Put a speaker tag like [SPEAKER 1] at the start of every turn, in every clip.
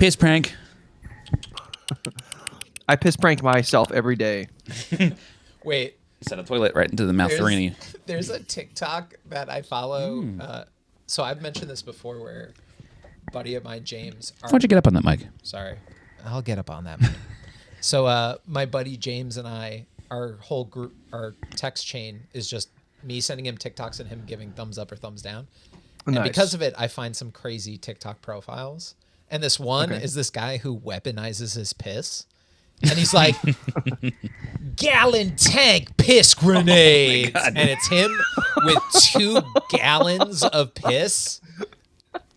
[SPEAKER 1] Piss prank.
[SPEAKER 2] I piss prank myself every day.
[SPEAKER 3] Wait.
[SPEAKER 1] Set a toilet right into the mouth.
[SPEAKER 3] There's a TikTok that I follow. So I've mentioned this before where a buddy of mine, James.
[SPEAKER 1] Why don't you get up on that mic?
[SPEAKER 3] Sorry. I'll get up on that mic. So my buddy James and I, our whole group, our text chain is just me sending him TikToks and him giving thumbs up or thumbs down.
[SPEAKER 2] Nice.
[SPEAKER 3] And because of it, I find some crazy TikTok profiles. And this one is this guy who weaponizes his piss. And he's like, gallon tank piss grenade. And it's him with 2 gallons of piss.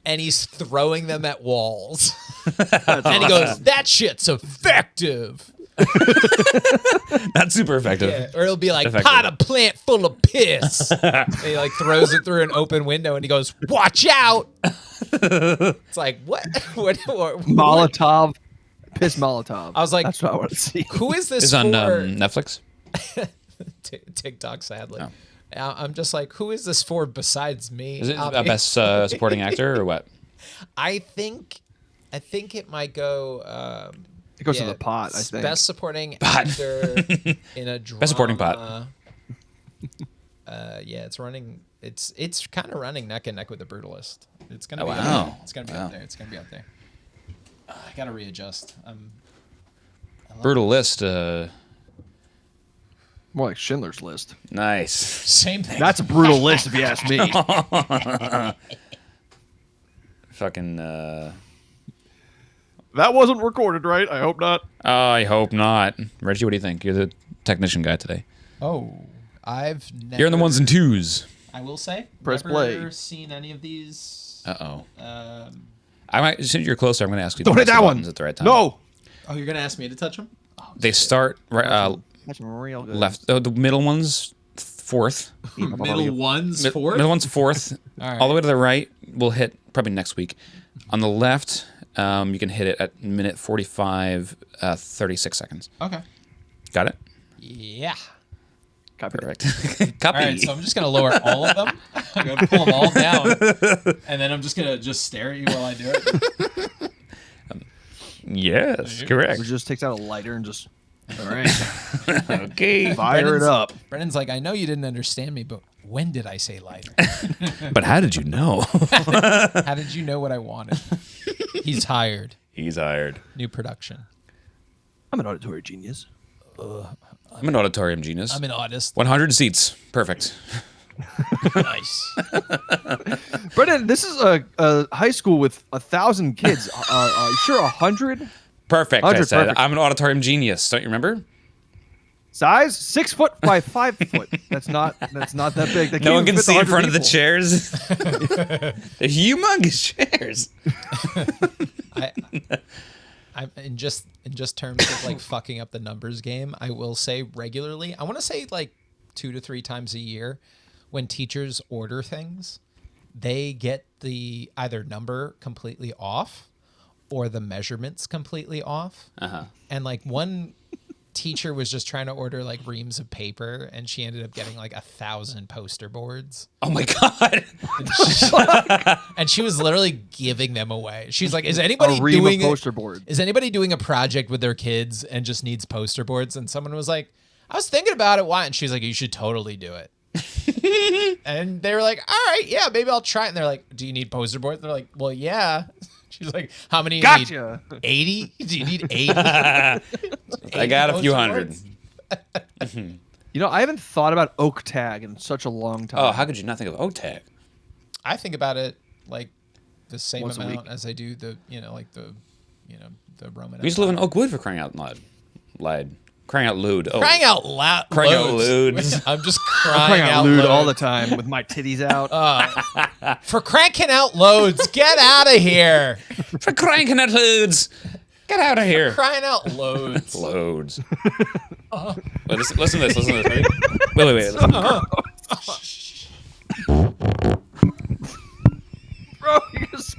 [SPEAKER 3] And he's throwing them at walls. And he goes, that shit's effective.
[SPEAKER 1] Not super effective.
[SPEAKER 3] Yeah, or it'll be like, pot a plant full of piss. And he like throws it through an open window and he goes, watch out. It's like, what?
[SPEAKER 2] Molotov. Piss Molotov.
[SPEAKER 3] I was like,
[SPEAKER 2] that's what I want to see.
[SPEAKER 3] Who is this
[SPEAKER 1] It's
[SPEAKER 3] for?
[SPEAKER 1] on Netflix.
[SPEAKER 3] TikTok, sadly.
[SPEAKER 1] Oh.
[SPEAKER 3] I'm just like, who is this for besides me?
[SPEAKER 1] Is it a best supporting actor or what?
[SPEAKER 3] I think it might go.
[SPEAKER 2] It goes to the pot, I think.
[SPEAKER 3] Best supporting actor in a drama.
[SPEAKER 1] Best supporting pot.
[SPEAKER 3] Yeah, it's running. It's kind of running neck and neck with The Brutalist. It's gonna be.
[SPEAKER 1] Wow.
[SPEAKER 3] It's gonna be up there. It's gonna be up there. I gotta readjust.
[SPEAKER 1] Brutalist.
[SPEAKER 2] More like Schindler's List.
[SPEAKER 1] Nice.
[SPEAKER 3] Same thing.
[SPEAKER 2] That's a brutal list, if you ask me.
[SPEAKER 1] Fucking.
[SPEAKER 2] That wasn't recorded, right? I hope not.
[SPEAKER 1] I hope not. Reggie, what do you think? You're the technician guy today.
[SPEAKER 3] Oh, I've never.
[SPEAKER 1] You're in the ones and twos.
[SPEAKER 3] I will say.
[SPEAKER 2] Press
[SPEAKER 3] never
[SPEAKER 2] play.
[SPEAKER 3] Seen any of these?
[SPEAKER 1] Uh-oh. I might. Since you're closer, I'm going to ask you.
[SPEAKER 2] Don't hit that one.
[SPEAKER 1] At the right time.
[SPEAKER 2] No.
[SPEAKER 3] Oh, you're gonna ask me to touch them? Oh,
[SPEAKER 1] They start right.
[SPEAKER 2] That's real good.
[SPEAKER 1] Left. Oh, the middle one's fourth.
[SPEAKER 3] middle ones fourth.
[SPEAKER 1] Middle one's fourth.
[SPEAKER 3] All right.
[SPEAKER 1] All the way to the right, we'll hit probably next week. On the left, you can hit it at minute 45, 36 seconds.
[SPEAKER 3] Okay.
[SPEAKER 1] Got it?
[SPEAKER 3] Yeah.
[SPEAKER 2] Copy.
[SPEAKER 1] Perfect. Copy.
[SPEAKER 3] All right, so I'm just gonna lower all of them. I'm gonna pull them all down, and then I'm just gonna stare at you while I do it.
[SPEAKER 1] Yes, correct.
[SPEAKER 2] It just takes out a lighter and just. All right.
[SPEAKER 1] Okay.
[SPEAKER 2] Fire it up.
[SPEAKER 3] Brendan's like, I know you didn't understand me, but when did I say lighter?
[SPEAKER 1] But how did you know?
[SPEAKER 3] How did you know what I wanted? He's hired.
[SPEAKER 1] He's hired.
[SPEAKER 3] New production.
[SPEAKER 2] I'm an auditory genius.
[SPEAKER 1] I'm an auditorium genius.
[SPEAKER 3] I'm an artist.
[SPEAKER 1] 100 seats. Perfect.
[SPEAKER 3] Nice.
[SPEAKER 2] Brendan, this is a high school with 1,000 kids. Sure, 100?
[SPEAKER 1] Perfect. I
[SPEAKER 2] 100,
[SPEAKER 1] said.
[SPEAKER 2] perfect.
[SPEAKER 1] I'm an auditorium genius. Don't you remember?
[SPEAKER 2] Size 6 foot by 5 foot. That's not that big. They
[SPEAKER 1] No one
[SPEAKER 2] can't
[SPEAKER 1] can
[SPEAKER 2] fit
[SPEAKER 1] see in
[SPEAKER 2] 100
[SPEAKER 1] front of the
[SPEAKER 2] people.
[SPEAKER 1] chairs. They're humongous chairs.
[SPEAKER 3] I'm in just terms of like fucking up the numbers game. I will say regularly. I want to say like 2 to 3 times a year, when teachers order things, they get the either number completely off or the measurements completely off.
[SPEAKER 1] Uh-huh.
[SPEAKER 3] And like one teacher was just trying to order like reams of paper, and she ended up getting like 1,000 poster boards.
[SPEAKER 1] Oh my god.
[SPEAKER 3] And she was literally giving them away. She's like, "Is anybody
[SPEAKER 2] A ream
[SPEAKER 3] doing
[SPEAKER 2] of poster board.
[SPEAKER 3] Is anybody doing a project with their kids and just needs poster boards?" And someone was like, "I was thinking about it. Why?" And she's like, "You should totally do it." And they were like, "All right, yeah, maybe I'll try it." And they're like, "Do you need poster boards?" And they're like, "Well, yeah." She's like, "How many?
[SPEAKER 2] Gotcha.
[SPEAKER 3] 80? Do you need 80?
[SPEAKER 1] I got a few
[SPEAKER 3] poster
[SPEAKER 1] hundred.
[SPEAKER 3] boards?
[SPEAKER 2] You know, I haven't thought about oak tag in such a long time.
[SPEAKER 1] Oh, how could you not think of OTAG?
[SPEAKER 3] I think about it like the same
[SPEAKER 2] Once a
[SPEAKER 3] amount
[SPEAKER 2] week.
[SPEAKER 3] as I do the Roman.
[SPEAKER 1] We used to live in Oakwood for crying out loud. Lied. Crying out loud. Oh.
[SPEAKER 3] Crying out loud.
[SPEAKER 1] Crying out
[SPEAKER 3] loads.
[SPEAKER 1] loud.
[SPEAKER 3] I'm just
[SPEAKER 2] I'm
[SPEAKER 3] crying
[SPEAKER 2] crying out lewd
[SPEAKER 3] loud.
[SPEAKER 2] all the time with my titties out.
[SPEAKER 3] For cranking out loads. Get out of here.
[SPEAKER 1] For crying out loads. Get out of here.
[SPEAKER 3] Crying out loads.
[SPEAKER 1] Loads. Wait, listen to this. Listen to this. Ready? Wait. Listen.
[SPEAKER 2] Bro, you just...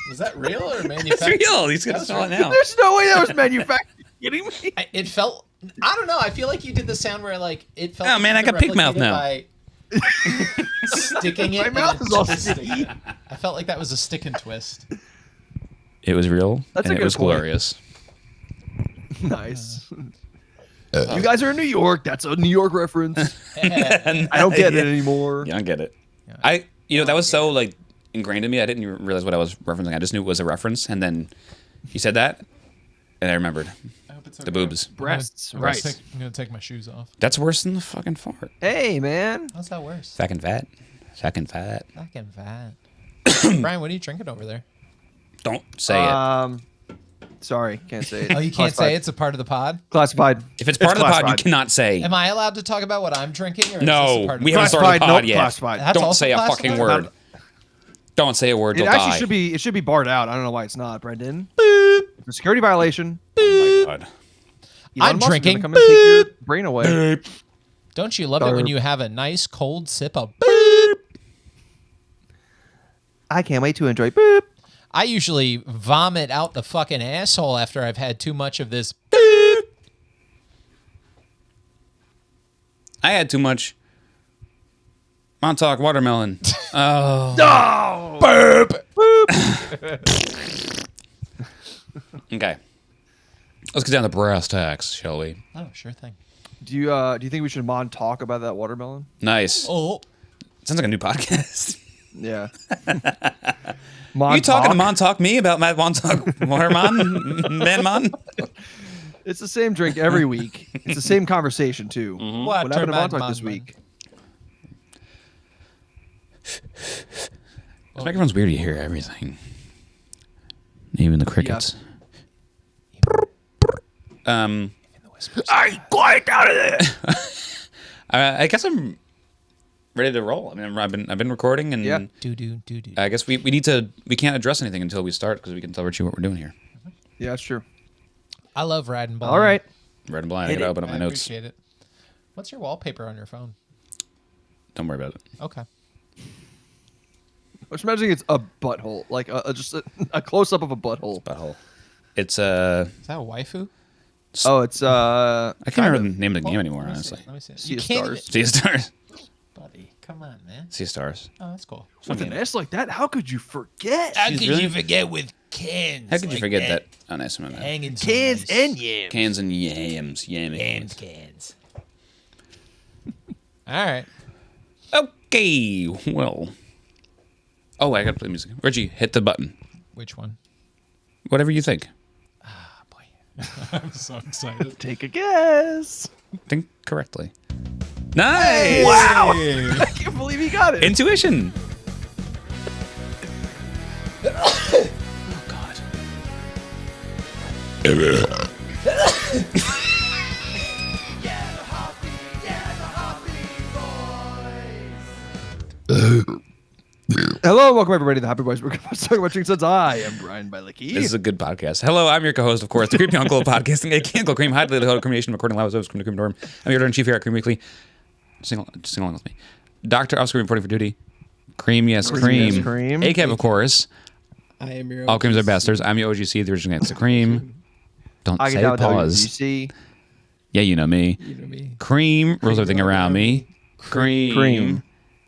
[SPEAKER 3] Was that real or
[SPEAKER 1] It's
[SPEAKER 3] manufactured?
[SPEAKER 1] real. He's going to smell it now.
[SPEAKER 2] There's no way that was manufactured. Are you kidding me?
[SPEAKER 3] It felt. I don't know. I feel like you did the sound where like it felt.
[SPEAKER 1] Oh,
[SPEAKER 3] like
[SPEAKER 1] man,
[SPEAKER 3] you
[SPEAKER 1] I got
[SPEAKER 3] could
[SPEAKER 1] pig mouth
[SPEAKER 3] replicate
[SPEAKER 1] now.
[SPEAKER 3] it by sticking it.
[SPEAKER 2] My
[SPEAKER 3] and
[SPEAKER 2] mouth
[SPEAKER 3] then
[SPEAKER 2] is all
[SPEAKER 3] twisting
[SPEAKER 2] sticky.
[SPEAKER 3] it. I felt like that was a stick and twist.
[SPEAKER 1] It was real,
[SPEAKER 2] That's
[SPEAKER 1] and
[SPEAKER 2] a
[SPEAKER 1] it
[SPEAKER 2] good
[SPEAKER 1] was
[SPEAKER 2] point.
[SPEAKER 1] glorious.
[SPEAKER 2] Nice. You guys are in New York. That's a New York reference. I don't get it anymore.
[SPEAKER 1] You don't get it. That was so like ingrained in me. I didn't even realize what I was referencing. I just knew it was a reference, and then you said that, and I remembered
[SPEAKER 4] I hope it's
[SPEAKER 1] the
[SPEAKER 4] okay.
[SPEAKER 1] boobs.
[SPEAKER 2] Breasts,
[SPEAKER 4] I'm gonna
[SPEAKER 2] right.
[SPEAKER 4] I'm gonna take my shoes off.
[SPEAKER 1] That's worse than the fucking fart.
[SPEAKER 2] Hey, man.
[SPEAKER 3] How's that worse?
[SPEAKER 1] Fucking fat. Fucking fat.
[SPEAKER 3] Fucking fat. Brian, what are you drinking over there?
[SPEAKER 1] Don't say it.
[SPEAKER 2] Sorry, can't say it.
[SPEAKER 3] Oh, you can't say it's a part of the pod?
[SPEAKER 2] Classified.
[SPEAKER 1] If it's part of the pod, you
[SPEAKER 2] classified.
[SPEAKER 1] cannot say.
[SPEAKER 3] Am I allowed to talk about what I'm drinking? Or is this a
[SPEAKER 1] No,
[SPEAKER 3] part of
[SPEAKER 1] we
[SPEAKER 3] the
[SPEAKER 1] haven't
[SPEAKER 3] pod?
[SPEAKER 1] started the pod
[SPEAKER 2] Classified, nope,
[SPEAKER 1] yet.
[SPEAKER 2] classified.
[SPEAKER 3] That's
[SPEAKER 1] Don't
[SPEAKER 3] also
[SPEAKER 1] say a
[SPEAKER 3] classified?
[SPEAKER 1] fucking word. Don't say a word.
[SPEAKER 2] It
[SPEAKER 1] You'll
[SPEAKER 2] actually
[SPEAKER 1] die.
[SPEAKER 2] should be barred out. I don't know why it's not, Brendan. It's a security violation.
[SPEAKER 1] Oh my god.
[SPEAKER 3] I'm
[SPEAKER 2] Elon Musk is gonna
[SPEAKER 3] drinking.
[SPEAKER 2] Come and take your brain away.
[SPEAKER 3] Don't you love it when you have a nice cold sip of
[SPEAKER 2] I can't wait to enjoy. Boop.
[SPEAKER 3] I usually vomit out the fucking asshole after I've had too much of this.
[SPEAKER 1] I had too much Montauk watermelon. Oh. Okay. Let's get down to brass tacks, shall we?
[SPEAKER 3] Oh, sure thing.
[SPEAKER 2] Do you think we should talk about that watermelon?
[SPEAKER 1] Nice.
[SPEAKER 3] Oh,
[SPEAKER 1] Sounds like a new podcast.
[SPEAKER 2] Yeah.
[SPEAKER 1] Are you talking to Montauk me about my Montauk watermelon? Man.
[SPEAKER 2] It's the same drink every week. It's the same conversation too.
[SPEAKER 3] What
[SPEAKER 2] What happened to
[SPEAKER 3] Mad
[SPEAKER 2] Montauk this
[SPEAKER 3] Man?
[SPEAKER 2] week?
[SPEAKER 1] This microphone's weird. You hear everything, even the crickets.
[SPEAKER 2] Quiet down of there.
[SPEAKER 1] I guess I'm ready to roll. I mean, I've been recording, and
[SPEAKER 2] Yeah.
[SPEAKER 3] do.
[SPEAKER 1] I guess we can't address anything until we start because we can tell Richie what we're doing here.
[SPEAKER 2] Yeah, that's true.
[SPEAKER 3] I love riding blind.
[SPEAKER 2] All right.
[SPEAKER 1] Red and blind. I
[SPEAKER 2] Hit
[SPEAKER 1] gotta
[SPEAKER 2] it.
[SPEAKER 1] open up
[SPEAKER 3] I
[SPEAKER 1] my notes.
[SPEAKER 3] appreciate it. What's your wallpaper on your phone?
[SPEAKER 1] Don't worry about it.
[SPEAKER 3] Okay.
[SPEAKER 2] I was imagining it's a butthole, like just a close up of a butthole.
[SPEAKER 1] Butthole. It's
[SPEAKER 3] Is that a waifu?
[SPEAKER 2] Oh, it's
[SPEAKER 1] I can't remember the name of the game anymore.
[SPEAKER 3] Let me see
[SPEAKER 1] Honestly,
[SPEAKER 3] it. Let me see. it.
[SPEAKER 2] Sea
[SPEAKER 3] You
[SPEAKER 2] of
[SPEAKER 3] can't
[SPEAKER 2] Stars.
[SPEAKER 1] Sea of Stars.
[SPEAKER 3] even- buddy. Come on, man.
[SPEAKER 1] Sea of Stars.
[SPEAKER 3] Oh, that's cool.
[SPEAKER 2] with an S like that. How could you forget?
[SPEAKER 3] How
[SPEAKER 1] She's
[SPEAKER 3] could
[SPEAKER 1] really-
[SPEAKER 3] you forget with cans?
[SPEAKER 1] How could you
[SPEAKER 3] like
[SPEAKER 1] forget that? Oh, nice one.
[SPEAKER 3] Hanging so
[SPEAKER 2] Cans
[SPEAKER 3] nice.
[SPEAKER 2] and yams.
[SPEAKER 1] Cans and yams.
[SPEAKER 3] Yams cans. All right.
[SPEAKER 1] Okay. Well. Oh, I gotta play music. Richie, hit the button.
[SPEAKER 3] Which one?
[SPEAKER 1] Whatever you think.
[SPEAKER 3] Oh, boy.
[SPEAKER 4] I'm so excited.
[SPEAKER 2] Take a guess.
[SPEAKER 1] Think correctly. Nice.
[SPEAKER 2] Wow. I can't believe he got it.
[SPEAKER 1] Intuition. Oh God.
[SPEAKER 2] Hello, and welcome everybody to the Happy Boys. We're going to talk about drinks since I am Brian Bielicki.
[SPEAKER 1] This is a good podcast. Hello, I'm your co-host, of course, the creepy uncle of podcasting, a Uncle Cream, highly the creation, recording live episodes from the Cream Dorm. I'm your editor-in-chief here at Cream Weekly. Sing along with me. Dr. Oscar reporting for duty. Cream, yes, cream.
[SPEAKER 2] yes, cream.
[SPEAKER 1] ACAB, of course.
[SPEAKER 5] I am your
[SPEAKER 1] All creams are
[SPEAKER 5] OGC.
[SPEAKER 1] bastards. I'm your OGC, the original gangsta cream. Don't
[SPEAKER 2] I
[SPEAKER 1] say
[SPEAKER 2] can tell
[SPEAKER 1] pause.
[SPEAKER 2] you see.
[SPEAKER 1] Yeah, you know me.
[SPEAKER 5] You know me.
[SPEAKER 1] Cream rules everything around me. Cream.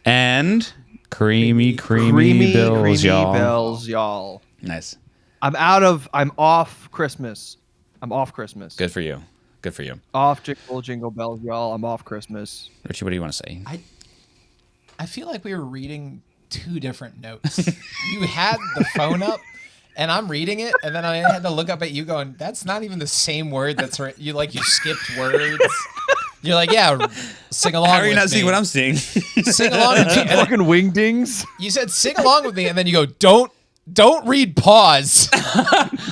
[SPEAKER 1] And creamy bills, y'all.
[SPEAKER 2] Bells, y'all.
[SPEAKER 1] Nice.
[SPEAKER 2] I'm off Christmas. I'm off Christmas.
[SPEAKER 1] Good for you. Good for you.
[SPEAKER 2] Off jingle bells, y'all. I'm off Christmas.
[SPEAKER 1] Richie, what do you want to say?
[SPEAKER 3] I feel like we were reading two different notes. You had the phone up, and I'm reading it, and then I had to look up at you going, that's not even the same word that's right. You skipped words. You're like, yeah, sing along
[SPEAKER 1] How are you
[SPEAKER 3] with
[SPEAKER 1] not
[SPEAKER 3] me.
[SPEAKER 1] seeing what I'm seeing?
[SPEAKER 3] Sing along with me. And then
[SPEAKER 2] Fucking wingdings.
[SPEAKER 3] you said, sing along with me, and then you go, don't read pause.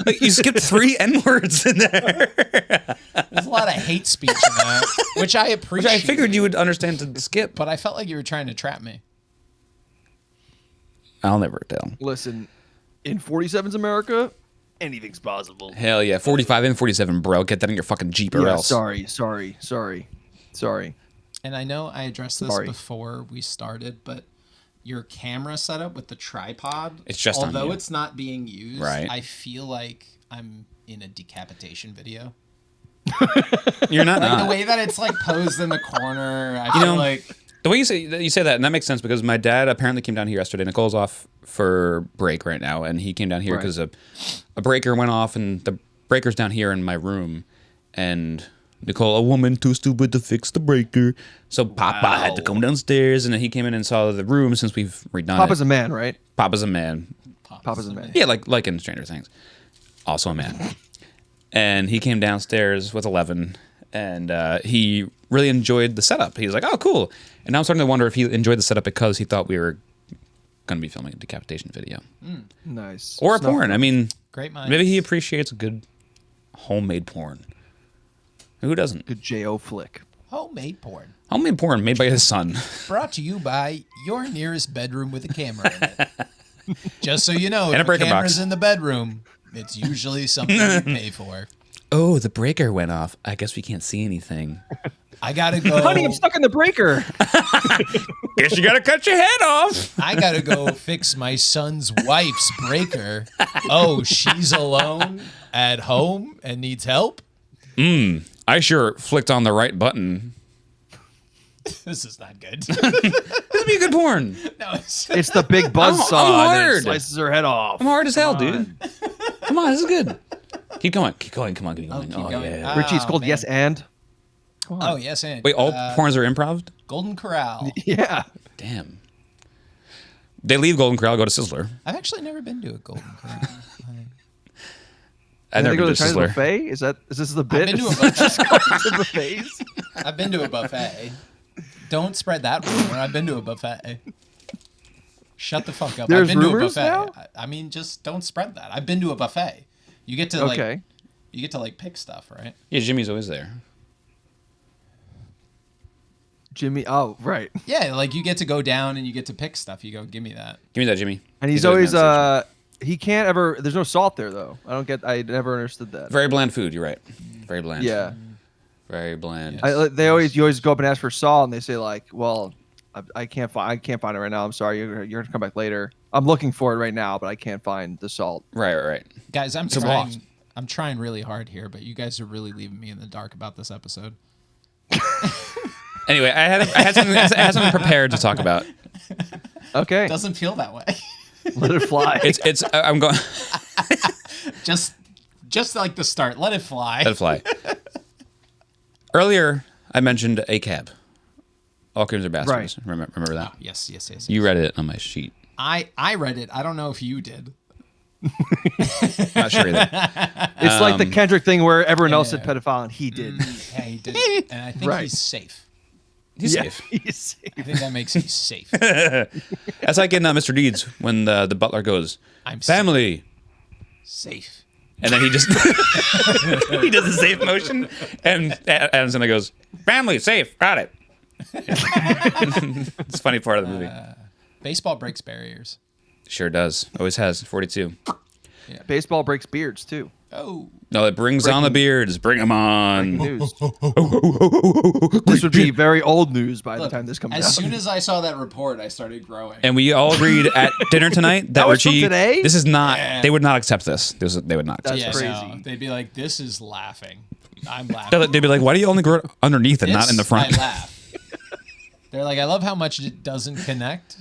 [SPEAKER 1] Like, you skipped 3 N-words in there.
[SPEAKER 3] There's a lot of hate speech in that, which I
[SPEAKER 1] Which
[SPEAKER 3] appreciate.
[SPEAKER 1] I figured you would understand to skip.
[SPEAKER 3] But I felt like you were trying to trap me.
[SPEAKER 1] I'll never tell.
[SPEAKER 2] Listen, in 47's America, anything's possible.
[SPEAKER 1] Hell yeah. 45 and 47, bro. Get that in your fucking Jeep or
[SPEAKER 2] Yeah,
[SPEAKER 1] else.
[SPEAKER 2] sorry.
[SPEAKER 3] And I know I addressed this
[SPEAKER 2] Sorry.
[SPEAKER 3] before we started, but your camera setup with the tripod,
[SPEAKER 1] It's just on
[SPEAKER 3] although
[SPEAKER 1] you.
[SPEAKER 3] it's not being used,
[SPEAKER 1] Right.
[SPEAKER 3] I feel like I'm in a decapitation video.
[SPEAKER 1] You're not.
[SPEAKER 3] Like the
[SPEAKER 1] not.
[SPEAKER 3] way that it's like posed in the corner, I
[SPEAKER 1] You
[SPEAKER 3] feel
[SPEAKER 1] know,
[SPEAKER 3] like
[SPEAKER 1] The way you say that, and that makes sense because my dad apparently came down here yesterday. Nicole's off for break right now, and he came down here because a breaker went off, and the breaker's down here in my room, and Nicole, a woman too stupid to fix the breaker. So Papa had to come downstairs, and then he came in and saw the room since we've redone
[SPEAKER 2] Papa's
[SPEAKER 1] it.
[SPEAKER 2] a man, right?
[SPEAKER 1] Papa's a man.
[SPEAKER 2] Papa's a man.
[SPEAKER 1] Yeah, like in Stranger Things. Also a man. And he came downstairs with 11, and he really enjoyed the setup. He was like, oh, cool. And now I'm starting to wonder if he enjoyed the setup because he thought we were going to be filming a decapitation video.
[SPEAKER 2] Nice.
[SPEAKER 1] Or a
[SPEAKER 2] Snuff
[SPEAKER 1] porn.
[SPEAKER 2] film.
[SPEAKER 1] I mean,
[SPEAKER 3] Great minds.
[SPEAKER 1] maybe he appreciates a good homemade porn. Who doesn't?
[SPEAKER 2] Good J.O. flick.
[SPEAKER 3] Homemade porn.
[SPEAKER 1] Homemade porn made by his son.
[SPEAKER 3] Brought to you by your nearest bedroom with a camera in it. Just so you know,
[SPEAKER 1] And a
[SPEAKER 3] if
[SPEAKER 1] breaker
[SPEAKER 3] a camera's
[SPEAKER 1] box.
[SPEAKER 3] in the bedroom, it's usually something you pay for.
[SPEAKER 1] Oh, the breaker went off. I guess we can't see anything.
[SPEAKER 3] I gotta go.
[SPEAKER 2] Honey, I'm stuck in the breaker.
[SPEAKER 1] Guess you got to cut your head off.
[SPEAKER 3] I gotta go fix my son's wife's breaker. Oh, she's alone at home and needs help?
[SPEAKER 1] I sure flicked on the right button.
[SPEAKER 3] This is not good.
[SPEAKER 1] This would be a good porn.
[SPEAKER 3] No,
[SPEAKER 2] It's the big buzz
[SPEAKER 1] I'm
[SPEAKER 2] saw that
[SPEAKER 1] hard.
[SPEAKER 2] slices her head off.
[SPEAKER 1] I'm hard as hell, dude. Come on, this is good. Keep going. Keep going. Come on, keep going.
[SPEAKER 3] keep
[SPEAKER 1] Oh,
[SPEAKER 3] going.
[SPEAKER 1] yeah.
[SPEAKER 2] Richie, it's called
[SPEAKER 3] man.
[SPEAKER 2] Yes and.
[SPEAKER 3] Oh, yes, and
[SPEAKER 1] Wait, all porns are improv?
[SPEAKER 3] Golden Corral.
[SPEAKER 2] Yeah.
[SPEAKER 1] Damn. They leave Golden Corral, go to Sizzler.
[SPEAKER 3] I've actually never been to a Golden Corral.
[SPEAKER 1] I've
[SPEAKER 2] They
[SPEAKER 1] never
[SPEAKER 2] go
[SPEAKER 1] been
[SPEAKER 2] to
[SPEAKER 1] to
[SPEAKER 2] the Chinese
[SPEAKER 1] Sizzler.
[SPEAKER 2] buffet? Is this the bit?
[SPEAKER 3] been to a
[SPEAKER 2] Is
[SPEAKER 3] buffet.
[SPEAKER 2] it just going to buffets?
[SPEAKER 3] I've been to a buffet. Don't spread that rumor. I've been to a buffet. Shut the fuck up.
[SPEAKER 2] There's
[SPEAKER 3] I've been to a
[SPEAKER 2] rumors
[SPEAKER 3] buffet.
[SPEAKER 2] now?
[SPEAKER 3] I mean, just don't spread that. I've been to a buffet. You get to
[SPEAKER 2] Okay.
[SPEAKER 3] pick stuff, right?
[SPEAKER 1] Yeah, Jimmy's always there.
[SPEAKER 2] Jimmy. Oh, right.
[SPEAKER 3] Yeah, like you get to go down and you get to pick stuff. You go, give me that.
[SPEAKER 1] Give me that, Jimmy.
[SPEAKER 2] And he's always he can't ever. There's no salt there though. I never understood that.
[SPEAKER 1] Very bland food, you're right. Very bland.
[SPEAKER 2] Yeah.
[SPEAKER 1] Very bland.
[SPEAKER 3] Yeah.
[SPEAKER 2] You always go up and ask for salt, and they say like, well, I can't find it right now. I'm sorry. You're gonna come back later. I'm looking for it right now, but I can't find the salt.
[SPEAKER 1] Right.
[SPEAKER 3] Guys, I'm
[SPEAKER 1] a lot.
[SPEAKER 3] trying really hard here, but you guys are really leaving me in the dark about this episode.
[SPEAKER 1] Anyway, I had something prepared to talk about.
[SPEAKER 2] Okay.
[SPEAKER 3] Doesn't feel that way.
[SPEAKER 2] Let it fly.
[SPEAKER 1] It's I'm going
[SPEAKER 3] just like the start. Let it fly.
[SPEAKER 1] let it fly. Earlier, I mentioned ACAB. All creams are bastards.
[SPEAKER 2] Right.
[SPEAKER 1] Remember that?
[SPEAKER 3] Yes.
[SPEAKER 1] You read it on my sheet.
[SPEAKER 3] I read it. I don't know if you did.
[SPEAKER 1] Not sure either.
[SPEAKER 2] It's like the Kendrick thing where everyone else said pedophile and he did.
[SPEAKER 3] Yeah, he did. And I think
[SPEAKER 2] Right.
[SPEAKER 3] he's safe.
[SPEAKER 1] He's
[SPEAKER 2] Yeah,
[SPEAKER 1] safe.
[SPEAKER 2] he's safe.
[SPEAKER 3] I think that makes him safe.
[SPEAKER 1] That's like in Mr. Deeds when the butler goes,
[SPEAKER 3] I'm
[SPEAKER 1] family.
[SPEAKER 3] safe.
[SPEAKER 1] And then he just he does the safe motion, and Adam's gonna goes, family, safe, got it. It's a funny part of the movie.
[SPEAKER 3] Baseball breaks barriers.
[SPEAKER 1] Sure does. Always has. 42.
[SPEAKER 2] Baseball breaks beards too.
[SPEAKER 3] Oh.
[SPEAKER 1] No, it brings on the beards. Bring them on.
[SPEAKER 2] News. This would be very old news by the time this comes
[SPEAKER 3] As
[SPEAKER 2] out.
[SPEAKER 3] soon as I saw that report, I started growing.
[SPEAKER 1] And we all agreed at dinner tonight that
[SPEAKER 2] was from
[SPEAKER 1] Richie,
[SPEAKER 2] today?
[SPEAKER 1] this is not,
[SPEAKER 3] Yeah.
[SPEAKER 1] they would not accept this. They would not accept
[SPEAKER 2] That's
[SPEAKER 1] this.
[SPEAKER 2] crazy.
[SPEAKER 3] No, they'd be like, "This is laughing." I'm laughing.
[SPEAKER 1] They'd be like, why do you only grow it underneath and not in the front?
[SPEAKER 3] I laugh. They're like, I love how much it doesn't connect.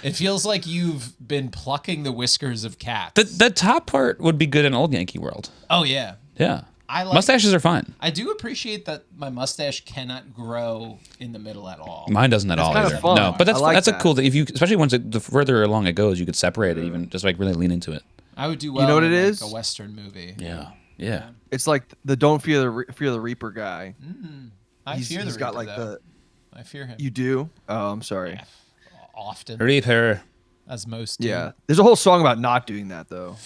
[SPEAKER 3] It feels like you've been plucking the whiskers of cats.
[SPEAKER 1] The top part would be good in old Yankee world.
[SPEAKER 3] Oh yeah,
[SPEAKER 1] Yeah.
[SPEAKER 3] I like
[SPEAKER 1] Mustaches are fine.
[SPEAKER 3] I do appreciate that my mustache cannot grow in the middle at all.
[SPEAKER 1] Mine doesn't at all
[SPEAKER 2] kinda
[SPEAKER 1] either.
[SPEAKER 2] fun.
[SPEAKER 1] No, but that's
[SPEAKER 2] I like
[SPEAKER 1] that's a
[SPEAKER 2] that.
[SPEAKER 1] cool thing. If you, especially once the further along it goes, you could separate it even just like really lean into it.
[SPEAKER 3] I would do well.
[SPEAKER 2] know what
[SPEAKER 3] in
[SPEAKER 2] it
[SPEAKER 3] like
[SPEAKER 2] is?
[SPEAKER 3] A Western movie.
[SPEAKER 1] Yeah.
[SPEAKER 2] It's like the Don't Fear the Reaper guy.
[SPEAKER 3] I fear the
[SPEAKER 2] He's got
[SPEAKER 3] Reaper,
[SPEAKER 2] like
[SPEAKER 3] though. I fear him.
[SPEAKER 2] You do? Oh, I'm sorry.
[SPEAKER 3] Often,
[SPEAKER 1] Reaper.
[SPEAKER 3] as most do.
[SPEAKER 2] Yeah. There's a whole song about not doing that though.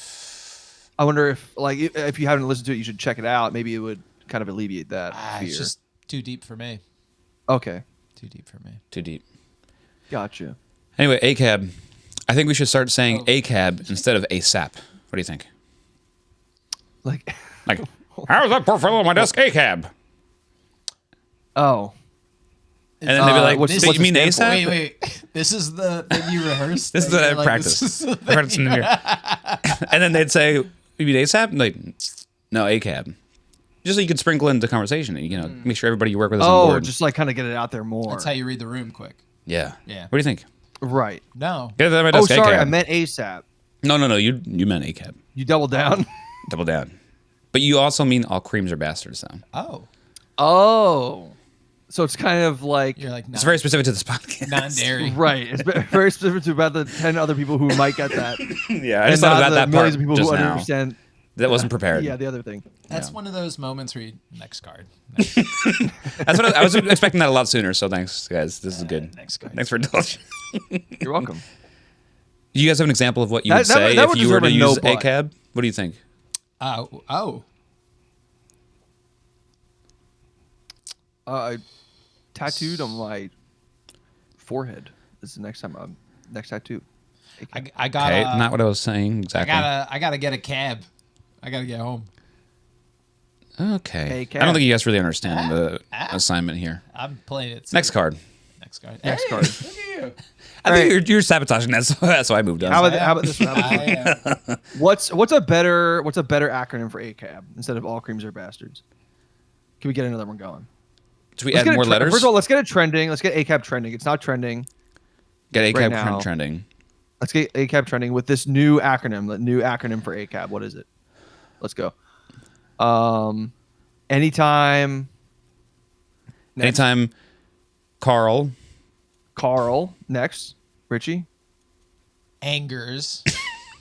[SPEAKER 2] I wonder if you haven't listened to it, you should check it out. Maybe it would kind of alleviate that fear.
[SPEAKER 3] It's just too deep for me.
[SPEAKER 2] Okay.
[SPEAKER 3] Too deep for me.
[SPEAKER 1] Too deep.
[SPEAKER 2] Gotcha.
[SPEAKER 1] Anyway, ACAB. I think we should start saying ACAB instead of ASAP. What do you think?
[SPEAKER 2] Like
[SPEAKER 1] Like, how's that poor fellow on my desk? ACAB.
[SPEAKER 2] oh.
[SPEAKER 1] And then they'd be like,
[SPEAKER 2] what's-
[SPEAKER 1] "So
[SPEAKER 2] what's
[SPEAKER 1] you mean
[SPEAKER 2] it stand
[SPEAKER 1] ASAP?
[SPEAKER 2] for?
[SPEAKER 3] Wait. This is the thing you rehearsed.
[SPEAKER 1] This is what I practiced. I practiced in the mirror. And then they'd say, you mean ASAP? Like, no, ACAB. Just so you could sprinkle into conversation. You know, make sure everybody you work with is on board.
[SPEAKER 2] Just like kind of get it out there more.
[SPEAKER 3] That's how you read the room quick.
[SPEAKER 1] Yeah.
[SPEAKER 3] Yeah.
[SPEAKER 1] What do you think?
[SPEAKER 2] Right.
[SPEAKER 3] No.
[SPEAKER 1] Get that at my
[SPEAKER 2] Oh,
[SPEAKER 1] desk,
[SPEAKER 2] sorry,
[SPEAKER 1] ACAB.
[SPEAKER 2] I meant ASAP.
[SPEAKER 1] No. You meant ACAB.
[SPEAKER 2] You doubled down.
[SPEAKER 1] Double down. But you also mean all creams are bastards, though.
[SPEAKER 3] Oh.
[SPEAKER 2] Oh. So it's kind of like
[SPEAKER 3] You're like,
[SPEAKER 1] It's very specific to this podcast.
[SPEAKER 3] non-dairy.
[SPEAKER 2] right. It's very specific to about the 10 other people who might get that.
[SPEAKER 1] Yeah, I just
[SPEAKER 2] And
[SPEAKER 1] thought
[SPEAKER 2] not
[SPEAKER 1] about
[SPEAKER 2] the
[SPEAKER 1] that
[SPEAKER 2] millions
[SPEAKER 1] part
[SPEAKER 2] of people
[SPEAKER 1] just
[SPEAKER 2] who
[SPEAKER 1] now.
[SPEAKER 2] understand.
[SPEAKER 1] That wasn't prepared.
[SPEAKER 2] Yeah, the other thing.
[SPEAKER 3] That's one of those moments where you, next card.
[SPEAKER 1] That's what I was expecting that a lot sooner. So thanks, guys. This is good.
[SPEAKER 3] Next card.
[SPEAKER 1] Thanks for indulging.
[SPEAKER 2] You're welcome.
[SPEAKER 1] Do you guys have an example of what you would
[SPEAKER 2] That
[SPEAKER 1] say
[SPEAKER 2] would
[SPEAKER 1] if you were
[SPEAKER 2] deserve
[SPEAKER 1] to
[SPEAKER 2] a no
[SPEAKER 1] use
[SPEAKER 2] butt.
[SPEAKER 1] ACAB? What do you think?
[SPEAKER 3] Oh.
[SPEAKER 2] I tattooed on my forehead. This is the next tattoo.
[SPEAKER 3] I got.
[SPEAKER 1] Okay, not what I was saying exactly.
[SPEAKER 3] I gotta get a cab. I gotta get home.
[SPEAKER 1] Okay.
[SPEAKER 2] ACAB.
[SPEAKER 1] I don't think you guys really understand the assignment here.
[SPEAKER 3] I'm playing it.
[SPEAKER 1] Next card.
[SPEAKER 3] Next card.
[SPEAKER 2] Next
[SPEAKER 3] Hey,
[SPEAKER 2] card.
[SPEAKER 3] Look at you.
[SPEAKER 1] I think you're sabotaging that, so that's why I moved on.
[SPEAKER 2] How about this one?
[SPEAKER 3] I am.
[SPEAKER 2] What's a better acronym for ACAB instead of all creams are bastards? Can we get another one going?
[SPEAKER 1] Should we
[SPEAKER 2] Let's
[SPEAKER 1] add
[SPEAKER 2] get it
[SPEAKER 1] more letters?
[SPEAKER 2] First of all, let's get it trending. Let's get ACAB trending. It's not trending.
[SPEAKER 1] Get
[SPEAKER 2] right
[SPEAKER 1] ACAB
[SPEAKER 2] now.
[SPEAKER 1] trending.
[SPEAKER 2] Let's get ACAB trending with this new acronym. The new acronym for ACAB. What is it? Let's go. Anytime. Next.
[SPEAKER 1] Anytime Carl.
[SPEAKER 2] Next. Richie.
[SPEAKER 3] Angers.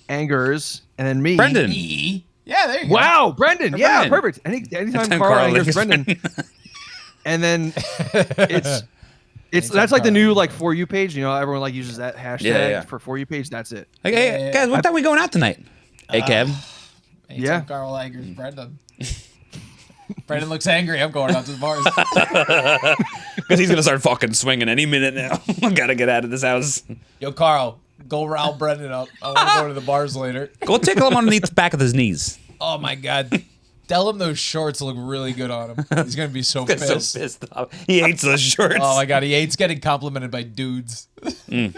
[SPEAKER 2] Angers. And then me.
[SPEAKER 1] Brendan.
[SPEAKER 3] E. Yeah, there you go.
[SPEAKER 2] Wow, Brendan. Yeah,
[SPEAKER 1] Brendan.
[SPEAKER 2] perfect. Anytime
[SPEAKER 1] Anytime
[SPEAKER 2] Carl
[SPEAKER 1] Carl
[SPEAKER 2] angers
[SPEAKER 1] angers
[SPEAKER 2] Brendan. And then it's
[SPEAKER 3] Anytime
[SPEAKER 2] that's like the
[SPEAKER 3] Carl
[SPEAKER 2] new
[SPEAKER 3] angers
[SPEAKER 2] like For You page. You know, everyone like uses that hashtag
[SPEAKER 1] Yeah.
[SPEAKER 2] for For You page. That's it.
[SPEAKER 1] Like, hey, guys, what time we going out tonight? ACAB.
[SPEAKER 3] Anytime
[SPEAKER 2] Yeah.
[SPEAKER 3] Carl angers Brendan. Brendan looks angry. I'm going out to the bars.
[SPEAKER 1] Because he's going to start fucking swinging any minute now. I got to get out of this house.
[SPEAKER 3] Yo, Carl, go rile Brendan up. I want to go to the bars later.
[SPEAKER 1] Go tickle him underneath the back of his knees.
[SPEAKER 3] Oh my God. Tell him those shorts look really good on him. He's gonna be so
[SPEAKER 1] He's
[SPEAKER 3] pissed.
[SPEAKER 1] so pissed off. He hates those shorts.
[SPEAKER 3] Oh my God, he hates getting complimented by dudes.
[SPEAKER 1] I
[SPEAKER 2] Dude,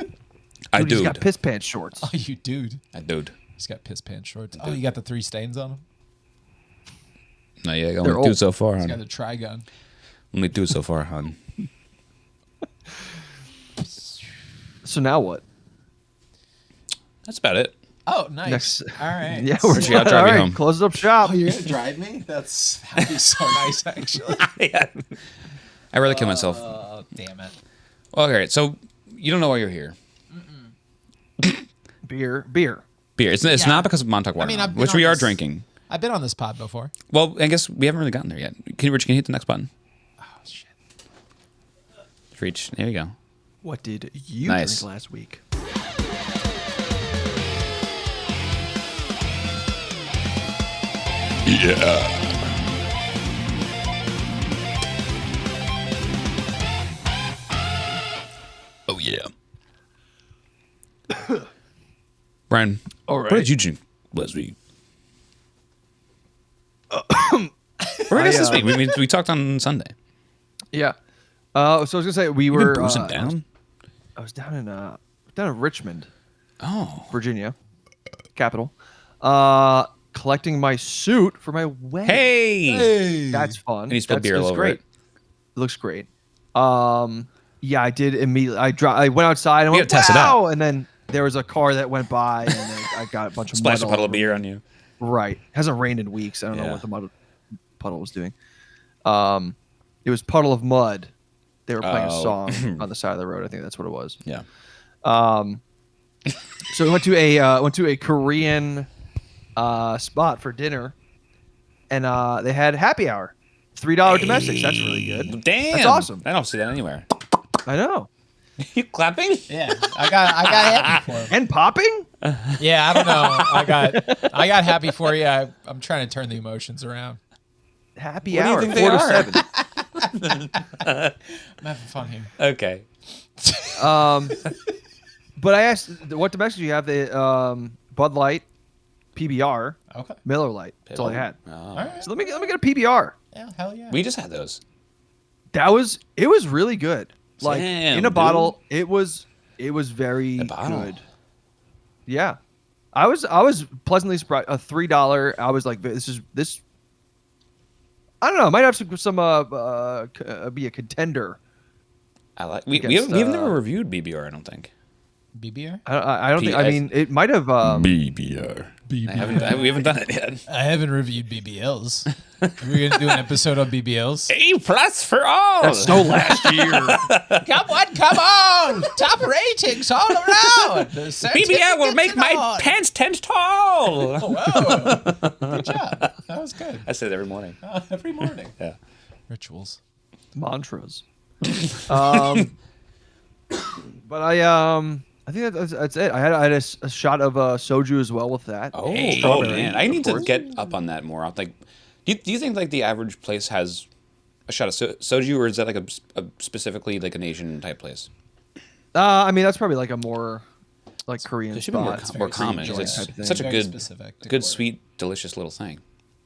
[SPEAKER 2] he's
[SPEAKER 1] dude.
[SPEAKER 2] got piss pants shorts.
[SPEAKER 3] Oh, you dude.
[SPEAKER 1] I dude.
[SPEAKER 3] He's got piss pants shorts. Oh, you got the 3 stains on him.
[SPEAKER 1] No, yeah,
[SPEAKER 2] They're
[SPEAKER 1] only
[SPEAKER 2] old.
[SPEAKER 1] two so far,
[SPEAKER 3] He's got
[SPEAKER 1] hon.
[SPEAKER 3] the Trigon.
[SPEAKER 1] Only two so far, hon.
[SPEAKER 2] So now what?
[SPEAKER 1] That's about it.
[SPEAKER 3] Oh, nice.
[SPEAKER 2] Next-
[SPEAKER 3] All right.
[SPEAKER 2] Yeah, we're
[SPEAKER 1] Richie, I'll drive you home.
[SPEAKER 2] Close it up shop.
[SPEAKER 3] Oh, you're gonna drive me? That'd be so nice, actually.
[SPEAKER 1] Yeah. I rather kill myself.
[SPEAKER 3] Oh, damn it.
[SPEAKER 1] Well, all right, so you don't know why you're here.
[SPEAKER 2] Beer.
[SPEAKER 1] Beer. It's
[SPEAKER 3] Yeah.
[SPEAKER 1] not because of Montauk Water,
[SPEAKER 3] mean, I've been
[SPEAKER 1] which
[SPEAKER 3] on
[SPEAKER 1] we are
[SPEAKER 3] this-
[SPEAKER 1] drinking.
[SPEAKER 3] I've been on this pod before.
[SPEAKER 1] Well, I guess we haven't really gotten there yet. Rich, can you hit the next button?
[SPEAKER 3] Oh, shit.
[SPEAKER 1] Reach. There you go.
[SPEAKER 2] What did you
[SPEAKER 1] Nice.
[SPEAKER 2] drink last week?
[SPEAKER 1] Oh, yeah. Brian,
[SPEAKER 2] All
[SPEAKER 1] what
[SPEAKER 2] right.
[SPEAKER 1] did you drink last week? Or I guess this week. We talked on Sunday.
[SPEAKER 2] Yeah. So I was gonna say we
[SPEAKER 1] You
[SPEAKER 2] were
[SPEAKER 1] been boozing down?
[SPEAKER 2] I was down in Richmond,
[SPEAKER 1] Oh.
[SPEAKER 2] Virginia, capital. Collecting my suit for my wedding.
[SPEAKER 1] Hey!
[SPEAKER 2] That's fun.
[SPEAKER 1] And you spilled beer
[SPEAKER 2] That's
[SPEAKER 1] all over
[SPEAKER 2] great.
[SPEAKER 1] it.
[SPEAKER 2] It looks great. Yeah, I did immediately. I went outside and
[SPEAKER 1] You
[SPEAKER 2] went,
[SPEAKER 1] gotta test it out.
[SPEAKER 2] wow, and then there was a car that went by, and then I got a bunch of
[SPEAKER 1] Splash
[SPEAKER 2] mud
[SPEAKER 1] a
[SPEAKER 2] all
[SPEAKER 1] puddle of
[SPEAKER 2] over
[SPEAKER 1] beer
[SPEAKER 2] me.
[SPEAKER 1] on you.
[SPEAKER 2] Right. Hasn't rained in weeks. I don't know
[SPEAKER 1] Yeah.
[SPEAKER 2] what the mud puddle was doing. It was Puddle of Mud. They were playing a
[SPEAKER 1] Oh.
[SPEAKER 2] song on the side of the road. I think that's what it was.
[SPEAKER 1] Yeah.
[SPEAKER 2] So we went to a Korean spot for dinner, and they had happy hour, $3 domestics. That's really good.
[SPEAKER 1] Damn.
[SPEAKER 2] That's awesome.
[SPEAKER 1] I don't see that anywhere.
[SPEAKER 2] I know.
[SPEAKER 1] You clapping?
[SPEAKER 3] Yeah, I got happy for him.
[SPEAKER 2] And popping.
[SPEAKER 3] Yeah, I don't know. I got happy for you. I'm trying to turn the emotions around.
[SPEAKER 2] Happy
[SPEAKER 1] What do you
[SPEAKER 2] hour.
[SPEAKER 1] think they
[SPEAKER 2] 4 to
[SPEAKER 1] are?
[SPEAKER 2] 7.
[SPEAKER 3] I'm having fun here.
[SPEAKER 1] Okay.
[SPEAKER 2] But I asked, what domestics do you have? The Bud Light, PBR,
[SPEAKER 3] Okay.
[SPEAKER 2] Miller Light. That's all I had.
[SPEAKER 1] Oh.
[SPEAKER 3] All right.
[SPEAKER 2] So let me get a PBR.
[SPEAKER 3] Yeah, hell yeah.
[SPEAKER 1] We just had those.
[SPEAKER 2] It was really good. Like
[SPEAKER 1] Damn,
[SPEAKER 2] in a
[SPEAKER 1] dude.
[SPEAKER 2] bottle, it was very
[SPEAKER 1] A bottle.
[SPEAKER 2] good. Yeah. I was pleasantly surprised. A $3. I was like, this I don't know. It might have some be a contender.
[SPEAKER 1] I like. We've
[SPEAKER 2] Against,
[SPEAKER 1] never reviewed BBR. I don't think.
[SPEAKER 3] BBR?
[SPEAKER 2] I don't think. I mean, it might have.
[SPEAKER 1] BBR. We haven't done it yet.
[SPEAKER 3] I haven't reviewed BBLs. We're gonna do an episode on BBLs.
[SPEAKER 1] A+ for all.
[SPEAKER 2] That's so last year.
[SPEAKER 3] Come on! Top ratings all around.
[SPEAKER 1] BBL will make my pants 10 tall.
[SPEAKER 3] Whoa! Good job. That was good.
[SPEAKER 1] I say it every morning.
[SPEAKER 3] Every morning.
[SPEAKER 1] Yeah.
[SPEAKER 3] Rituals.
[SPEAKER 2] Mantras. But I think that's it. I had a shot of soju as well with that.
[SPEAKER 1] Oh,
[SPEAKER 2] Strawberry,
[SPEAKER 1] man, I need
[SPEAKER 2] of
[SPEAKER 1] to
[SPEAKER 2] course.
[SPEAKER 1] get up on that more. Like, do you think like the average place has a shot of soju, or is that like a specifically like an Asian type place?
[SPEAKER 2] I mean, that's probably like a more like Korean
[SPEAKER 1] It should be more,
[SPEAKER 2] spot.
[SPEAKER 1] more common.
[SPEAKER 2] joint
[SPEAKER 1] It's
[SPEAKER 2] type of thing.
[SPEAKER 1] such a
[SPEAKER 3] Very
[SPEAKER 1] good,
[SPEAKER 3] specific
[SPEAKER 1] good,
[SPEAKER 3] decor.
[SPEAKER 1] sweet, delicious little thing.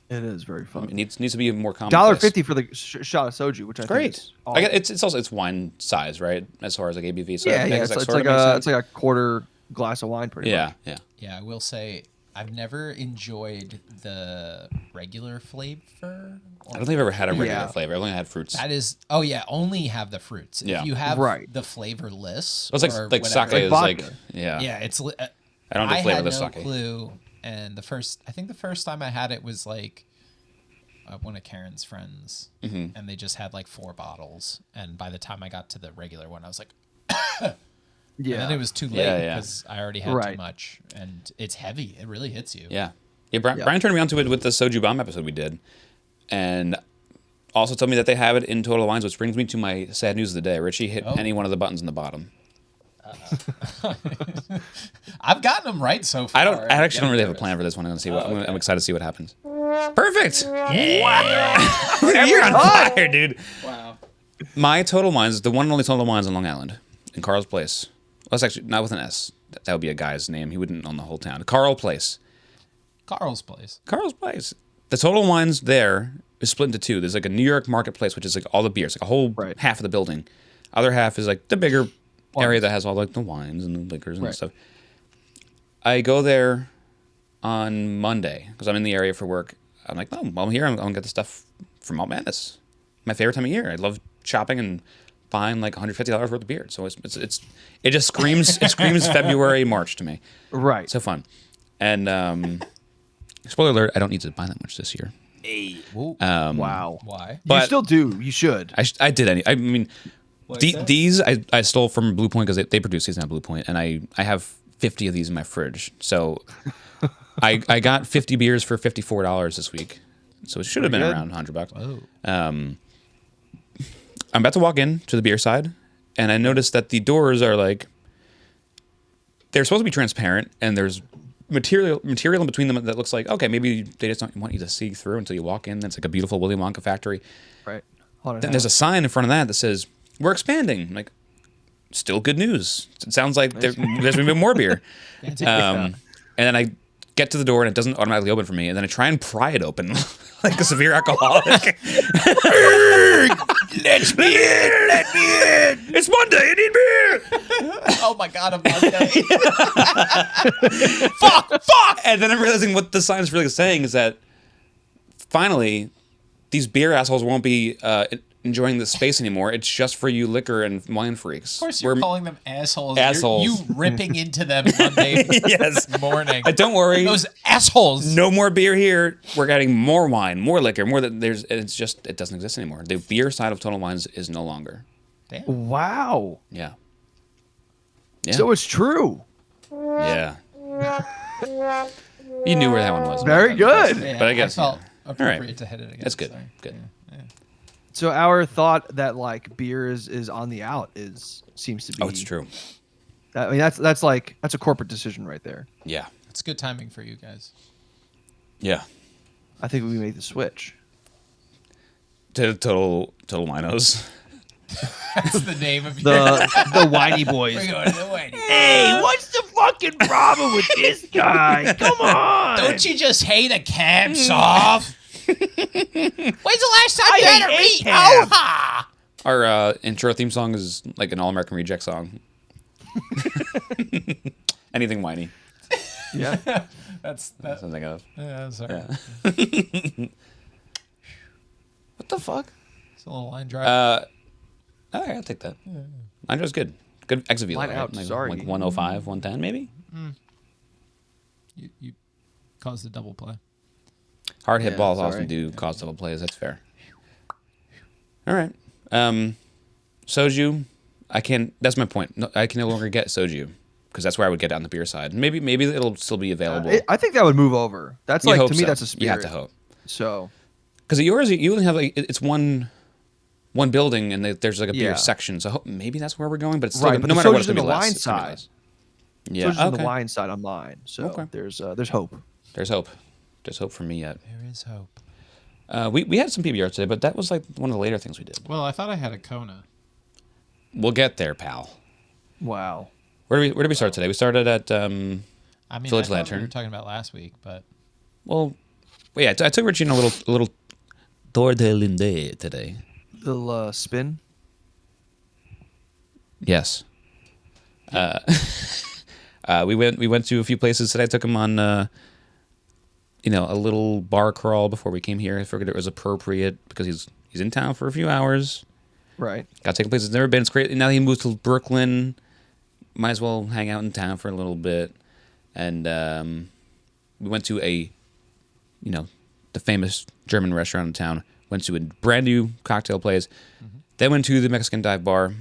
[SPEAKER 2] It is very fun.
[SPEAKER 1] It needs to be a more common.
[SPEAKER 2] $1.50 for the shot of soju, which I think
[SPEAKER 1] Great.
[SPEAKER 2] is
[SPEAKER 1] I get it's also it's wine size, right? As far as like ABV. So
[SPEAKER 2] yeah,
[SPEAKER 1] I
[SPEAKER 2] yeah.
[SPEAKER 1] guess
[SPEAKER 2] It's
[SPEAKER 1] that
[SPEAKER 2] like
[SPEAKER 1] sort of makes
[SPEAKER 2] a
[SPEAKER 1] sense.
[SPEAKER 2] it's like a quarter glass of wine, pretty much.
[SPEAKER 1] yeah.
[SPEAKER 3] Yeah, I will say I've never enjoyed the regular flavor.
[SPEAKER 1] I don't think I've ever had a regular
[SPEAKER 2] Yeah.
[SPEAKER 1] flavor. I've only had fruits.
[SPEAKER 3] That is, oh yeah, only have the fruits.
[SPEAKER 1] Yeah.
[SPEAKER 3] If you have
[SPEAKER 2] Right.
[SPEAKER 3] the flavorless,
[SPEAKER 1] Well, it's
[SPEAKER 3] or
[SPEAKER 1] like
[SPEAKER 3] whatever,
[SPEAKER 1] sake is
[SPEAKER 2] vodka.
[SPEAKER 1] like yeah.
[SPEAKER 3] yeah, it's.
[SPEAKER 1] I don't do
[SPEAKER 3] I
[SPEAKER 1] flavorless
[SPEAKER 3] had no
[SPEAKER 1] sake.
[SPEAKER 3] clue, and the first time I had it was like one of Karen's friends,
[SPEAKER 1] Mm-hmm.
[SPEAKER 3] and they just had like 4 bottles, and by the time I got to the regular one, I was like,
[SPEAKER 2] Yeah.
[SPEAKER 3] and then it was too late
[SPEAKER 1] Yeah, yeah.
[SPEAKER 3] because I already had too
[SPEAKER 2] Right.
[SPEAKER 3] much, and it's heavy. It really hits you.
[SPEAKER 1] Yeah. Yeah, Brian,
[SPEAKER 2] Yeah.
[SPEAKER 1] Brian turned me on to it with the Soju Bomb episode we did. And also told me that they have it in Total Wines, which brings me to my sad news of the day. Richie hit any one of the buttons in the bottom.
[SPEAKER 3] I've gotten them right so far.
[SPEAKER 1] I actually don't really have a plan for this one. I'm gonna see what I'm excited to see what happens. Perfect. Yeah. You're on fire, dude.
[SPEAKER 3] Wow.
[SPEAKER 1] My Total Wines is the one and only Total Wines on Long Island, in Carl's Place. Well, that's actually not with an S. That would be a guy's name. He wouldn't own the whole town. Carl Place.
[SPEAKER 3] Carl's place.
[SPEAKER 1] Carl's Place. The Total Wines there is split into two. There's like a New York marketplace, which is like all the beers, like a whole
[SPEAKER 2] Right.
[SPEAKER 1] half of the building. Other half is like the bigger area that has all like the wines and the liquors and
[SPEAKER 2] Right.
[SPEAKER 1] stuff. I go there on Monday because I'm in the area for work. I'm like, oh, while I'm here, I'm gonna get the stuff from Malt Madness. My favorite time of year. I love shopping and buying like $150 worth of beer. So it just screams February, March to me.
[SPEAKER 2] Right.
[SPEAKER 1] So fun. And spoiler alert, I don't need to buy that much this year.
[SPEAKER 3] Whoa.
[SPEAKER 2] Wow.
[SPEAKER 3] Why?
[SPEAKER 1] But
[SPEAKER 2] you still do. You should.
[SPEAKER 1] I did. I mean,
[SPEAKER 3] What is that?
[SPEAKER 1] these I stole from Blue Point because they produce these now, Blue Point, and I have 50 of these in my fridge. So I got 50 beers for $54 this week. So it should have been
[SPEAKER 2] Pretty
[SPEAKER 1] around
[SPEAKER 2] good.
[SPEAKER 1] $100.
[SPEAKER 3] Oh.
[SPEAKER 1] I'm about to walk in to the beer side, and I noticed that the doors are like they're supposed to be transparent, and there's material in between them that looks like okay, maybe they just don't want you to see through until you walk in. It's like a beautiful Willy Wonka factory.
[SPEAKER 2] Right. Haunted
[SPEAKER 1] Then there's a
[SPEAKER 2] house.
[SPEAKER 1] sign in front of that says we're expanding. I'm like, still good news. It sounds like there's gonna be more beer. And then I get to the door and it doesn't automatically open for me. And then I try and pry it open like a severe alcoholic. Let me in! It's Monday. I need beer.
[SPEAKER 3] Oh my God, I'm Monday.
[SPEAKER 1] Fuck! And then I'm realizing what the sign is really saying is that finally these beer assholes won't be enjoying the space anymore. It's just for you liquor and wine freaks.
[SPEAKER 3] Of course, you're calling them assholes.
[SPEAKER 1] Assholes.
[SPEAKER 3] You ripping into them Monday
[SPEAKER 1] Yes.
[SPEAKER 3] morning.
[SPEAKER 1] Don't worry.
[SPEAKER 3] Those assholes.
[SPEAKER 1] No more beer here. We're getting more wine, more liquor, more that there's. It's just it doesn't exist anymore. The beer side of Total Wines is no longer.
[SPEAKER 3] Damn.
[SPEAKER 2] Wow.
[SPEAKER 1] Yeah. Yeah.
[SPEAKER 2] So it's true.
[SPEAKER 1] Yeah. You knew where that one was.
[SPEAKER 2] Very good.
[SPEAKER 3] Yeah,
[SPEAKER 1] But I guess,
[SPEAKER 3] felt
[SPEAKER 1] yeah.
[SPEAKER 3] appropriate
[SPEAKER 1] All right.
[SPEAKER 3] to hit it again.
[SPEAKER 1] That's good.
[SPEAKER 3] Sorry.
[SPEAKER 1] Good.
[SPEAKER 3] Yeah.
[SPEAKER 2] So our thought that like beer is on the out seems to be.
[SPEAKER 1] Oh, it's true.
[SPEAKER 2] I mean that's a corporate decision right there.
[SPEAKER 1] Yeah.
[SPEAKER 3] It's good timing for you guys.
[SPEAKER 1] Yeah.
[SPEAKER 2] I think we made the switch.
[SPEAKER 1] Total Winos.
[SPEAKER 3] That's the name of your.
[SPEAKER 2] The whiny
[SPEAKER 3] We're
[SPEAKER 2] boys.
[SPEAKER 3] going to the wedding.
[SPEAKER 2] Hey, what's the fucking problem with this guy? Come on.
[SPEAKER 3] Don't you just hate a cab off? When's the last time you had a
[SPEAKER 2] hate
[SPEAKER 3] read?
[SPEAKER 2] cabs.
[SPEAKER 3] Oh,
[SPEAKER 1] Our intro theme song is like an All American Reject song. Anything whiny.
[SPEAKER 2] Yeah.
[SPEAKER 3] That's
[SPEAKER 1] Something of.
[SPEAKER 3] Yeah, sorry.
[SPEAKER 1] Yeah. fuck?
[SPEAKER 3] It's a little line drive.
[SPEAKER 1] All right, I'll take that. Line drive's good. Good exit velo.
[SPEAKER 2] Line
[SPEAKER 1] Right?
[SPEAKER 2] out,
[SPEAKER 1] Like,
[SPEAKER 2] sorry.
[SPEAKER 1] like 105, 110, maybe.
[SPEAKER 3] You caused a double play.
[SPEAKER 1] Hard hit
[SPEAKER 2] Yeah,
[SPEAKER 1] balls
[SPEAKER 2] sorry.
[SPEAKER 1] often do cause double plays. That's fair. All right. Soju, I can't. That's my point. No, I can no longer get soju because that's where I would get it on the beer side. Maybe it'll still be available.
[SPEAKER 2] I think that would move over. That's
[SPEAKER 1] You
[SPEAKER 2] like
[SPEAKER 1] hope
[SPEAKER 2] to me
[SPEAKER 1] so.
[SPEAKER 2] that's a spirit.
[SPEAKER 1] You have to hope.
[SPEAKER 2] So
[SPEAKER 1] Because at yours, you only have like it's one building, and there's like a beer
[SPEAKER 2] Yeah.
[SPEAKER 1] section. So maybe that's where we're going. But it's still
[SPEAKER 2] Right, but
[SPEAKER 1] no
[SPEAKER 2] the
[SPEAKER 1] matter what,
[SPEAKER 2] soju's
[SPEAKER 1] it's gonna
[SPEAKER 2] in
[SPEAKER 1] be
[SPEAKER 2] the
[SPEAKER 1] less.
[SPEAKER 2] wine
[SPEAKER 1] It's gonna be
[SPEAKER 2] side.
[SPEAKER 1] less.
[SPEAKER 2] so
[SPEAKER 1] Yeah.
[SPEAKER 2] just on
[SPEAKER 1] Okay.
[SPEAKER 2] the wine side on mine. So
[SPEAKER 1] Okay.
[SPEAKER 2] there's hope.
[SPEAKER 1] There's hope. There's hope for me yet.
[SPEAKER 3] There is hope.
[SPEAKER 1] We had some PBR today, but that was like one of the later things we did.
[SPEAKER 4] Well, I thought I had a Kona.
[SPEAKER 1] We'll get there, pal.
[SPEAKER 2] Wow.
[SPEAKER 1] Where did we start today? We started at
[SPEAKER 3] I mean,
[SPEAKER 1] Village
[SPEAKER 3] I thought
[SPEAKER 1] Lantern.
[SPEAKER 3] we were talking about last week, but
[SPEAKER 1] well, yeah. I took Richie on a little tour de Linde today.
[SPEAKER 2] Little spin.
[SPEAKER 1] Yes. We went to a few places today. I took him on a little bar crawl before we came here. I figured it was appropriate because he's in town for a few hours.
[SPEAKER 2] Right.
[SPEAKER 1] Got to take places he's never been. It's great. Now he moved to Brooklyn. Might as well hang out in town for a little bit. And we went to the famous German restaurant in town. Went to a brand new cocktail place. Mm-hmm. Then went to the Mexican dive bar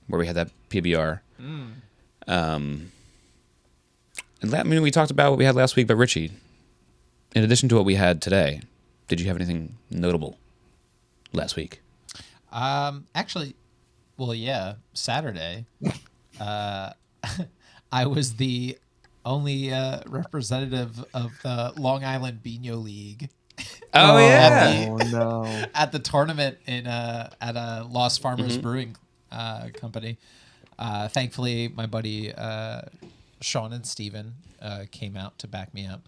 [SPEAKER 1] where we had that PBR. And we talked about what we had last week, but Richie, in addition to what we had today, did you have anything notable last week?
[SPEAKER 3] actually, well, yeah, Saturday, I was the only representative of the Long Island Beano League.
[SPEAKER 1] Oh, yeah.
[SPEAKER 2] Oh no.
[SPEAKER 3] At the tournament at a Lost Farmers Brewing company. Thankfully, my buddy Sean and Steven came out to back me up.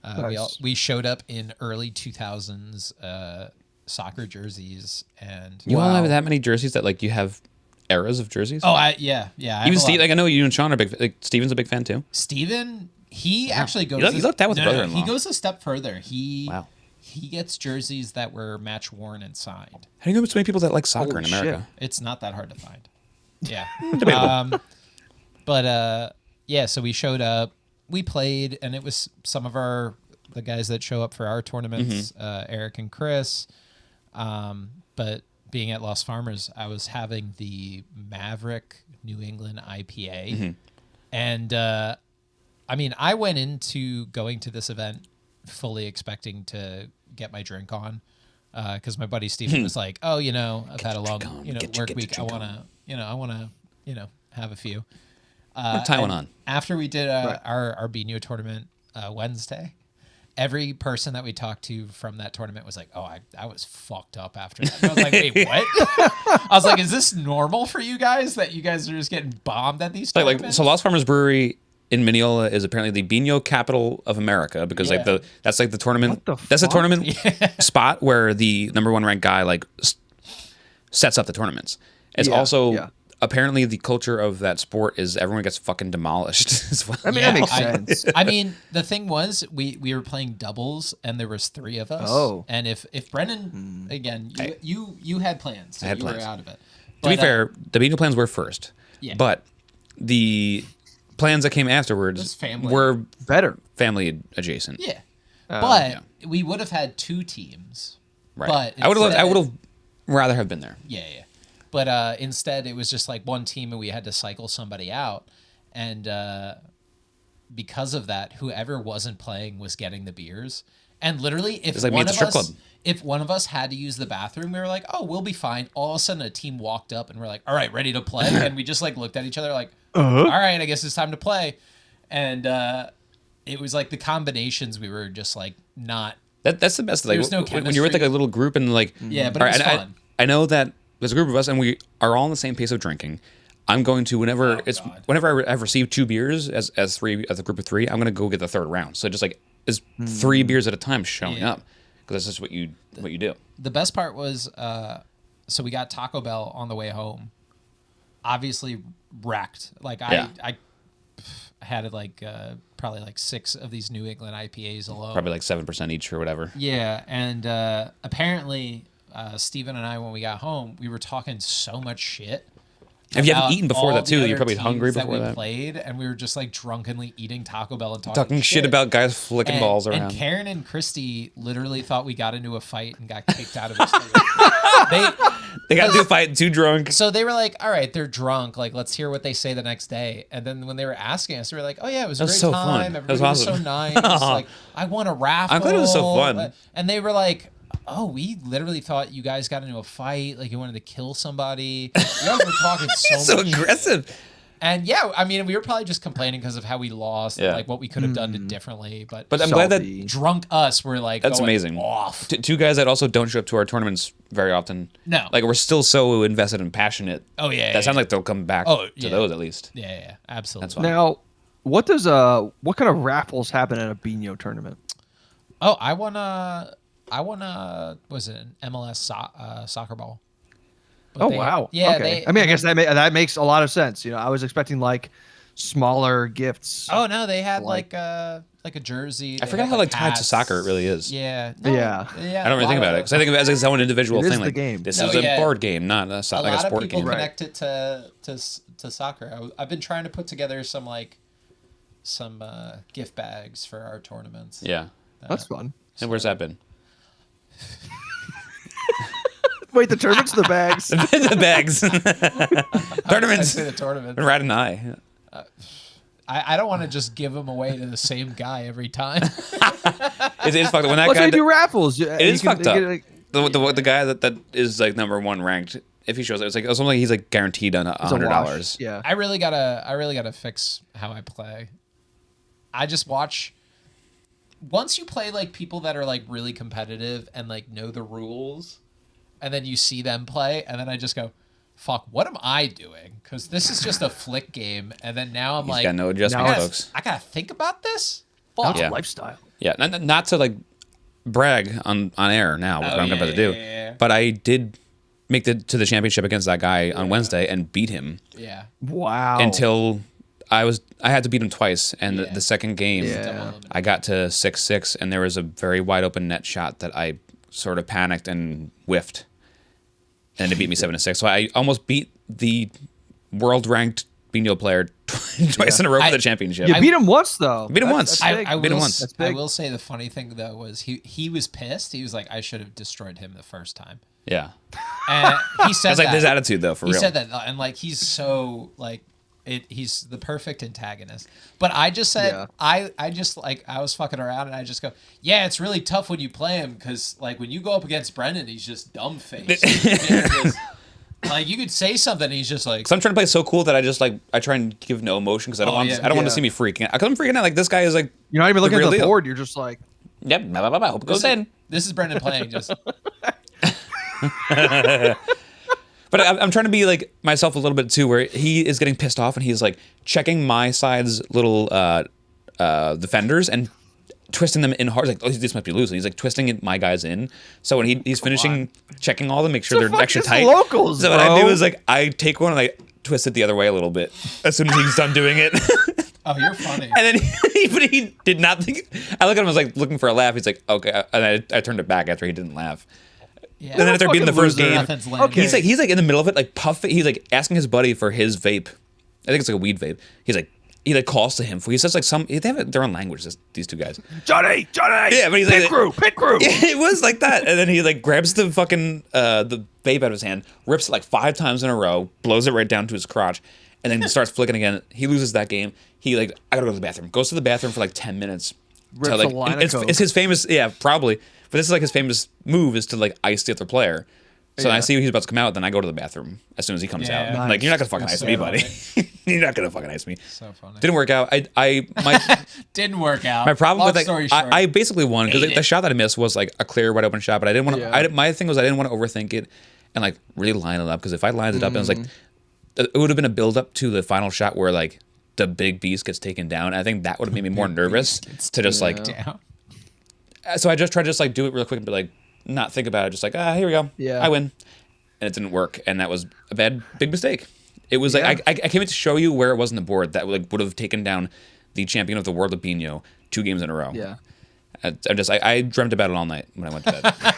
[SPEAKER 2] Nice.
[SPEAKER 3] We showed up in early 2000s soccer jerseys, and
[SPEAKER 1] You all have that many jerseys that like you have eras of jerseys?
[SPEAKER 3] yeah. I have
[SPEAKER 1] Even
[SPEAKER 3] a
[SPEAKER 1] Steve,
[SPEAKER 3] lot.
[SPEAKER 1] like I know you and Sean are big. Like Steven's a big fan too.
[SPEAKER 3] Steven, he actually goes.
[SPEAKER 1] You looked out with brother-in-law.
[SPEAKER 3] He goes a step further.
[SPEAKER 1] Wow.
[SPEAKER 3] He gets jerseys that were match worn and signed.
[SPEAKER 1] How do you know so many people that like soccer in
[SPEAKER 2] Holy
[SPEAKER 1] America?
[SPEAKER 3] It's not that hard to find. Yeah.
[SPEAKER 1] Debatable.
[SPEAKER 3] Yeah, so we showed up, we played, and it was some of the guys that show up for our tournaments, Eric and Chris. But being at Lost Farmers, I was having the Maverick New England IPA. And I went into going to this event fully expecting to get my drink on. Because my buddy Steven was like, "Oh, I've had a long, work week. I wanna, have a few."
[SPEAKER 1] Tie one on.
[SPEAKER 3] After we did our Beano tournament Wednesday, every person that we talked to from that tournament was like, "Oh, I was fucked up after that." And I was like, "Wait, what?" I was like, "Is this normal for you guys that you guys are just getting bombed at these tournaments?"
[SPEAKER 1] So Lost Farmers Brewery in Mineola is apparently the Beano capital of America because that's the tournament.
[SPEAKER 2] What the
[SPEAKER 1] that's the
[SPEAKER 2] fuck?
[SPEAKER 1] tournament spot where the number one ranked guy sets up the tournaments. It's also apparently the culture of that sport is everyone gets fucking demolished as well.
[SPEAKER 2] I mean, that makes sense.
[SPEAKER 3] The thing was, we were playing doubles, and there was 3 of us.
[SPEAKER 2] Oh.
[SPEAKER 3] And if Brendan, again, you had plans, so
[SPEAKER 1] I had
[SPEAKER 3] you
[SPEAKER 1] plans.
[SPEAKER 3] were out of it.
[SPEAKER 1] To be fair, the Beano plans were first.
[SPEAKER 3] Yeah.
[SPEAKER 1] But the plans that came afterwards
[SPEAKER 3] Just family.
[SPEAKER 1] were
[SPEAKER 2] Better.
[SPEAKER 1] family adjacent.
[SPEAKER 3] yeah, but we would have had 2 teams.
[SPEAKER 1] Right.
[SPEAKER 3] But
[SPEAKER 1] I would
[SPEAKER 3] instead-
[SPEAKER 1] have rather have been there.
[SPEAKER 3] Yeah. But instead, it was just like one team, and we had to cycle somebody out. And because of that, whoever wasn't playing was getting the beers. And literally, if
[SPEAKER 1] It's like me
[SPEAKER 3] one
[SPEAKER 1] at
[SPEAKER 3] of
[SPEAKER 1] the strip
[SPEAKER 3] us,
[SPEAKER 1] club.
[SPEAKER 3] if one of us had to use the bathroom, we were like, "Oh, we'll be fine." All of a sudden, a team walked up, and we're like, "All right, ready to play?" And we just like looked at each other, like, "All right, I guess it's time to play." And it was like the combinations we were just like not.
[SPEAKER 1] That's the best. Like
[SPEAKER 3] There's no
[SPEAKER 1] when you're with like a little group and like
[SPEAKER 3] Yeah, but it was
[SPEAKER 1] Alright,
[SPEAKER 3] fun.
[SPEAKER 1] I know that there's a group of us and we are all on the same pace of drinking. I'm going to whenever I've received 2 beers as a group of 3, I'm gonna go get the third round. So just like is 3 beers at a time showing up because that's just what you do.
[SPEAKER 3] The best part was, so we got Taco Bell on the way home. Obviously wrecked. Like I had like probably like 6 of these New England IPAs alone.
[SPEAKER 1] Probably like 7% each or whatever.
[SPEAKER 3] Yeah, and apparently Steven and I, when we got home, we were talking so much shit.
[SPEAKER 1] If you haven't eaten before
[SPEAKER 3] all
[SPEAKER 1] that too,
[SPEAKER 3] the
[SPEAKER 1] you're
[SPEAKER 3] other
[SPEAKER 1] probably hungry
[SPEAKER 3] teams
[SPEAKER 1] before
[SPEAKER 3] we
[SPEAKER 1] that.
[SPEAKER 3] played, and we were just like drunkenly eating Taco Bell and
[SPEAKER 1] Talking shit about guys flicking balls around.
[SPEAKER 3] And Karen and Christy literally thought we got into a fight and got kicked out of the stadium.
[SPEAKER 1] They got into a fight, too drunk.
[SPEAKER 3] So they were like, all right, they're drunk. Like, let's hear what they say the next day. And then when they were asking us, we were like, oh, yeah, it was a great
[SPEAKER 1] so
[SPEAKER 3] time.
[SPEAKER 1] fun.
[SPEAKER 3] Everybody
[SPEAKER 1] That was
[SPEAKER 3] was so
[SPEAKER 1] awesome.
[SPEAKER 3] nice. Like, I won a raffle.
[SPEAKER 1] I'm glad it was so fun.
[SPEAKER 3] And they were like, oh, we literally thought you guys got into a fight. Like, you wanted to kill somebody. You guys were talking
[SPEAKER 1] So
[SPEAKER 3] much
[SPEAKER 1] aggressive.
[SPEAKER 3] shit. And yeah, I mean, we were probably just complaining because of how we lost,
[SPEAKER 1] Yeah.
[SPEAKER 3] like what we could have done it differently. But
[SPEAKER 1] I'm glad that
[SPEAKER 2] Salty.
[SPEAKER 3] drunk us were like,
[SPEAKER 1] that's
[SPEAKER 3] going
[SPEAKER 1] amazing.
[SPEAKER 3] off.
[SPEAKER 1] Two guys that also don't show up to our tournaments very often.
[SPEAKER 3] No.
[SPEAKER 1] Like, we're still so invested and passionate.
[SPEAKER 3] Oh, yeah.
[SPEAKER 1] That sounds like they'll come back
[SPEAKER 3] Oh,
[SPEAKER 1] to
[SPEAKER 3] yeah.
[SPEAKER 1] those at least.
[SPEAKER 3] Yeah, absolutely.
[SPEAKER 1] That's fine.
[SPEAKER 2] Now, what kind of raffles happen at a Bino tournament?
[SPEAKER 3] Oh, I won a was it an MLS soccer ball? But
[SPEAKER 2] Oh
[SPEAKER 3] they-
[SPEAKER 2] wow.
[SPEAKER 3] Yeah,
[SPEAKER 2] Okay. I mean, I guess that makes a lot of sense. You know, I was expecting like smaller gifts.
[SPEAKER 3] Oh no, they had
[SPEAKER 2] Like-
[SPEAKER 3] like a jersey.
[SPEAKER 1] I
[SPEAKER 3] They
[SPEAKER 1] forgot
[SPEAKER 3] had,
[SPEAKER 1] how like tied to
[SPEAKER 3] hats.
[SPEAKER 1] soccer it really is.
[SPEAKER 3] Yeah.
[SPEAKER 2] Yeah.
[SPEAKER 1] I don't really think about it because I think of it as its own individual
[SPEAKER 2] It is
[SPEAKER 1] thing.
[SPEAKER 2] the
[SPEAKER 1] Like
[SPEAKER 2] game.
[SPEAKER 1] this
[SPEAKER 3] No,
[SPEAKER 1] is a
[SPEAKER 3] yeah.
[SPEAKER 1] board game, not a,
[SPEAKER 3] A
[SPEAKER 1] like
[SPEAKER 3] lot
[SPEAKER 1] a
[SPEAKER 3] of
[SPEAKER 1] sport
[SPEAKER 3] people
[SPEAKER 1] game.
[SPEAKER 2] Right.
[SPEAKER 3] connect it to soccer. I've been trying to put together some gift bags for our tournaments.
[SPEAKER 1] Yeah.
[SPEAKER 2] That's fun.
[SPEAKER 1] And where's that been?
[SPEAKER 2] Wait, the tournaments, or the bags.
[SPEAKER 1] The bags.
[SPEAKER 3] I
[SPEAKER 1] Tournaments.
[SPEAKER 3] say the tournament.
[SPEAKER 1] Right an eye.
[SPEAKER 3] I don't want to just give them away to the same guy every time.
[SPEAKER 1] It is fucked up. When that
[SPEAKER 2] Let's
[SPEAKER 1] guy
[SPEAKER 2] say do raffles.
[SPEAKER 1] it is fucked up. The guy that is like number one ranked, if he shows up, it's like something like he's like guaranteed on $100.
[SPEAKER 2] Yeah.
[SPEAKER 3] I really gotta fix how I play. I just watch. Once you play like people that are like really competitive and like know the rules, and then you see them play, and then I just go, "Fuck, what am I doing?" Because this is just a flick game, and then now I'm
[SPEAKER 1] He's
[SPEAKER 3] like,
[SPEAKER 1] got no adjustment,
[SPEAKER 2] now
[SPEAKER 1] folks.
[SPEAKER 3] I gotta think about this.
[SPEAKER 2] That's
[SPEAKER 3] Fuck.
[SPEAKER 1] Yeah.
[SPEAKER 2] lifestyle.
[SPEAKER 1] Yeah, not to like brag on air now what I'm about to do,
[SPEAKER 3] yeah.
[SPEAKER 1] but I did make it to the championship against that guy on Wednesday and beat him
[SPEAKER 3] Yeah.
[SPEAKER 2] Wow.
[SPEAKER 1] until I had to beat him twice, and
[SPEAKER 3] Yeah.
[SPEAKER 1] the second game
[SPEAKER 2] Yeah.
[SPEAKER 1] I got to 6-6, and there was a very wide open net shot that I sort of panicked and whiffed, and it beat me 7-6. So I almost beat the world ranked Bino player twice in a row for the championship.
[SPEAKER 2] You beat him once though.
[SPEAKER 1] Beat him
[SPEAKER 2] That's-
[SPEAKER 1] once.
[SPEAKER 2] that's big.
[SPEAKER 3] I
[SPEAKER 1] Beat him
[SPEAKER 3] will,
[SPEAKER 1] once.
[SPEAKER 2] That's
[SPEAKER 3] I
[SPEAKER 2] big.
[SPEAKER 3] will say the funny thing though was he was pissed. He was like, I should have destroyed him the first time.
[SPEAKER 1] Yeah,
[SPEAKER 3] And he said
[SPEAKER 1] that's like
[SPEAKER 3] that.
[SPEAKER 1] his attitude though, for
[SPEAKER 3] He
[SPEAKER 1] real.
[SPEAKER 3] said that, and like he's so like he's the perfect antagonist. But I just said
[SPEAKER 2] Yeah.
[SPEAKER 3] I just like I was fucking around and I just go, yeah, it's really tough when you play him because like when you go up against Brendan, he's just dumb faced. Like you could say something, and he's just like.
[SPEAKER 1] So I'm trying to play so cool that I just like I try and give no emotion because I don't
[SPEAKER 3] Oh,
[SPEAKER 1] want
[SPEAKER 3] yeah.
[SPEAKER 1] I don't want to
[SPEAKER 2] Yeah.
[SPEAKER 1] see me freaking out. Because I'm freaking out like this guy is like
[SPEAKER 2] You're not even looking
[SPEAKER 1] real
[SPEAKER 2] at the
[SPEAKER 1] deal.
[SPEAKER 2] board. You're just like,
[SPEAKER 1] yep, blah, blah, blah, blah. Hope it goes in.
[SPEAKER 3] This is Brendan playing just.
[SPEAKER 1] But I'm trying to be like myself a little bit too, where he is getting pissed off and he's like checking my side's little defenders and twisting them in hard. Like, oh, this might be loose. And he's like twisting my guys in. So when he's finishing checking all of them, make sure
[SPEAKER 2] The
[SPEAKER 1] they're
[SPEAKER 2] fuck
[SPEAKER 1] extra
[SPEAKER 2] is
[SPEAKER 1] tight.
[SPEAKER 2] locals,
[SPEAKER 1] so what I do
[SPEAKER 2] bro?
[SPEAKER 1] is like I take one and I twist it the other way a little bit as soon as he's done doing it.
[SPEAKER 3] Oh, you're funny.
[SPEAKER 1] And then he did not think. I look at him as like looking for a laugh. He's like, okay, and I turned it back after he didn't laugh.
[SPEAKER 3] Yeah.
[SPEAKER 1] And then after beating the
[SPEAKER 2] Fucking
[SPEAKER 1] first
[SPEAKER 2] loser.
[SPEAKER 1] game,
[SPEAKER 3] Nothing's landing.
[SPEAKER 2] Okay.
[SPEAKER 1] he's like in the middle of it, like puffing. He's like asking his buddy for his vape. I think it's like a weed vape. He like calls to him. He says like they have their own language. These two guys.
[SPEAKER 2] Johnny.
[SPEAKER 1] Yeah, but he's
[SPEAKER 2] pit
[SPEAKER 1] like
[SPEAKER 2] crew.
[SPEAKER 1] Yeah, it was like that. And then he like grabs the fucking the vape out of his hand, rips it like 5 times in a row, blows it right down to his crotch, and then starts flicking again. He loses that game. He like I gotta go to the bathroom. Goes to the bathroom for like 10 minutes.
[SPEAKER 2] Rips
[SPEAKER 1] to, like,
[SPEAKER 2] a line of coke.
[SPEAKER 1] it's his famous probably. But this is like his famous move is to like ice the other player. So when I see he's about to come out, then I go to the bathroom as soon as he comes
[SPEAKER 3] Yeah.
[SPEAKER 1] out.
[SPEAKER 3] Nice.
[SPEAKER 1] Like you're not gonna fucking
[SPEAKER 3] That's
[SPEAKER 1] ice me,
[SPEAKER 3] so
[SPEAKER 1] buddy. You're not gonna fucking ice me.
[SPEAKER 3] So funny.
[SPEAKER 1] Didn't work out.
[SPEAKER 3] Didn't work out.
[SPEAKER 1] My problem
[SPEAKER 3] Long
[SPEAKER 1] with like,
[SPEAKER 3] story short.
[SPEAKER 1] I basically won because the shot that I missed was like a clear wide open shot, but I didn't want to.
[SPEAKER 2] Yeah.
[SPEAKER 1] My thing was I didn't want to overthink it and like really line it up because if I lined it up and it was like it would have been a build up to the final shot where like the big beast gets taken down. I think that would have made me more nervous to just like.
[SPEAKER 3] down.
[SPEAKER 1] So I just tried to just like do it real quick and be like not think about it, just like here we go,
[SPEAKER 2] Yeah.
[SPEAKER 1] I win, and it didn't work, and that was a big mistake. It was like I came in to show you where it was on the board that like would have taken down the champion of the world of Bino 2 games in a row.
[SPEAKER 2] Yeah.
[SPEAKER 1] I dreamt about it all night when I went to bed.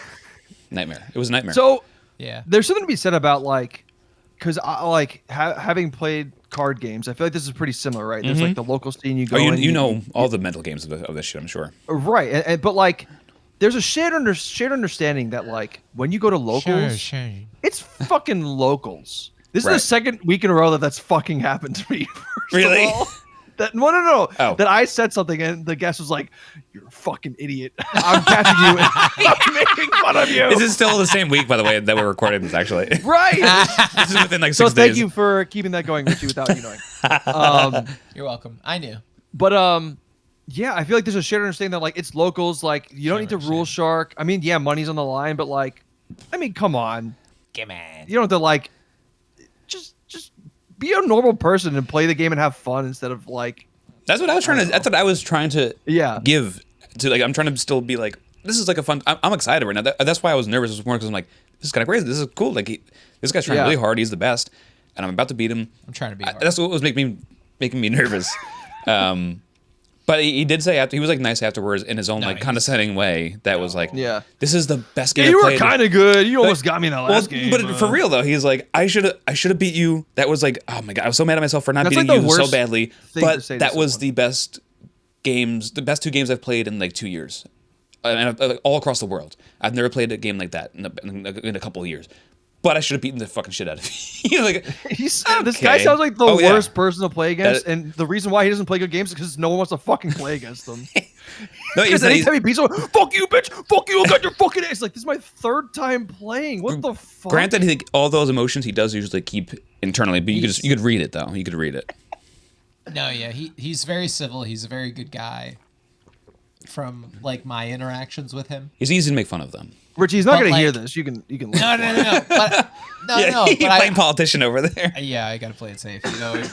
[SPEAKER 1] Nightmare. It was a nightmare.
[SPEAKER 2] So
[SPEAKER 3] Yeah.
[SPEAKER 2] there's something to be said about because I having played card games. I feel like this is pretty similar, right? There's like the local scene you go in.
[SPEAKER 1] you know all the mental games of this shit, I'm sure.
[SPEAKER 2] Right, but there's a shared understanding that when you go to locals, it's fucking locals. This is
[SPEAKER 1] Right.
[SPEAKER 2] the second week in a row that's fucking happened to me. First
[SPEAKER 1] Really?
[SPEAKER 2] Of all. No.
[SPEAKER 1] Oh.
[SPEAKER 2] That I said something and the guest was like, "You're a fucking idiot. I'm catching you. And I'm making fun of you."
[SPEAKER 1] This is still the same week, by the way, that we're recording this, actually.
[SPEAKER 2] Right.
[SPEAKER 1] This is within like 6
[SPEAKER 2] So
[SPEAKER 1] days.
[SPEAKER 2] thank you for keeping that going, Richie, without you knowing.
[SPEAKER 3] You're welcome. I knew.
[SPEAKER 2] But yeah, I feel like there's a shared understanding that it's locals. You don't need to rule shark. I mean, yeah, money's on the line, but come on.
[SPEAKER 3] Come on.
[SPEAKER 2] You don't have to just be a normal person and play the game and have fun instead of
[SPEAKER 1] That's what I was trying to. That's what I was trying to.
[SPEAKER 2] Yeah.
[SPEAKER 1] Give to I'm trying to still be this is a fun. I'm excited right now. That's why I was nervous this morning because I'm this is kind of crazy. This is cool. This guy's trying
[SPEAKER 2] Yeah.
[SPEAKER 1] really hard. He's the best, and I'm about to beat him.
[SPEAKER 3] I'm trying to be hard.
[SPEAKER 1] That's what was making me nervous. But he did say after he was nice afterwards in his own
[SPEAKER 3] Nice.
[SPEAKER 1] condescending way. That was
[SPEAKER 2] Yeah.
[SPEAKER 1] this is the best game
[SPEAKER 2] Yeah, you
[SPEAKER 1] I've
[SPEAKER 2] were
[SPEAKER 1] played.
[SPEAKER 2] kind of good. You almost got me in the last game.
[SPEAKER 1] But for real though, he's I should have beat you. That was oh my god, I was so mad at myself for not
[SPEAKER 2] That's
[SPEAKER 1] beating
[SPEAKER 2] the
[SPEAKER 1] you so
[SPEAKER 2] worst
[SPEAKER 1] badly.
[SPEAKER 2] thing to
[SPEAKER 1] But
[SPEAKER 2] say to
[SPEAKER 1] that was
[SPEAKER 2] someone.
[SPEAKER 1] the best two games I've played in 2 years, and all across the world. I've never played a game like that in a couple of years. But I should have beaten the fucking shit out of you.
[SPEAKER 2] This
[SPEAKER 1] Okay.
[SPEAKER 2] guy sounds like the
[SPEAKER 1] Oh, yeah.
[SPEAKER 2] worst person to play against,
[SPEAKER 1] That-
[SPEAKER 2] and the reason why he doesn't play good games is because no one wants to fucking play against him.
[SPEAKER 1] No, he
[SPEAKER 2] Because
[SPEAKER 1] said
[SPEAKER 2] anytime he beats someone, "Fuck you, bitch! Fuck you! I got your fucking ass!" This is my third time playing. What the fuck?
[SPEAKER 1] Granted, all those emotions he does usually keep internally, but you could read it though. You could read it.
[SPEAKER 3] No, yeah, he's very civil. He's a very good guy. From my interactions with him.
[SPEAKER 1] It's easy to make fun of them.
[SPEAKER 2] Richie, he's not
[SPEAKER 3] But,
[SPEAKER 2] gonna
[SPEAKER 3] like-
[SPEAKER 2] hear this. You can.
[SPEAKER 3] No. But no.
[SPEAKER 1] You're
[SPEAKER 3] But
[SPEAKER 1] playing politician over there.
[SPEAKER 3] yeah, I gotta play it safe.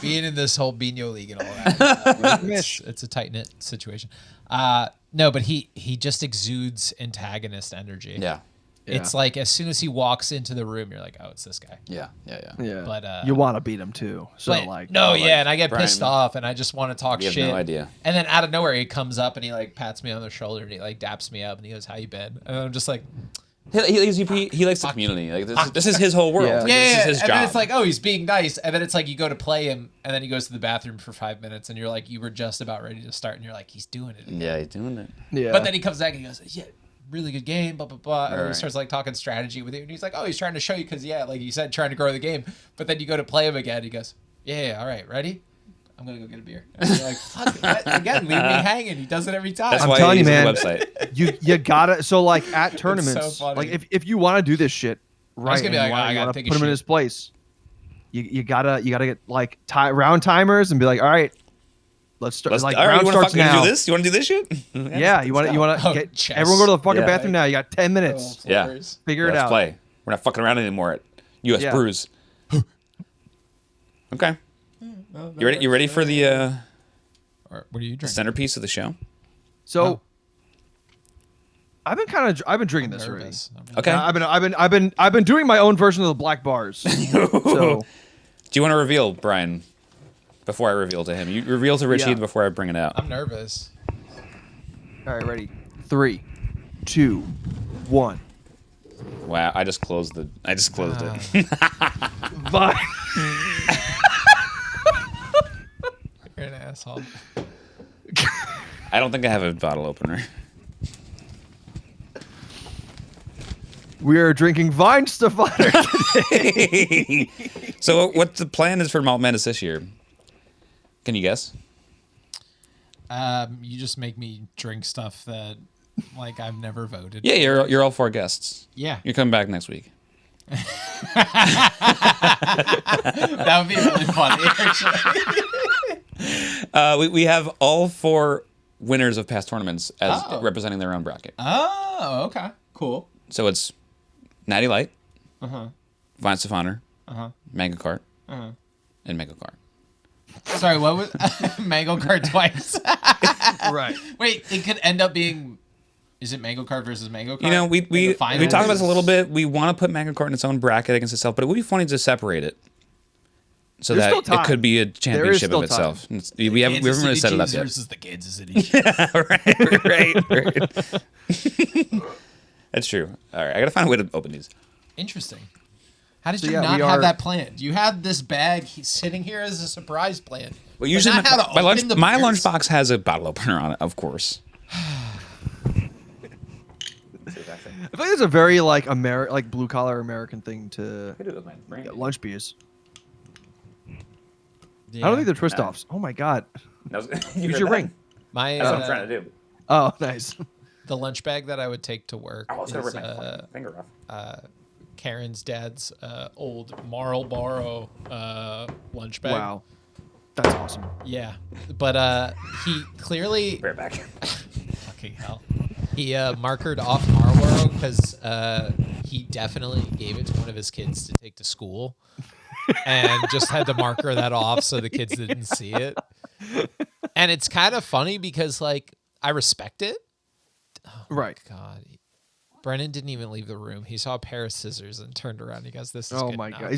[SPEAKER 3] Being in this whole Bino league and all that, it's a tight knit situation. No, but he just exudes antagonist energy.
[SPEAKER 1] Yeah.
[SPEAKER 3] It's as soon as he walks into the room, you're like, oh, it's this guy.
[SPEAKER 1] Yeah.
[SPEAKER 2] Yeah.
[SPEAKER 3] But,
[SPEAKER 2] you want to beat him too. So
[SPEAKER 3] But, and I get
[SPEAKER 1] Brian,
[SPEAKER 3] pissed off, and I just want to talk
[SPEAKER 1] you have
[SPEAKER 3] shit.
[SPEAKER 1] no idea.
[SPEAKER 3] And then out of nowhere, he comes up and he pats me on the shoulder and he daps me up and he goes, "How you been?" And I'm just like,
[SPEAKER 1] He likes the community. This is his whole world.
[SPEAKER 2] Yeah.
[SPEAKER 1] This is his
[SPEAKER 3] and
[SPEAKER 1] job.
[SPEAKER 3] then it's oh, he's being nice, and then it's you go to play him, and then he goes to the bathroom for 5 minutes, and you're you were just about ready to start, and you're he's doing it.
[SPEAKER 1] Yeah, he's doing it.
[SPEAKER 2] Yeah.
[SPEAKER 3] But then he comes back and he goes, "Yeah, really good game, blah blah blah," and then he
[SPEAKER 1] Right.
[SPEAKER 3] starts talking strategy with you, and he's "Oh, he's trying to show you because like you said, trying to grow the game." But then you go to play him again, he goes, "Yeah, all right, ready? I'm gonna go get a beer." And you're "Fuck, again, leave me hanging." He does it every time.
[SPEAKER 1] That's
[SPEAKER 2] I'm
[SPEAKER 1] why
[SPEAKER 2] telling
[SPEAKER 1] he's
[SPEAKER 2] you,
[SPEAKER 1] on
[SPEAKER 2] man.
[SPEAKER 1] the website.
[SPEAKER 2] you gotta at tournaments,
[SPEAKER 3] funny.
[SPEAKER 2] if you want to do this shit right,
[SPEAKER 3] gonna be
[SPEAKER 2] and you
[SPEAKER 3] I gotta
[SPEAKER 2] wanna
[SPEAKER 3] take a
[SPEAKER 2] put him in
[SPEAKER 3] shit.
[SPEAKER 2] his place. You gotta get round timers and be all right, let's start.
[SPEAKER 1] All right,
[SPEAKER 2] round
[SPEAKER 1] you want
[SPEAKER 2] starts
[SPEAKER 1] to
[SPEAKER 2] now.
[SPEAKER 1] do this? You want to do this shit?
[SPEAKER 2] Yeah, you want to
[SPEAKER 3] Oh,
[SPEAKER 2] get
[SPEAKER 3] chess.
[SPEAKER 2] everyone go to the fucking
[SPEAKER 1] Yeah.
[SPEAKER 2] bathroom now. You got 10 minutes.
[SPEAKER 1] Yeah.
[SPEAKER 2] Figure it
[SPEAKER 1] Let's
[SPEAKER 2] out.
[SPEAKER 1] play. We're not fucking around anymore at US
[SPEAKER 2] Yeah.
[SPEAKER 1] Brews. Okay. You ready? You ready for the
[SPEAKER 3] Or, what are you drinking?
[SPEAKER 1] centerpiece of the show?
[SPEAKER 2] So
[SPEAKER 3] Oh.
[SPEAKER 2] I've been drinking this already.
[SPEAKER 3] Nervous.
[SPEAKER 1] Okay.
[SPEAKER 2] I've been doing my own version of the black bars. So
[SPEAKER 1] Do you want to reveal, Brian, before I reveal to him? You reveal to Richie
[SPEAKER 2] Yeah.
[SPEAKER 1] before I bring it out.
[SPEAKER 3] I'm nervous.
[SPEAKER 2] all right, ready? 3, 2, 1.
[SPEAKER 1] Wow, I just closed it.
[SPEAKER 2] Bye.
[SPEAKER 3] You're an asshole.
[SPEAKER 1] I don't think I have a bottle opener.
[SPEAKER 2] We are drinking Weihenstephaner today.
[SPEAKER 1] So what the plan is for Malt Madness this year? Can you guess?
[SPEAKER 3] You just make me drink stuff that I've never voted.
[SPEAKER 1] Yeah, you're all 4 guests.
[SPEAKER 3] Yeah.
[SPEAKER 1] You're coming back next week.
[SPEAKER 3] That would be really funny, actually.
[SPEAKER 1] We have all 4 winners of past tournaments as
[SPEAKER 3] Oh.
[SPEAKER 1] representing their own bracket.
[SPEAKER 3] Oh, okay. Cool.
[SPEAKER 1] So it's Natty Light,
[SPEAKER 3] Uh-huh.
[SPEAKER 1] Weihenstephaner,
[SPEAKER 3] Uh-huh.
[SPEAKER 1] Mango Kart,
[SPEAKER 3] Uh-huh.
[SPEAKER 1] and Mango Kart.
[SPEAKER 3] Sorry, what was Mango Kart twice?
[SPEAKER 2] Right.
[SPEAKER 3] Wait, it could end up being. Is it Mango Kart versus Mango Kart?
[SPEAKER 1] You know, we
[SPEAKER 3] In the
[SPEAKER 1] talked
[SPEAKER 3] finals?
[SPEAKER 1] about this a little bit. We want to put Mango Kart in its own bracket against itself, but it would be funny to separate it so
[SPEAKER 2] There's
[SPEAKER 1] that
[SPEAKER 2] still
[SPEAKER 1] it could
[SPEAKER 2] time.
[SPEAKER 1] be a championship
[SPEAKER 2] still
[SPEAKER 1] of itself. We haven't really set it up yet.
[SPEAKER 3] versus the Kansas City Chiefs.
[SPEAKER 1] right. That's true. All right, I gotta find a way to open these.
[SPEAKER 3] Interesting. How did
[SPEAKER 2] So,
[SPEAKER 3] you
[SPEAKER 2] yeah,
[SPEAKER 3] not
[SPEAKER 2] we
[SPEAKER 3] have
[SPEAKER 2] are-
[SPEAKER 3] that planned? You had this bag sitting here as a surprise plan.
[SPEAKER 1] Well,
[SPEAKER 3] but
[SPEAKER 1] usually
[SPEAKER 3] not how to open the
[SPEAKER 1] my
[SPEAKER 3] beers?
[SPEAKER 1] lunchbox has a bottle opener on it, of course.
[SPEAKER 2] I feel like it's a very like blue collar American thing to get lunch beers.
[SPEAKER 3] Yeah.
[SPEAKER 2] I don't think they're twist offs. Oh my god. Use your ring.
[SPEAKER 3] My
[SPEAKER 1] That's what I'm trying to do.
[SPEAKER 2] Oh, nice.
[SPEAKER 3] the lunch bag that I would take to work
[SPEAKER 1] I was gonna
[SPEAKER 3] is
[SPEAKER 1] rip my fucking finger off.
[SPEAKER 3] Karen's dad's old Marlboro lunch bag.
[SPEAKER 2] Wow. That's awesome.
[SPEAKER 3] Yeah, but he clearly
[SPEAKER 1] Right back.
[SPEAKER 3] fucking hell. He markered off Marlboro because he definitely gave it to one of his kids to take to school, and just had to marker that off so the kids didn't see it. And it's kind of funny because like I respect it.
[SPEAKER 2] Right.
[SPEAKER 3] God, Brennan didn't even leave the room. He saw a pair of scissors and turned around. He goes, "This is
[SPEAKER 2] Oh
[SPEAKER 3] good
[SPEAKER 2] my
[SPEAKER 3] enough."
[SPEAKER 2] god.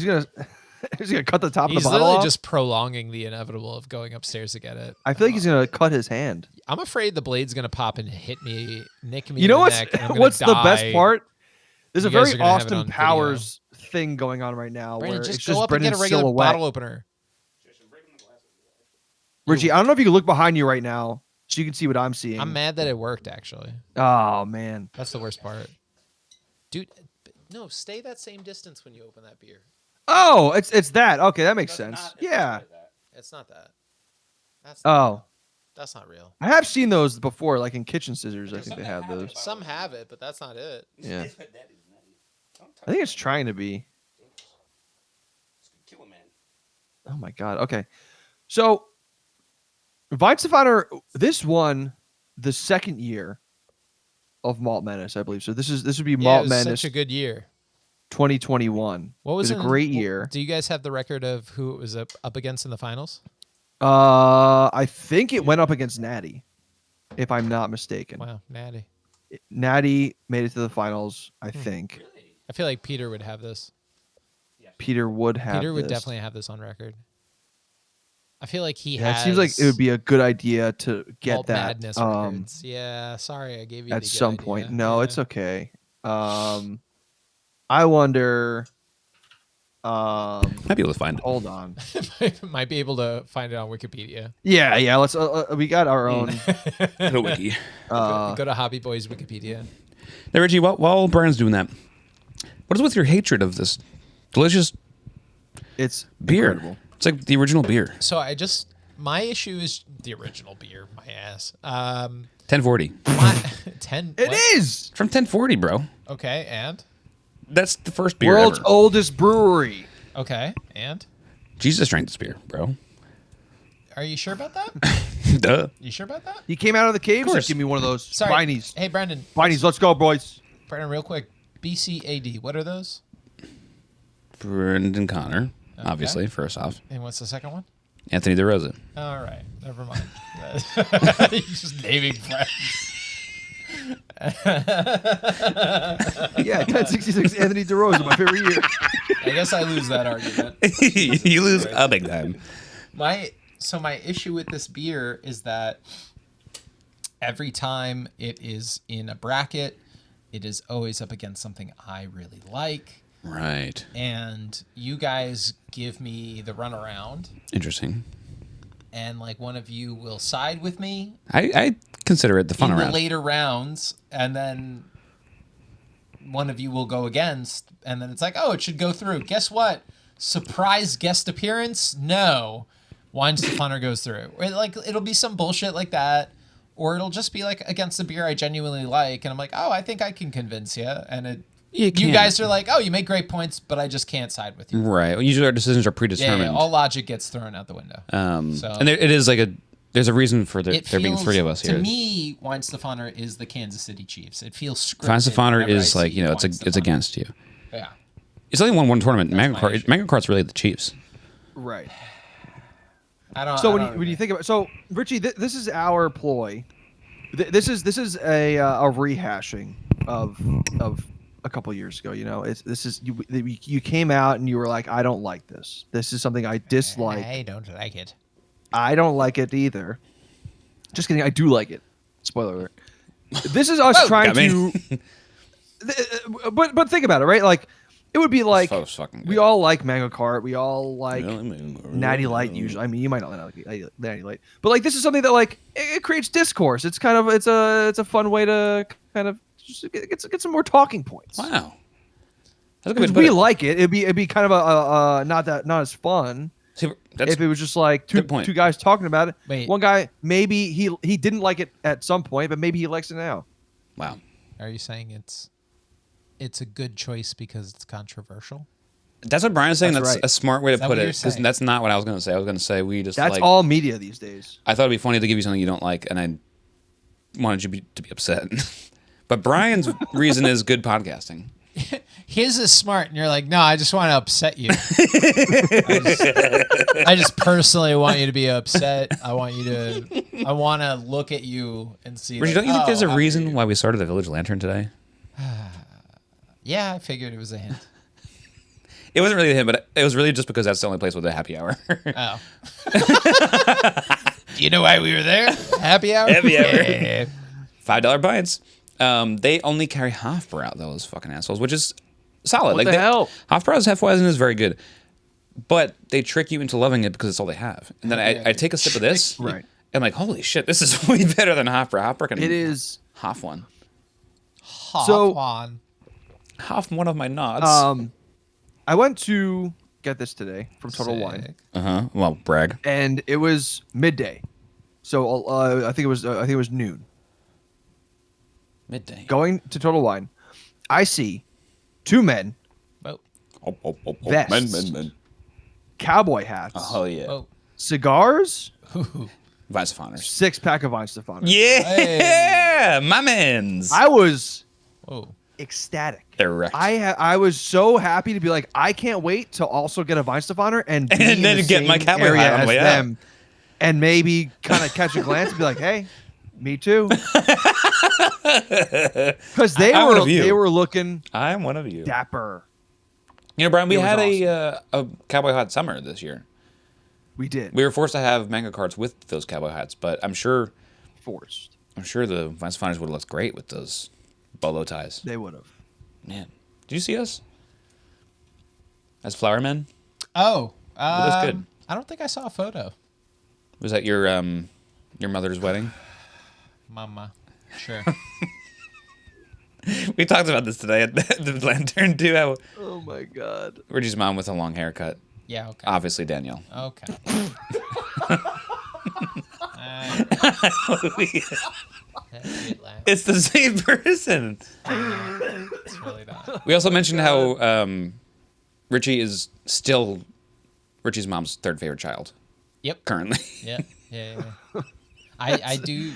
[SPEAKER 2] He's gonna cut the top of
[SPEAKER 3] He's
[SPEAKER 2] the bottle
[SPEAKER 3] literally
[SPEAKER 2] off.
[SPEAKER 3] just prolonging the inevitable of going upstairs to get it.
[SPEAKER 2] I feel like he's gonna cut his hand.
[SPEAKER 3] I'm afraid the blade's gonna pop and hit me, nick me
[SPEAKER 2] You know
[SPEAKER 3] in the
[SPEAKER 2] what's
[SPEAKER 3] neck. And I'm gonna
[SPEAKER 2] what's the best
[SPEAKER 3] die.
[SPEAKER 2] part? There's
[SPEAKER 3] You
[SPEAKER 2] a
[SPEAKER 3] guys
[SPEAKER 2] very
[SPEAKER 3] are gonna have it
[SPEAKER 2] Austin
[SPEAKER 3] on video.
[SPEAKER 2] Powers thing going on right now
[SPEAKER 3] Brandon,
[SPEAKER 2] where
[SPEAKER 3] just
[SPEAKER 2] it's
[SPEAKER 3] go
[SPEAKER 2] just
[SPEAKER 3] up and get a
[SPEAKER 2] Brendan's
[SPEAKER 3] regular
[SPEAKER 2] silhouette.
[SPEAKER 3] bottle opener.
[SPEAKER 2] Richie, I don't know if you can look behind you right now so you can see what I'm seeing.
[SPEAKER 3] I'm mad that it worked. Actually,
[SPEAKER 2] Oh man.
[SPEAKER 3] that's the worst part, dude. No, stay that same distance when you open that beer.
[SPEAKER 2] Oh, it's that. Okay, that makes sense. Yeah.
[SPEAKER 3] It's not that.
[SPEAKER 2] Oh,
[SPEAKER 3] That's not real.
[SPEAKER 2] I have seen those before, like in kitchen scissors. I think they have those.
[SPEAKER 3] Some have it, but that's not it.
[SPEAKER 2] Yeah. I think it's trying to be. Oh my god. Okay. So Weihenstephaner, this won the second year of Malt Menace, I believe. So this would be
[SPEAKER 3] Yeah, it
[SPEAKER 2] Malt
[SPEAKER 3] was
[SPEAKER 2] Menace
[SPEAKER 3] such a good year.
[SPEAKER 2] 2021.
[SPEAKER 3] What was
[SPEAKER 2] it was
[SPEAKER 3] in-
[SPEAKER 2] a great year.
[SPEAKER 3] Do you guys have the record of who it was up against in the finals?
[SPEAKER 2] I think it went up against Natty, if I'm not mistaken.
[SPEAKER 3] Wow, natty.
[SPEAKER 2] Natty made it to the finals, I
[SPEAKER 3] Hmm.
[SPEAKER 2] think.
[SPEAKER 3] I feel like Peter would have this.
[SPEAKER 2] Peter would have
[SPEAKER 3] Peter would
[SPEAKER 2] this.
[SPEAKER 3] definitely have this on record. I feel like he
[SPEAKER 2] Yeah,
[SPEAKER 3] has.
[SPEAKER 2] it seems like it would be a good idea to get
[SPEAKER 3] Malt
[SPEAKER 2] that
[SPEAKER 3] Madness records. Yeah, sorry, I gave you
[SPEAKER 2] at
[SPEAKER 3] the good
[SPEAKER 2] some
[SPEAKER 3] idea.
[SPEAKER 2] point. No,
[SPEAKER 3] Yeah.
[SPEAKER 2] it's okay. I wonder.
[SPEAKER 1] Might be able to find it.
[SPEAKER 2] Hold on.
[SPEAKER 3] Might be able to find it on Wikipedia.
[SPEAKER 2] Yeah. Let's. We got our own.
[SPEAKER 1] The wiki.
[SPEAKER 2] Uh,
[SPEAKER 3] Go to Hobby Boys Wikipedia.
[SPEAKER 1] Now, Richie, while Brian's doing that, what is with your hatred of this delicious
[SPEAKER 2] it's
[SPEAKER 1] beer?
[SPEAKER 2] incredible.
[SPEAKER 1] It's like the original beer.
[SPEAKER 3] So my issue is the original beer. My ass.
[SPEAKER 1] 1040.
[SPEAKER 3] 10.
[SPEAKER 2] It
[SPEAKER 3] what?
[SPEAKER 2] is
[SPEAKER 1] From 1040, bro.
[SPEAKER 3] Okay, and
[SPEAKER 1] That's the first beer
[SPEAKER 2] world's
[SPEAKER 1] ever.
[SPEAKER 2] oldest brewery.
[SPEAKER 3] okay, and
[SPEAKER 1] Jesus drank this beer, bro.
[SPEAKER 3] are you sure about that?
[SPEAKER 1] Duh.
[SPEAKER 3] You sure about that?
[SPEAKER 2] He came out of the cave. Said,
[SPEAKER 1] course.
[SPEAKER 2] "Give me one of those
[SPEAKER 3] Sorry.
[SPEAKER 2] Vineys.
[SPEAKER 3] Hey, Brendan.
[SPEAKER 2] Vineys, let's go, boys."
[SPEAKER 3] Brendan, real quick. BCAD. What are those?
[SPEAKER 1] Brendan Connor, obviously, first off.
[SPEAKER 3] And what's the second one?
[SPEAKER 1] Anthony DeRosa.
[SPEAKER 3] All right, never mind. You're just naming friends.
[SPEAKER 2] Yeah, 1066 Anthony DeRosa, my favorite year.
[SPEAKER 3] I guess I lose that argument.
[SPEAKER 1] You lose a big time.
[SPEAKER 3] My issue with this beer is that every time it is in a bracket, it is always up against something I really like.
[SPEAKER 1] Right.
[SPEAKER 3] And you guys give me the runaround,
[SPEAKER 1] Interesting.
[SPEAKER 3] and like one of you will side with me
[SPEAKER 1] I consider it the fun
[SPEAKER 3] in
[SPEAKER 1] around.
[SPEAKER 3] the later rounds, and then one of you will go against, and then it's like, oh, it should go through. Guess what? Surprise guest appearance? No. Weihenstephaner goes through. Or like it'll be some bullshit like that, or it'll just be like against a beer I genuinely like, and I'm like, oh, I think I can convince you, and you
[SPEAKER 1] can't.
[SPEAKER 3] guys are like, oh, you make great points, but I just can't side with you.
[SPEAKER 1] Right. Well, usually our decisions are
[SPEAKER 3] Yeah,
[SPEAKER 1] predetermined.
[SPEAKER 3] all logic gets thrown out the window. So-
[SPEAKER 1] and it is like there's a reason for there
[SPEAKER 3] It
[SPEAKER 1] being
[SPEAKER 3] feels,
[SPEAKER 1] three of us here.
[SPEAKER 3] To me, Weihenstephaner is the Kansas City Chiefs. It feels scripted.
[SPEAKER 1] Weihenstephaner
[SPEAKER 3] whenever I
[SPEAKER 1] is like,
[SPEAKER 3] see
[SPEAKER 1] it's
[SPEAKER 3] Weihenstephaner.
[SPEAKER 1] against you.
[SPEAKER 3] Yeah.
[SPEAKER 1] It's only won one tournament.
[SPEAKER 3] my
[SPEAKER 1] Mango
[SPEAKER 3] issue.
[SPEAKER 1] Kart's really the Chiefs.
[SPEAKER 2] Right.
[SPEAKER 3] I don't.
[SPEAKER 2] So
[SPEAKER 3] I
[SPEAKER 2] when
[SPEAKER 3] don't
[SPEAKER 2] you think about, so Richie, this is our ploy. This is a rehashing of a couple years ago. You know, you came out and you were like, I don't like this. This is something I dislike.
[SPEAKER 3] I don't like it.
[SPEAKER 2] I don't like it either. Just kidding. I do like it. Spoiler alert. This is us trying
[SPEAKER 1] got me.
[SPEAKER 2] to. but think about it, right? Like, it would be like
[SPEAKER 1] so fucking good.
[SPEAKER 2] we all like Mango Cart, we all like
[SPEAKER 1] Really?
[SPEAKER 2] Natty Light usually. I mean, you might not like Natty Light, but like this is something that like it creates discourse. It's kind of it's a fun way to kind of just get some more talking points.
[SPEAKER 1] Wow. That's a good way
[SPEAKER 2] Because
[SPEAKER 1] to put
[SPEAKER 2] we
[SPEAKER 1] it.
[SPEAKER 2] like it. It'd be kind of a not as fun
[SPEAKER 1] See, that's
[SPEAKER 2] if it was just like
[SPEAKER 1] good point.
[SPEAKER 2] two guys talking about it.
[SPEAKER 3] Wait.
[SPEAKER 2] One guy maybe he didn't like it at some point, but maybe he likes it now.
[SPEAKER 1] wow.
[SPEAKER 3] Are you saying it's a good choice because it's controversial?
[SPEAKER 1] That's what Brian's saying.
[SPEAKER 2] That's
[SPEAKER 1] That's
[SPEAKER 2] right.
[SPEAKER 1] a smart way to
[SPEAKER 3] Is that
[SPEAKER 1] put
[SPEAKER 3] what
[SPEAKER 1] it.
[SPEAKER 3] you're
[SPEAKER 1] 'Cause
[SPEAKER 3] saying?
[SPEAKER 1] that's not what I was going to say. I was going to say we just
[SPEAKER 2] That's
[SPEAKER 1] like.
[SPEAKER 2] all media these days.
[SPEAKER 1] I thought it'd be funny to give you something you don't like, and I wanted you to be upset. But Brian's reason is good podcasting.
[SPEAKER 3] His is smart, and you're like, no, I just want to upset you. I just personally want you to be upset. I want to look at you and see.
[SPEAKER 1] Richie,
[SPEAKER 3] like,
[SPEAKER 1] don't you think there's a
[SPEAKER 3] how
[SPEAKER 1] reason
[SPEAKER 3] you-
[SPEAKER 1] why we started the Village Lantern today?
[SPEAKER 3] Yeah, I figured it was a hint.
[SPEAKER 1] It wasn't really him, but it was really just because that's the only place with a happy hour.
[SPEAKER 3] Oh. Do you know why we were there? Happy hour?
[SPEAKER 1] Happy hour.
[SPEAKER 3] Yeah.
[SPEAKER 1] $5 pints. They only carry Hofbrau, those fucking assholes, which is solid.
[SPEAKER 2] What the hell?
[SPEAKER 1] Hofbrau's Hefeweizen is very good, but they trick you into loving it because it's all they have. And then I take a sip of this,
[SPEAKER 2] Right.
[SPEAKER 1] and like, holy shit, this is way better than Hofbrau. Hofbrau can
[SPEAKER 2] It is.
[SPEAKER 1] Hof one.
[SPEAKER 2] So-
[SPEAKER 3] on.
[SPEAKER 1] Hof one of my nods.
[SPEAKER 2] I went to get this today from Total Wine,
[SPEAKER 1] Well, brag.
[SPEAKER 2] and it was midday, so I think it was noon.
[SPEAKER 1] Midday.
[SPEAKER 2] Going to Total Wine, I see two men,
[SPEAKER 3] Whoa.
[SPEAKER 2] Vests.
[SPEAKER 1] Men.
[SPEAKER 2] cowboy hats,
[SPEAKER 1] Oh yeah.
[SPEAKER 3] Whoa.
[SPEAKER 2] cigars,
[SPEAKER 1] Weissbier's.
[SPEAKER 2] 6-pack of Weihenstephaner.
[SPEAKER 1] Yeah, my man's.
[SPEAKER 2] I was
[SPEAKER 3] Whoa.
[SPEAKER 2] ecstatic.
[SPEAKER 1] Erect.
[SPEAKER 2] I was so happy to be like, I can't wait to also get a Weihenstephaner and be
[SPEAKER 1] And
[SPEAKER 2] in
[SPEAKER 1] then
[SPEAKER 2] the
[SPEAKER 1] get my
[SPEAKER 2] same
[SPEAKER 1] cowboy
[SPEAKER 2] area
[SPEAKER 1] hat on the
[SPEAKER 2] as
[SPEAKER 1] way out.
[SPEAKER 2] them, and maybe kind of catch a glance and be like, hey, me too. Because
[SPEAKER 1] I'm one of you.
[SPEAKER 2] they were looking
[SPEAKER 1] I'm one of you.
[SPEAKER 2] dapper.
[SPEAKER 1] You know, Brian, we
[SPEAKER 2] It was
[SPEAKER 1] had a cowboy hat summer this year.
[SPEAKER 2] We did.
[SPEAKER 1] We were forced to have mango carts with those cowboy hats, but I'm sure
[SPEAKER 2] Forced.
[SPEAKER 1] the Weissbiers would have looked great with those bolo ties.
[SPEAKER 2] They would have.
[SPEAKER 1] Man, did you see us as flower men?
[SPEAKER 3] Oh.
[SPEAKER 1] that's good.
[SPEAKER 3] I don't think I saw a photo.
[SPEAKER 1] Was that your mother's wedding?
[SPEAKER 3] Mama. Sure.
[SPEAKER 1] We talked about this today at the Lantern too. How
[SPEAKER 2] Oh my god.
[SPEAKER 1] Richie's mom with a long haircut.
[SPEAKER 3] Yeah, okay.
[SPEAKER 1] Obviously Danielle.
[SPEAKER 3] Okay.
[SPEAKER 1] It's the same person.
[SPEAKER 3] It's really not.
[SPEAKER 1] We also mentioned how Richie is still Richie's mom's third favorite child
[SPEAKER 3] Yep.
[SPEAKER 1] currently.
[SPEAKER 3] Yeah. I do.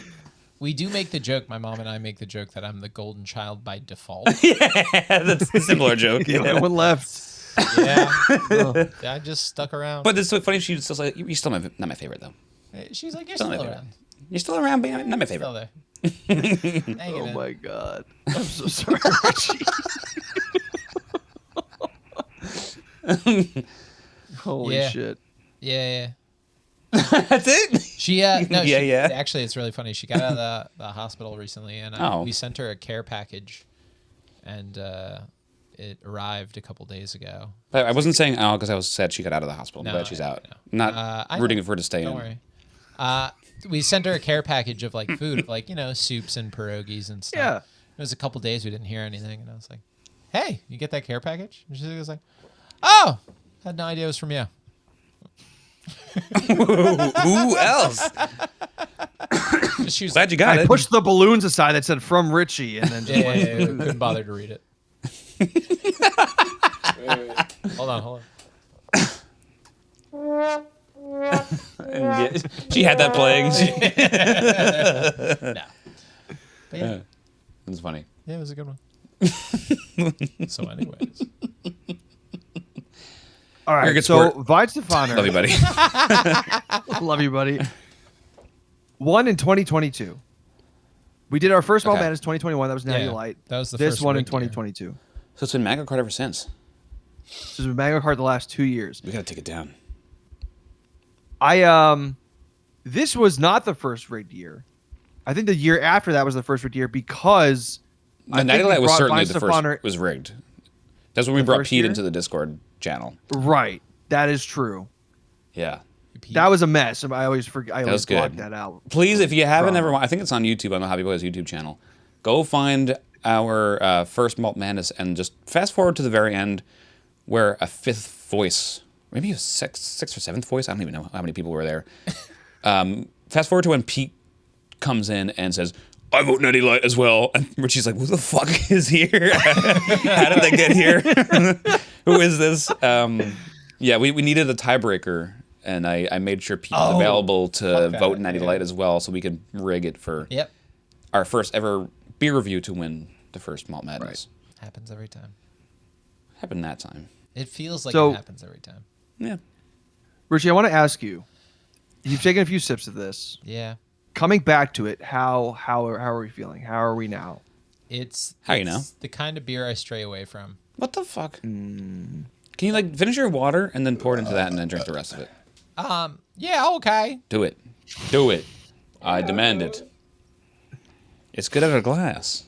[SPEAKER 3] We do make the joke. My mom and I make the joke that I'm the golden child by default.
[SPEAKER 1] That's a similar joke.
[SPEAKER 2] No one left.
[SPEAKER 3] Yeah. I just stuck around.
[SPEAKER 1] But it's so funny. She's still like, "You're still not my favorite though.
[SPEAKER 3] She's like, you're
[SPEAKER 1] Still
[SPEAKER 3] still
[SPEAKER 1] my favorite.
[SPEAKER 3] around.
[SPEAKER 1] You're still around, but you're not my
[SPEAKER 3] Still
[SPEAKER 1] favorite."
[SPEAKER 3] there. Hang
[SPEAKER 2] Oh
[SPEAKER 3] in.
[SPEAKER 2] my god. I'm so sorry, Richie. Holy
[SPEAKER 3] Yeah.
[SPEAKER 2] shit.
[SPEAKER 3] Yeah.
[SPEAKER 1] That's it.
[SPEAKER 3] She no.
[SPEAKER 1] Yeah,
[SPEAKER 3] she,
[SPEAKER 1] yeah.
[SPEAKER 3] Actually, it's really funny. She got out of the hospital recently, and
[SPEAKER 1] Oh.
[SPEAKER 3] we sent her a care package, and it arrived a couple days ago.
[SPEAKER 1] I wasn't saying because I was sad she got out of the hospital.
[SPEAKER 3] No,
[SPEAKER 1] but she's out.
[SPEAKER 3] no.
[SPEAKER 1] Not
[SPEAKER 3] I
[SPEAKER 1] rooting
[SPEAKER 3] know.
[SPEAKER 1] for her to stay
[SPEAKER 3] Don't
[SPEAKER 1] in.
[SPEAKER 3] worry. We sent her a care package of like food, like soups and pierogies and stuff.
[SPEAKER 2] Yeah.
[SPEAKER 3] It was a couple days we didn't hear anything, and I was like, "Hey, you get that care package?" And she was like, "Oh, had no idea it was from you."
[SPEAKER 1] Who else?
[SPEAKER 3] She was
[SPEAKER 1] Glad you got
[SPEAKER 2] I
[SPEAKER 1] it.
[SPEAKER 2] pushed the balloons aside that said from Richie and then just went
[SPEAKER 3] yeah, couldn't bother to read it. Hold on.
[SPEAKER 1] Yeah, she had that playing.
[SPEAKER 3] No. But yeah,
[SPEAKER 1] It's funny.
[SPEAKER 3] yeah, it was a good one. So, anyways,
[SPEAKER 2] All
[SPEAKER 1] You're a
[SPEAKER 2] right,
[SPEAKER 1] good
[SPEAKER 2] so
[SPEAKER 1] sport.
[SPEAKER 2] Weihenstephaner.
[SPEAKER 1] Love you, buddy.
[SPEAKER 2] Love you, buddy. Won in 2022. We did our first Malt
[SPEAKER 1] Okay.
[SPEAKER 2] Madness 2021. That was Natty
[SPEAKER 3] Yeah,
[SPEAKER 2] Light.
[SPEAKER 3] that was the
[SPEAKER 2] this
[SPEAKER 3] first
[SPEAKER 2] one in
[SPEAKER 3] rigged year.
[SPEAKER 2] 2022.
[SPEAKER 1] So it's been Mango Card ever since.
[SPEAKER 2] This has been Mango Card the last 2 years.
[SPEAKER 1] We gotta take it down.
[SPEAKER 2] This was not the first rigged year. I think the year after that was the first rigged year because
[SPEAKER 1] The Natty Light was certainly the
[SPEAKER 2] Weihenstephaner-
[SPEAKER 1] first. Was rigged. That's when we brought
[SPEAKER 2] first
[SPEAKER 1] Pete
[SPEAKER 2] year?
[SPEAKER 1] into the Discord channel.
[SPEAKER 2] Right. That is true.
[SPEAKER 1] Yeah.
[SPEAKER 2] That was a mess. I always forget. I always
[SPEAKER 1] was
[SPEAKER 2] block
[SPEAKER 1] good.
[SPEAKER 2] that out.
[SPEAKER 1] Please, if you haven't
[SPEAKER 2] Drama.
[SPEAKER 1] ever, I think it's on YouTube on the Hobby Boys YouTube channel. Go find our first Malt Madness and just fast forward to the very end, where a fifth voice, maybe a sixth or seventh voice. I don't even know how many people were there. Fast forward to when Pete comes in and says, "I vote Natty Light as well," and Richie's like, "Who the fuck is here? How did they get here? Who is this?" Yeah, we needed a tiebreaker. And I made sure Pete was available to vote Natty Light as well, so we could rig it for our first ever beer review to win the first Malt Madness.
[SPEAKER 3] Right. Happens every time.
[SPEAKER 1] Happened that time.
[SPEAKER 3] It feels like
[SPEAKER 2] So-
[SPEAKER 3] it happens every time.
[SPEAKER 1] Yeah.
[SPEAKER 2] Richie, I want to ask you. You've taken a few sips of this.
[SPEAKER 3] Yeah.
[SPEAKER 2] Coming back to it, how are we feeling? How are we now?
[SPEAKER 3] It's
[SPEAKER 1] How you know?
[SPEAKER 3] the kind of beer I stray away from.
[SPEAKER 1] What the fuck? Can you like finish your water and then pour it into that and then drink the rest of it?
[SPEAKER 3] Yeah, okay.
[SPEAKER 1] Do it. Do it. I demand it. It's good at a glass.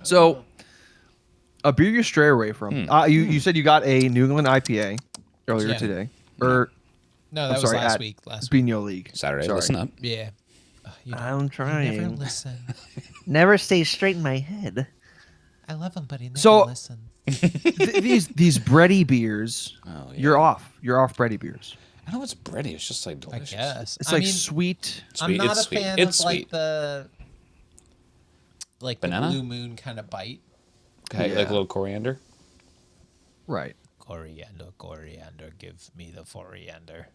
[SPEAKER 2] So, a beer you stray away from. You said you got a New England IPA earlier
[SPEAKER 3] Yeah.
[SPEAKER 2] today, or
[SPEAKER 3] No, that
[SPEAKER 2] I'm
[SPEAKER 3] was
[SPEAKER 2] sorry,
[SPEAKER 3] last
[SPEAKER 2] at
[SPEAKER 3] week. Last week.
[SPEAKER 2] Bino League.
[SPEAKER 1] Saturday,
[SPEAKER 2] Sorry.
[SPEAKER 1] listen up.
[SPEAKER 3] Yeah. You
[SPEAKER 2] I'm
[SPEAKER 3] never
[SPEAKER 2] trying.
[SPEAKER 3] listen.
[SPEAKER 2] Never stay straight in my head.
[SPEAKER 3] I love him, but he never
[SPEAKER 2] So-
[SPEAKER 3] listens.
[SPEAKER 2] These bready beers,
[SPEAKER 1] Oh, yeah.
[SPEAKER 2] you're off. You're off bready beers.
[SPEAKER 1] I know it's bready. It's just like
[SPEAKER 3] I
[SPEAKER 1] delicious.
[SPEAKER 3] guess.
[SPEAKER 2] It's
[SPEAKER 3] I
[SPEAKER 2] like
[SPEAKER 3] mean,
[SPEAKER 2] sweet.
[SPEAKER 3] I'm
[SPEAKER 1] Sweet.
[SPEAKER 3] not
[SPEAKER 1] It's
[SPEAKER 3] a
[SPEAKER 1] sweet.
[SPEAKER 3] fan
[SPEAKER 1] It's
[SPEAKER 3] of like
[SPEAKER 1] sweet.
[SPEAKER 3] the
[SPEAKER 1] Banana?
[SPEAKER 3] Blue Moon kind of bite.
[SPEAKER 1] Okay,
[SPEAKER 2] Yeah.
[SPEAKER 1] like a little coriander.
[SPEAKER 2] Right.
[SPEAKER 3] Coriander, coriander, give me the coriander.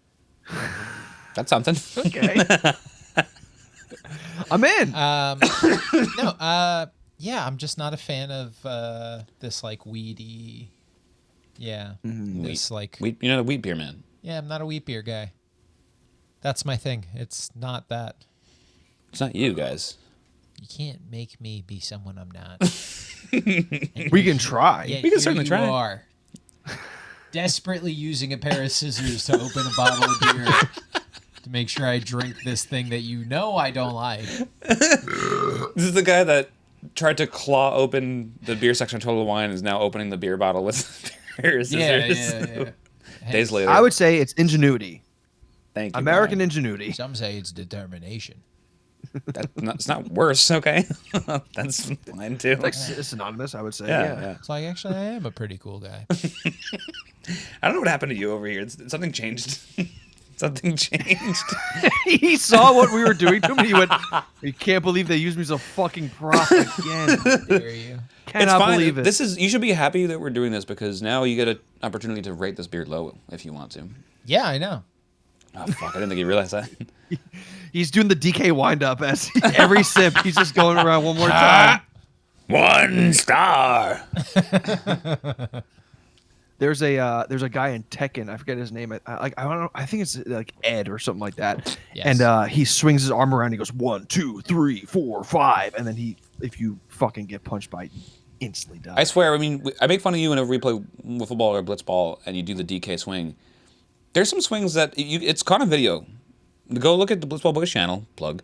[SPEAKER 1] That's something.
[SPEAKER 2] Okay. I'm in.
[SPEAKER 3] Yeah, I'm just not a fan of this like weedy. Yeah, this like
[SPEAKER 1] Wheat, you're not a wheat beer man.
[SPEAKER 3] yeah, I'm not a wheat beer guy. That's my thing. It's not that.
[SPEAKER 1] It's not you guys.
[SPEAKER 3] You can't make me be someone I'm not.
[SPEAKER 2] We can try.
[SPEAKER 3] Yeah,
[SPEAKER 1] We can
[SPEAKER 3] here
[SPEAKER 1] certainly
[SPEAKER 3] you
[SPEAKER 1] try.
[SPEAKER 3] Are desperately using a pair of scissors to open a bottle of beer to make sure I drink this thing that you know I don't like.
[SPEAKER 1] This is the guy that tried to claw open the beer section of Total Wine and is now opening the beer bottle with beer scissors.
[SPEAKER 3] Yeah.
[SPEAKER 1] Days later.
[SPEAKER 2] I would say it's ingenuity.
[SPEAKER 1] Thank you.
[SPEAKER 2] American
[SPEAKER 1] Brian.
[SPEAKER 2] ingenuity.
[SPEAKER 3] Some say it's determination.
[SPEAKER 1] It's not worse, okay? That's fine too.
[SPEAKER 2] Like synonymous, I would say.
[SPEAKER 1] yeah.
[SPEAKER 3] It's like actually I am a pretty cool guy.
[SPEAKER 1] I don't know what happened to you over here. Something changed. Something changed.
[SPEAKER 2] He saw what we were doing to him and he went, "You can't believe they used me as a fucking prop again.
[SPEAKER 3] Dare you?
[SPEAKER 2] Cannot believe it."
[SPEAKER 1] This is. You should be happy that we're doing this because now you get an opportunity to rate this beer low if you want to.
[SPEAKER 3] Yeah, I know.
[SPEAKER 1] Oh fuck! I didn't think you realized that.
[SPEAKER 2] He's doing the DK wind up as every sip. He's just going around one more time.
[SPEAKER 1] 1 star.
[SPEAKER 2] There's a guy in Tekken. I forget his name. I don't know. I think it's like Ed or something like that.
[SPEAKER 3] Yes.
[SPEAKER 2] And he swings his arm around. He goes 1, 2, 3, 4, 5, and then if you fucking get punched by it, you instantly die.
[SPEAKER 1] I swear. I mean, I make fun of you whenever we play wiffle ball or blitzball, and you do the DK swing. There's some swings that it's caught on video. Go look at the Blitzball Boys channel, plug,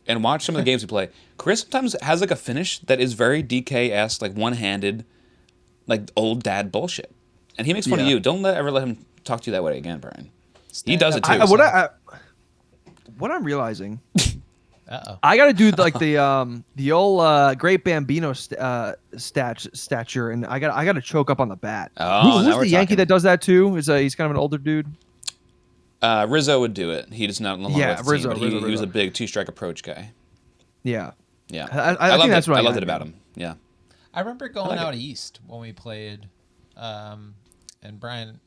[SPEAKER 1] and watch some of the games we play. Chris sometimes has like a finish that is very DK-esque, like one-handed, like old dad bullshit. And he makes fun of
[SPEAKER 2] Yeah.
[SPEAKER 1] you. Don't ever let him talk to you that way again, Brian. He
[SPEAKER 3] Stand
[SPEAKER 1] does
[SPEAKER 3] up
[SPEAKER 1] it too.
[SPEAKER 3] for
[SPEAKER 2] What I'm realizing,
[SPEAKER 3] Uh-oh.
[SPEAKER 2] I got to do like the old Great Bambino stature, and I got to choke up on the bat.
[SPEAKER 1] Oh, now
[SPEAKER 2] Who's
[SPEAKER 1] we're
[SPEAKER 2] the Yankee
[SPEAKER 1] talking.
[SPEAKER 2] that does that too? He's kind of an older dude.
[SPEAKER 1] Rizzo would do it. He does not. No longer
[SPEAKER 2] Yeah,
[SPEAKER 1] with the team,
[SPEAKER 2] Rizzo,
[SPEAKER 1] but he
[SPEAKER 2] Rizzo.
[SPEAKER 1] was a big two-strike approach guy.
[SPEAKER 2] Yeah.
[SPEAKER 1] Yeah,
[SPEAKER 2] I
[SPEAKER 1] loved
[SPEAKER 2] think that's
[SPEAKER 1] it.
[SPEAKER 2] what
[SPEAKER 1] I
[SPEAKER 2] I
[SPEAKER 1] loved
[SPEAKER 2] got
[SPEAKER 1] it about
[SPEAKER 2] down.
[SPEAKER 1] him. Yeah.
[SPEAKER 3] I remember going
[SPEAKER 1] like
[SPEAKER 3] out
[SPEAKER 1] it.
[SPEAKER 3] east when we played, and Brian,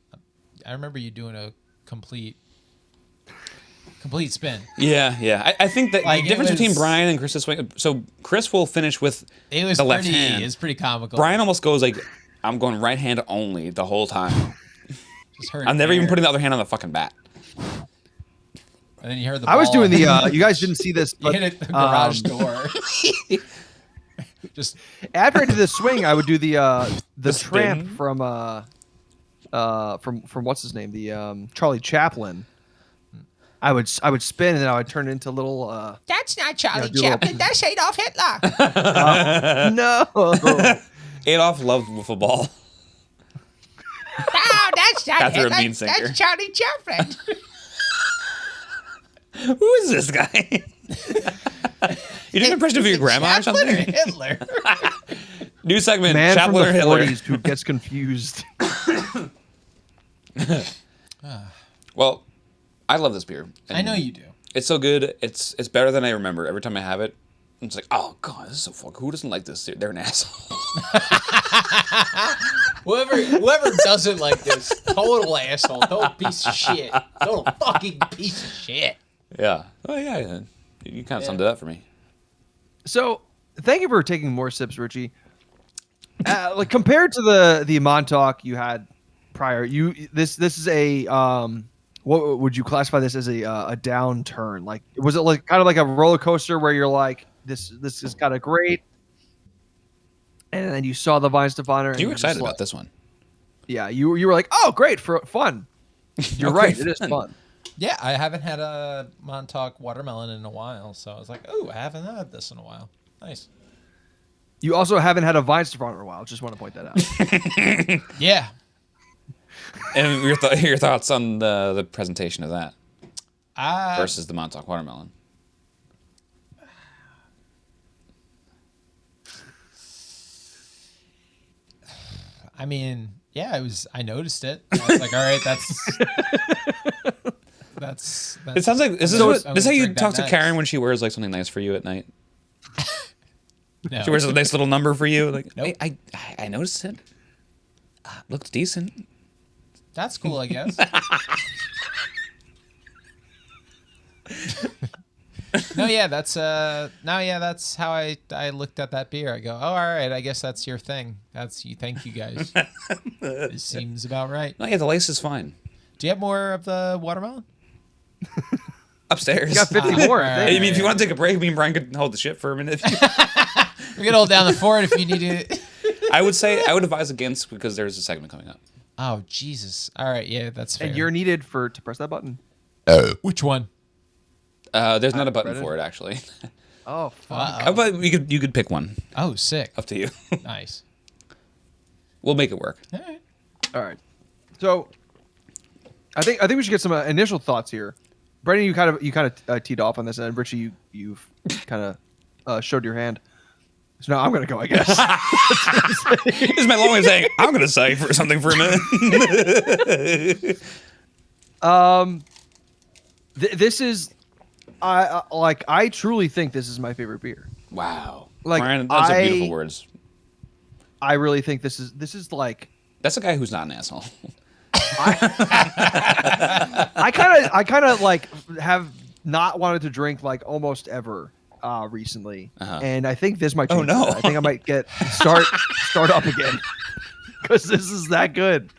[SPEAKER 3] I remember you doing a complete spin.
[SPEAKER 1] Yeah. I think that
[SPEAKER 3] Like,
[SPEAKER 1] the
[SPEAKER 3] it
[SPEAKER 1] difference between
[SPEAKER 3] was-
[SPEAKER 1] Brian and Chris's swing. So Chris will finish with
[SPEAKER 3] It was
[SPEAKER 1] the left
[SPEAKER 3] pretty.
[SPEAKER 1] hand.
[SPEAKER 3] It's pretty comical.
[SPEAKER 1] Brian almost goes like, I'm going right hand only the whole time.
[SPEAKER 3] Just heard
[SPEAKER 1] I'm never even
[SPEAKER 3] air,
[SPEAKER 1] putting the other hand on the fucking bat.
[SPEAKER 3] And then you heard the.
[SPEAKER 2] I was
[SPEAKER 3] ball
[SPEAKER 2] doing the.
[SPEAKER 3] hit-
[SPEAKER 2] You guys didn't see this,
[SPEAKER 3] You
[SPEAKER 2] but
[SPEAKER 3] hit it the garage door. Just
[SPEAKER 2] after I did the swing, I would do the tramp
[SPEAKER 1] spin?
[SPEAKER 2] from what's his name, the Charlie Chaplin. I would spin and then I would turn into little.
[SPEAKER 3] That's not Charlie
[SPEAKER 2] do a little-
[SPEAKER 3] Chaplin. That's Adolf Hitler.
[SPEAKER 2] No.
[SPEAKER 1] Adolf loved wiffle ball.
[SPEAKER 3] No, that's not
[SPEAKER 1] After a
[SPEAKER 3] Hitler.
[SPEAKER 1] bean sinker.
[SPEAKER 3] That's Charlie Chaplin.
[SPEAKER 1] Who is this guy? You did an impression of your grandma or
[SPEAKER 3] Chaplin or
[SPEAKER 1] something?
[SPEAKER 3] Hitler?
[SPEAKER 1] New segment,
[SPEAKER 2] Man from
[SPEAKER 1] Chaplin
[SPEAKER 2] the
[SPEAKER 1] or Hitler?
[SPEAKER 2] 40s who gets confused.
[SPEAKER 1] Well, I love this beer.
[SPEAKER 3] I know you do.
[SPEAKER 1] It's so good. It's better than I remember. Every time I have it, it's like, oh god, this is so fucking. Who doesn't like this? They're an asshole.
[SPEAKER 3] Whoever doesn't like this, total asshole, total piece of shit, total fucking piece of shit.
[SPEAKER 1] Yeah. Oh yeah. You kind of summed it up for me.
[SPEAKER 2] So, thank you for taking more sips, Richie. Like compared to the Montauk you had prior, this is a what would you classify this as a downturn? Like was it like kind of like a roller coaster where you're like this is kind of great, and then you saw the Weihenstephaner.
[SPEAKER 1] You were excited about this one.
[SPEAKER 2] Yeah, you were like, oh great, for fun. You're
[SPEAKER 1] Okay,
[SPEAKER 2] right, it is
[SPEAKER 1] fun.
[SPEAKER 2] fun.
[SPEAKER 3] Yeah, I haven't had a Montauk watermelon in a while, so I was like, oh, I haven't had this in a while. Nice.
[SPEAKER 2] You also haven't had a Weihenstephaner in a while. Just want to point that out.
[SPEAKER 3] Yeah.
[SPEAKER 1] And your thoughts on the presentation of that versus the Montauk watermelon?
[SPEAKER 3] I mean, yeah, I noticed it. I was like, all right, that's
[SPEAKER 1] It sounds like this is
[SPEAKER 3] I'm
[SPEAKER 1] how
[SPEAKER 3] gonna
[SPEAKER 1] you
[SPEAKER 3] drink
[SPEAKER 1] talk
[SPEAKER 3] that
[SPEAKER 1] to
[SPEAKER 3] next.
[SPEAKER 1] Karen when she wears like something nice for you at night.
[SPEAKER 3] No.
[SPEAKER 1] She wears a nice little number for you. Like,
[SPEAKER 3] Nope.
[SPEAKER 1] hey, I noticed it. Looks decent.
[SPEAKER 3] That's cool, I guess. that's how I looked at that beer. I go, oh, all right, I guess that's your thing. That's you. Thank you guys. This seems about right.
[SPEAKER 1] No, yeah, the lace is fine.
[SPEAKER 3] Do you have more of the watermelon?
[SPEAKER 1] Upstairs.
[SPEAKER 2] You got 50 more. I
[SPEAKER 3] All
[SPEAKER 2] think.
[SPEAKER 1] Hey, I mean, if you want to take a break, me and Brian could hold the shit for a minute.
[SPEAKER 3] We can hold down the fort if you need it.
[SPEAKER 1] I would advise against because there's a segment coming up.
[SPEAKER 3] Oh Jesus! All right, yeah, that's fair.
[SPEAKER 2] And you're needed to press that button.
[SPEAKER 3] Which one?
[SPEAKER 1] There's not a button
[SPEAKER 2] Brendan?
[SPEAKER 1] for it actually.
[SPEAKER 2] Oh, fuck.
[SPEAKER 1] How about you could pick one.
[SPEAKER 3] Oh, sick.
[SPEAKER 1] Up to you.
[SPEAKER 3] Nice.
[SPEAKER 1] We'll make it work.
[SPEAKER 3] All right.
[SPEAKER 2] All right. So, I think we should get some initial thoughts here. Brendan, you kind of teed off on this, and Richie, you've kind of showed your hand. So now I'm gonna go, I guess.
[SPEAKER 1] This is my long way of saying I'm going to say for something for a minute.
[SPEAKER 2] This is, I truly think this is my favorite beer.
[SPEAKER 1] Wow.
[SPEAKER 2] Like,
[SPEAKER 1] Brian, those are beautiful words.
[SPEAKER 2] I really think this is like.
[SPEAKER 1] That's a guy who's not an asshole.
[SPEAKER 2] I kind of like have not wanted to drink like almost ever recently, and I think this might. Change
[SPEAKER 1] no.
[SPEAKER 2] that. I think I might start up again because this is that good.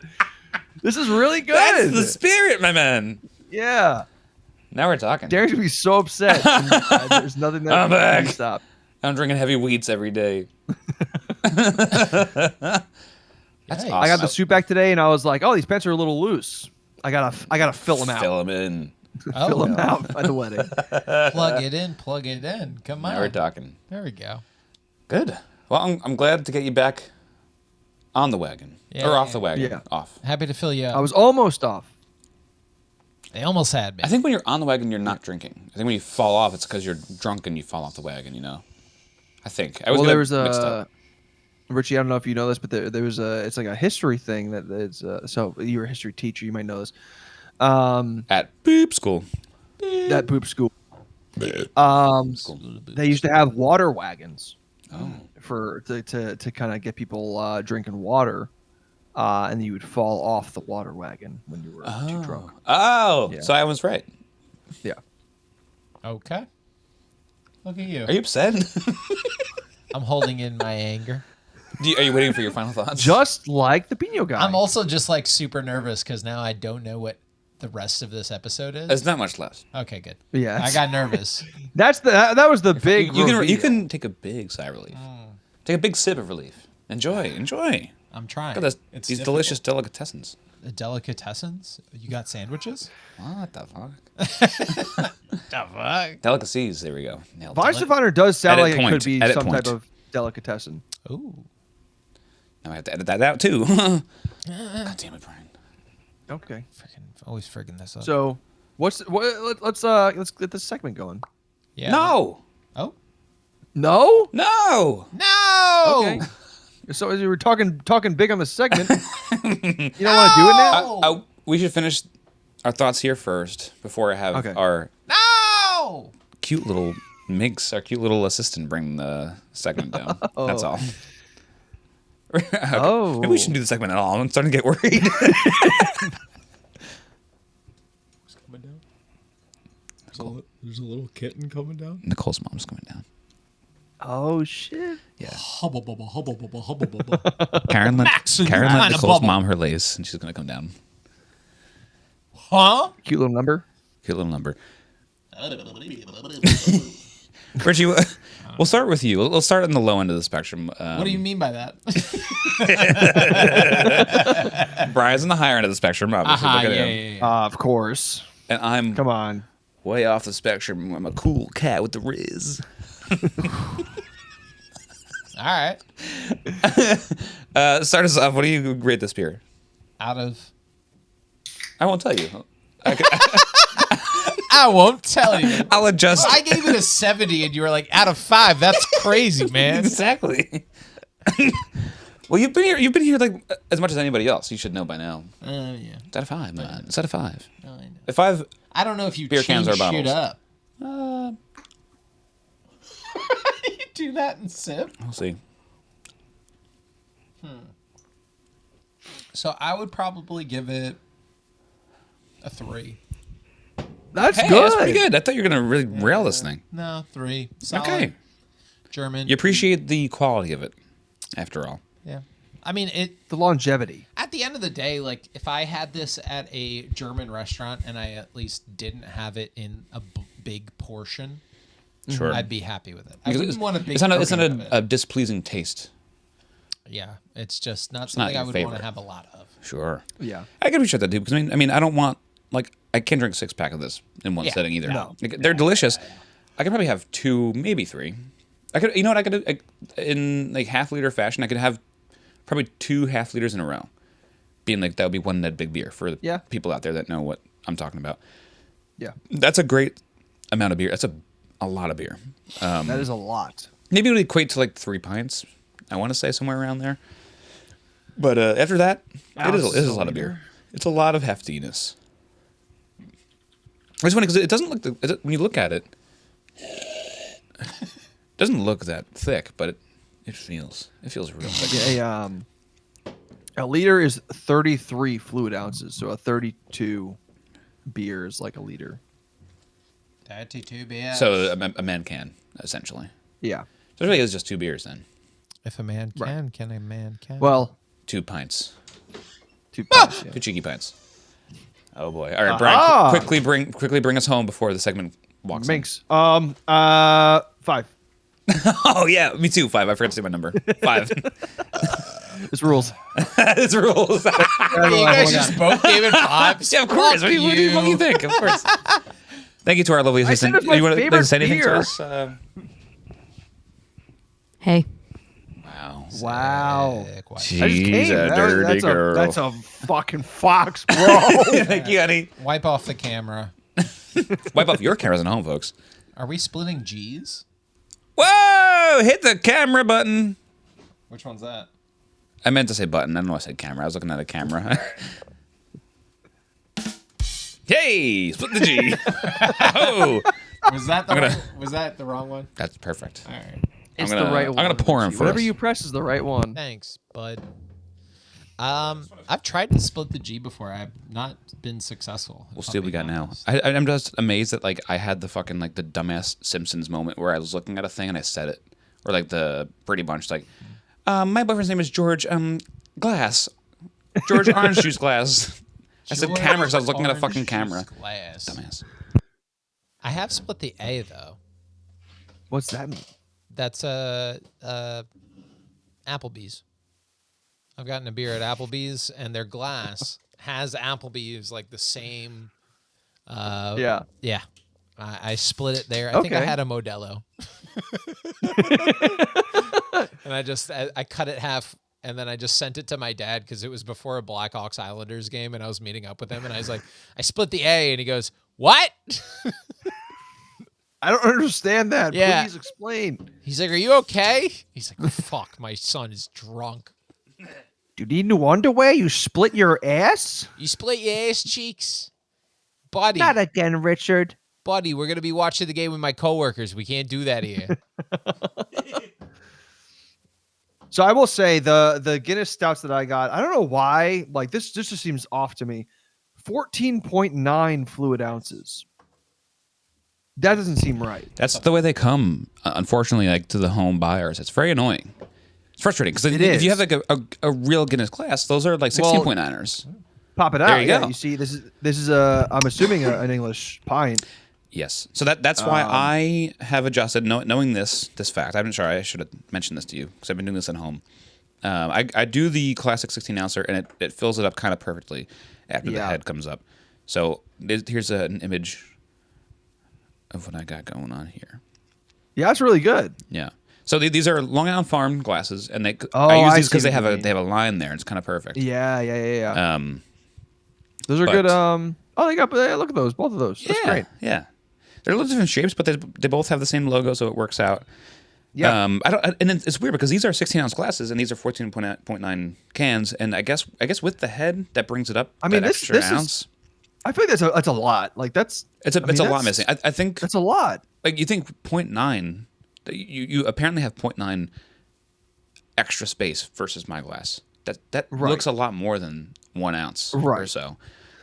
[SPEAKER 2] This is really good.
[SPEAKER 1] That's the spirit, my man.
[SPEAKER 2] Yeah.
[SPEAKER 1] Now we're talking.
[SPEAKER 2] Darren's gonna be so upset. And, there's nothing that
[SPEAKER 1] I'm
[SPEAKER 2] can
[SPEAKER 1] back.
[SPEAKER 2] stop.
[SPEAKER 1] I'm drinking heavy wheats every day. That's awesome.
[SPEAKER 2] I got the soup back today, and I was like, "Oh, these pants are a little loose. I gotta fill them out.
[SPEAKER 1] Fill them in.
[SPEAKER 2] Fill them out by the wedding."
[SPEAKER 3] Plug it in. Plug it in. Come on.
[SPEAKER 1] Now we're talking.
[SPEAKER 3] There we go.
[SPEAKER 1] Good. Well, I'm glad to get you back on the wagon.
[SPEAKER 3] Yeah,
[SPEAKER 1] or off the wagon.
[SPEAKER 2] yeah.
[SPEAKER 1] Off.
[SPEAKER 3] Happy to fill you up.
[SPEAKER 2] I was almost off.
[SPEAKER 3] They almost had me.
[SPEAKER 1] I think when you're on the wagon, you're not drinking. I think when you fall off, it's because you're drunk and you fall off the wagon, you know? I think. I was
[SPEAKER 2] Well,
[SPEAKER 1] gonna
[SPEAKER 2] there was
[SPEAKER 1] mixed up.
[SPEAKER 2] Richie, I don't know if you know this, but there was it's like a history thing that is so you're a history teacher, you might know this.
[SPEAKER 1] At Boop School.
[SPEAKER 2] That poop school.
[SPEAKER 1] School.
[SPEAKER 2] They used to have water wagons
[SPEAKER 1] Oh.
[SPEAKER 2] to kind of get people drinking water, and you would fall off the water wagon when you were too drunk.
[SPEAKER 1] Oh,
[SPEAKER 2] Yeah.
[SPEAKER 1] so I was right.
[SPEAKER 2] Yeah.
[SPEAKER 3] Okay. Look at you.
[SPEAKER 1] Are you upset?
[SPEAKER 3] I'm holding in my anger.
[SPEAKER 1] Are you waiting for your final thoughts?
[SPEAKER 2] Just like the Pino guy.
[SPEAKER 3] I'm also just like super nervous because now I don't know what the rest of this episode is.
[SPEAKER 1] There's not much left.
[SPEAKER 3] Okay, good.
[SPEAKER 2] Yeah.
[SPEAKER 3] I got nervous.
[SPEAKER 2] that was the big.
[SPEAKER 1] You
[SPEAKER 2] reveal.
[SPEAKER 1] can take a big sigh of relief. Take a big sip of relief. Enjoy.
[SPEAKER 3] I'm trying.
[SPEAKER 1] Look at this,
[SPEAKER 4] It's
[SPEAKER 1] these
[SPEAKER 4] difficult.
[SPEAKER 1] delicious delicatessens.
[SPEAKER 3] The delicatessens. You got sandwiches?
[SPEAKER 1] What the fuck?
[SPEAKER 3] The fuck?
[SPEAKER 1] Delicacies. There we go. Nailed it.
[SPEAKER 2] Weihenstephaner does sound
[SPEAKER 1] Edit
[SPEAKER 2] like it
[SPEAKER 1] point.
[SPEAKER 2] could be
[SPEAKER 1] Edit
[SPEAKER 2] some
[SPEAKER 1] point.
[SPEAKER 2] type of delicatessen.
[SPEAKER 3] Ooh.
[SPEAKER 1] Now I have to edit that out too. God damn it, Brian.
[SPEAKER 2] Okay.
[SPEAKER 3] Always frigging this up.
[SPEAKER 2] So, let's get this segment going.
[SPEAKER 3] yeah.
[SPEAKER 1] No.
[SPEAKER 3] Oh.
[SPEAKER 2] No.
[SPEAKER 1] No.
[SPEAKER 3] No.
[SPEAKER 2] Okay. So as you were talking big on the segment, you don't want to do it now.
[SPEAKER 1] We should finish our thoughts here first before I have
[SPEAKER 2] Okay.
[SPEAKER 1] our
[SPEAKER 3] No.
[SPEAKER 1] cute little Minx, our cute little assistant, bring the segment down. That's all. Okay.
[SPEAKER 2] Oh.
[SPEAKER 1] Maybe we shouldn't do the segment at all. I'm starting to get worried.
[SPEAKER 4] Who's coming down? There's a little kitten coming down.
[SPEAKER 1] Nicole's mom's coming down.
[SPEAKER 2] Oh shit.
[SPEAKER 1] Yeah.
[SPEAKER 4] Hubba bubba hubba bubba hubba bubba.
[SPEAKER 1] Karen let
[SPEAKER 3] Maximum
[SPEAKER 1] Nicole's
[SPEAKER 3] kind of bubble.
[SPEAKER 1] mom her lace, and she's gonna come down.
[SPEAKER 3] Huh?
[SPEAKER 2] Cute little number.
[SPEAKER 1] Cute little number. Richie, we'll start with you. We'll start on the low end of the spectrum.
[SPEAKER 3] What do you mean by that?
[SPEAKER 1] Brian's on the higher end of the spectrum, obviously. Look at him.
[SPEAKER 2] Of course.
[SPEAKER 1] And I'm
[SPEAKER 2] Come on.
[SPEAKER 1] way off the spectrum. I'm a cool cat with the riz.
[SPEAKER 3] All right.
[SPEAKER 1] Start us off. What do you rate this beer?
[SPEAKER 3] Out of.
[SPEAKER 1] I won't tell you.
[SPEAKER 3] I won't tell you.
[SPEAKER 1] I'll adjust.
[SPEAKER 3] I gave it a 70, and you were like, out of 5. That's crazy, man.
[SPEAKER 1] Exactly. Well, you've been here like as much as anybody else. You should know by now.
[SPEAKER 3] Yeah.
[SPEAKER 1] It's out of 5, man. It's out of 5.
[SPEAKER 3] I know.
[SPEAKER 1] If 5,
[SPEAKER 3] I don't know if you
[SPEAKER 1] Beer cans
[SPEAKER 3] change
[SPEAKER 1] or
[SPEAKER 3] shit
[SPEAKER 1] bottles?
[SPEAKER 3] up. You do that and sip?
[SPEAKER 1] we'll see.
[SPEAKER 3] So I would probably give it a 3.
[SPEAKER 2] That's
[SPEAKER 1] Hey,
[SPEAKER 2] good.
[SPEAKER 1] that's pretty good. I thought you were gonna really rail this thing.
[SPEAKER 3] No, 3. Solid.
[SPEAKER 1] Okay.
[SPEAKER 3] German.
[SPEAKER 1] You appreciate the quality of it, after all.
[SPEAKER 3] Yeah. I mean,
[SPEAKER 2] The longevity.
[SPEAKER 3] at the end of the day, like, if I had this at a German restaurant and I at least didn't have it in a big portion,
[SPEAKER 1] Sure.
[SPEAKER 3] I'd be happy with it. I
[SPEAKER 1] Because
[SPEAKER 3] wouldn't want a big
[SPEAKER 1] it's not
[SPEAKER 3] portion of it.
[SPEAKER 1] a displeasing taste.
[SPEAKER 3] Yeah, it's just not
[SPEAKER 1] not
[SPEAKER 3] something
[SPEAKER 1] your
[SPEAKER 3] I would want
[SPEAKER 1] favorite.
[SPEAKER 3] to have a lot of.
[SPEAKER 1] Sure.
[SPEAKER 2] Yeah.
[SPEAKER 1] I can appreciate that, dude. Because I mean, I don't want I can't drink a 6-pack of this in one
[SPEAKER 3] Yeah.
[SPEAKER 1] setting either.
[SPEAKER 2] No.
[SPEAKER 1] Like, they're delicious. I could probably have 2, maybe 3. I could, you know what? I could in like half-liter fashion. I could have probably 2 half-liters in a row. Being like that would be one Ned Big beer for the
[SPEAKER 2] Yeah.
[SPEAKER 1] people out there that know what I'm talking about.
[SPEAKER 2] Yeah.
[SPEAKER 1] That's a great amount of beer. That's a lot of beer.
[SPEAKER 2] That is a lot.
[SPEAKER 1] Maybe it would equate to like 3 pints. I want to say somewhere around there. But after that, it is a lot of beer. It's a lot of heftiness. It's funny because it doesn't look when you look at it, it doesn't look that thick, but it feels real thick.
[SPEAKER 2] Yeah, a liter is 33 fluid ounces, so a 32 beer is like a liter.
[SPEAKER 3] 32 beers.
[SPEAKER 1] So a man can essentially.
[SPEAKER 2] Yeah.
[SPEAKER 1] So it really is just 2 beers then.
[SPEAKER 3] If a man can a man can?
[SPEAKER 2] Well,
[SPEAKER 1] 2 pints,
[SPEAKER 2] 2 pints. Yeah.
[SPEAKER 1] 2 cheeky pints. Oh boy! All right, Brian, quickly bring us home before the segment walks.
[SPEAKER 2] Minx. 5.
[SPEAKER 1] Oh yeah, me too. 5. I forgot to say my number. 5.
[SPEAKER 2] This rules.
[SPEAKER 1] It's rules.
[SPEAKER 3] you guys just both gave it 5.
[SPEAKER 1] Yeah, of course. What do you fucking think? Of course. Thank you to our lovely assistant.
[SPEAKER 2] it's my
[SPEAKER 1] You want to
[SPEAKER 2] favorite
[SPEAKER 1] say anything to
[SPEAKER 2] beer.
[SPEAKER 1] us?
[SPEAKER 5] Hey.
[SPEAKER 1] Wow.
[SPEAKER 2] Wow.
[SPEAKER 1] She's
[SPEAKER 2] I just came.
[SPEAKER 1] a dirty
[SPEAKER 2] that's
[SPEAKER 1] girl.
[SPEAKER 2] that's a fucking fox, bro.
[SPEAKER 1] Thank you, honey.
[SPEAKER 3] Wipe off the camera.
[SPEAKER 1] Wipe off your cameras at home, folks.
[SPEAKER 3] Are we splitting G's?
[SPEAKER 1] Whoa! Hit the camera button.
[SPEAKER 3] Which one's that?
[SPEAKER 1] I meant to say button. I don't know. I said camera. I was looking at a camera. Hey, split the G. Oh,
[SPEAKER 3] Was that the
[SPEAKER 1] gonna-
[SPEAKER 3] was that the wrong one?
[SPEAKER 1] that's perfect.
[SPEAKER 3] All right.
[SPEAKER 2] It's
[SPEAKER 1] gonna-
[SPEAKER 2] the right one.
[SPEAKER 1] I'm gonna pour him
[SPEAKER 2] Richie. Whatever
[SPEAKER 1] first.
[SPEAKER 2] you press is the right one.
[SPEAKER 3] Thanks, bud. I've tried to split the G before. I've not been successful.
[SPEAKER 1] We'll see what we got now. I'm just amazed that like I had the fucking like the dumbass Simpsons moment where I was looking at a thing and I said it, or like the Brady Bunch like, my boyfriend's name is George Glass, George Orange Juice Glass. I said camera because I was looking at a fucking camera.
[SPEAKER 3] Glass.
[SPEAKER 1] Dumbass.
[SPEAKER 3] I have split the A though.
[SPEAKER 2] What's that mean?
[SPEAKER 3] That's Applebee's. I've gotten a beer at Applebee's, and their glass has Applebee's like the same.
[SPEAKER 2] Yeah.
[SPEAKER 3] Yeah. I split it there. I think I
[SPEAKER 2] Okay.
[SPEAKER 3] had a Modelo. And I cut it half, and then I just sent it to my dad because it was before a Blackhawks Islanders game, and I was meeting up with him, and I was like, I split the A, and he goes, "What?"
[SPEAKER 2] I don't understand that.
[SPEAKER 3] Yeah.
[SPEAKER 2] Please explain.
[SPEAKER 3] He's like, "Are you okay?" He's like, "Fuck, my son is drunk.
[SPEAKER 2] Do you need new underwear? You split your ass?
[SPEAKER 3] You split your ass cheeks, buddy.
[SPEAKER 2] Not again, Richard.
[SPEAKER 3] Buddy, we're gonna be watching the game with my coworkers. We can't do that here."
[SPEAKER 2] So I will say the Guinness stouts that I got, I don't know why, like this just seems off to me. 14.9 fluid ounces. That doesn't seem right.
[SPEAKER 1] That's the way they come, unfortunately, like to the home buyers. It's very annoying. It's frustrating because if you have like a real Guinness glass, those are like 16.9ers.
[SPEAKER 2] Pop it out.
[SPEAKER 1] There you go.
[SPEAKER 2] You see, this is a I'm assuming an English pint.
[SPEAKER 1] Yes. So that's why I have adjusted, knowing this fact. I'm sure I should have mentioned this to you because I've been doing this at home. I do the classic 16-ouncer, and it fills it up kind of perfectly after the head comes up. So here's an image of what I got going on here.
[SPEAKER 2] Yeah, that's really good.
[SPEAKER 1] Yeah. So these are Long Island Farm glasses, and I
[SPEAKER 2] I
[SPEAKER 1] use these
[SPEAKER 2] see
[SPEAKER 1] because they
[SPEAKER 2] what
[SPEAKER 1] have
[SPEAKER 2] you mean.
[SPEAKER 1] a line there. It's kind of perfect.
[SPEAKER 2] Yeah. Those are
[SPEAKER 1] but-
[SPEAKER 2] good. They got. Look at those. Both of those. That's great.
[SPEAKER 1] Yeah. They're a little different shapes, but they both have the same logo, so it works out.
[SPEAKER 2] Yeah.
[SPEAKER 1] And then it's weird because these are 16-ounce glasses and these are 14.9 cans, and I guess with the head that brings it up.
[SPEAKER 2] I mean,
[SPEAKER 1] that
[SPEAKER 2] this
[SPEAKER 1] extra
[SPEAKER 2] is.
[SPEAKER 1] ounce.
[SPEAKER 2] I feel like that's a lot. Like that's.
[SPEAKER 1] It's a lot missing. I think
[SPEAKER 2] That's a lot.
[SPEAKER 1] like you think 0.9. You apparently have 0.9 extra space versus my glass. That looks a lot more than 1 ounce or so.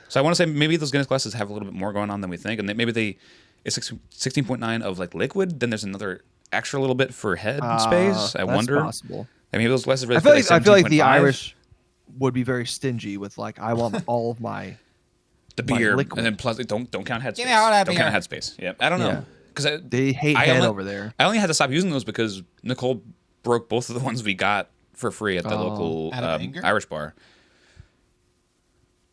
[SPEAKER 1] So I want to say maybe those Guinness glasses have a little bit more going on than we think, and maybe it's 16.9 of like liquid. Then there's another extra little bit for head space. I
[SPEAKER 2] That's
[SPEAKER 1] wonder.
[SPEAKER 2] possible.
[SPEAKER 1] I mean, those glasses really
[SPEAKER 2] I feel like the
[SPEAKER 1] 17.5.
[SPEAKER 2] Irish would be very stingy with like I want all of my
[SPEAKER 1] the beer,
[SPEAKER 2] liquid.
[SPEAKER 1] and then plus don't count head space.
[SPEAKER 3] me all that
[SPEAKER 1] don't
[SPEAKER 3] beer.
[SPEAKER 1] count head space. Yeah, I don't know because
[SPEAKER 2] They hate head over there.
[SPEAKER 1] I only had to stop using those because Nicole broke both of the ones we got for free at the local
[SPEAKER 3] Out of anger?
[SPEAKER 1] Irish bar.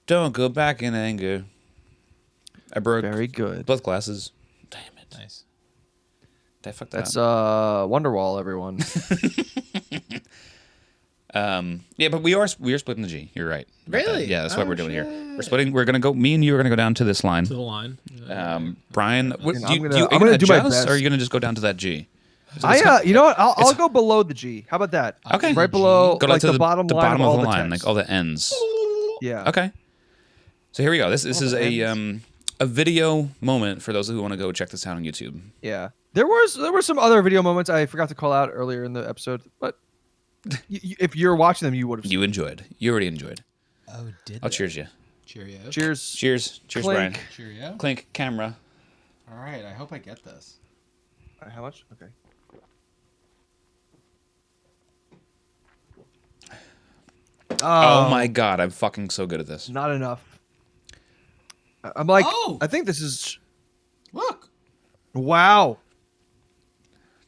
[SPEAKER 1] Don't go back in anger. I broke
[SPEAKER 2] Very good.
[SPEAKER 1] both glasses. Damn it!
[SPEAKER 3] Nice.
[SPEAKER 1] Did I fuck that
[SPEAKER 2] That's
[SPEAKER 1] up?
[SPEAKER 2] Wonderwall, everyone.
[SPEAKER 1] Yeah, but we are splitting the G. You're right. about that.
[SPEAKER 3] Really?
[SPEAKER 1] Yeah, that's what
[SPEAKER 3] Oh,
[SPEAKER 1] we're doing here.
[SPEAKER 3] shit.
[SPEAKER 1] We're splitting. We're gonna go. Me and you are gonna go down to this line.
[SPEAKER 4] To the line.
[SPEAKER 1] Brian, what,
[SPEAKER 2] And
[SPEAKER 1] do you,
[SPEAKER 2] I'm
[SPEAKER 1] do you,
[SPEAKER 2] gonna-
[SPEAKER 1] are you
[SPEAKER 2] I'm
[SPEAKER 1] gonna
[SPEAKER 2] gonna do my
[SPEAKER 1] adjust,
[SPEAKER 2] best.
[SPEAKER 1] or are you gonna just go down to that G?
[SPEAKER 2] You know what? I'll go below the G. How about that?
[SPEAKER 1] Okay.
[SPEAKER 2] Right below,
[SPEAKER 1] Go
[SPEAKER 2] like
[SPEAKER 1] to
[SPEAKER 2] the bottom line
[SPEAKER 1] bottom
[SPEAKER 2] of all
[SPEAKER 1] the
[SPEAKER 2] the
[SPEAKER 1] line,
[SPEAKER 2] text.
[SPEAKER 1] like all the ends.
[SPEAKER 2] Yeah.
[SPEAKER 1] Okay. So here we go. This is
[SPEAKER 2] the
[SPEAKER 1] a video moment for those who want to go check this out on YouTube.
[SPEAKER 2] Yeah. There were some other video moments I forgot to call out earlier in the episode, but if you're watching them, you would have.
[SPEAKER 1] You enjoyed. You already enjoyed.
[SPEAKER 3] Oh, did
[SPEAKER 1] I'll cheers you.
[SPEAKER 3] Cheerio.
[SPEAKER 2] Cheers.
[SPEAKER 1] Cheers,
[SPEAKER 2] Clink.
[SPEAKER 1] Brian.
[SPEAKER 3] Cheerio.
[SPEAKER 1] Clink camera.
[SPEAKER 3] All right. I hope I get this.
[SPEAKER 2] How much? Okay.
[SPEAKER 1] Oh my god, I'm fucking so good at this.
[SPEAKER 2] Not enough. I'm like,
[SPEAKER 3] Oh!
[SPEAKER 2] I think this is.
[SPEAKER 3] Look.
[SPEAKER 2] Wow.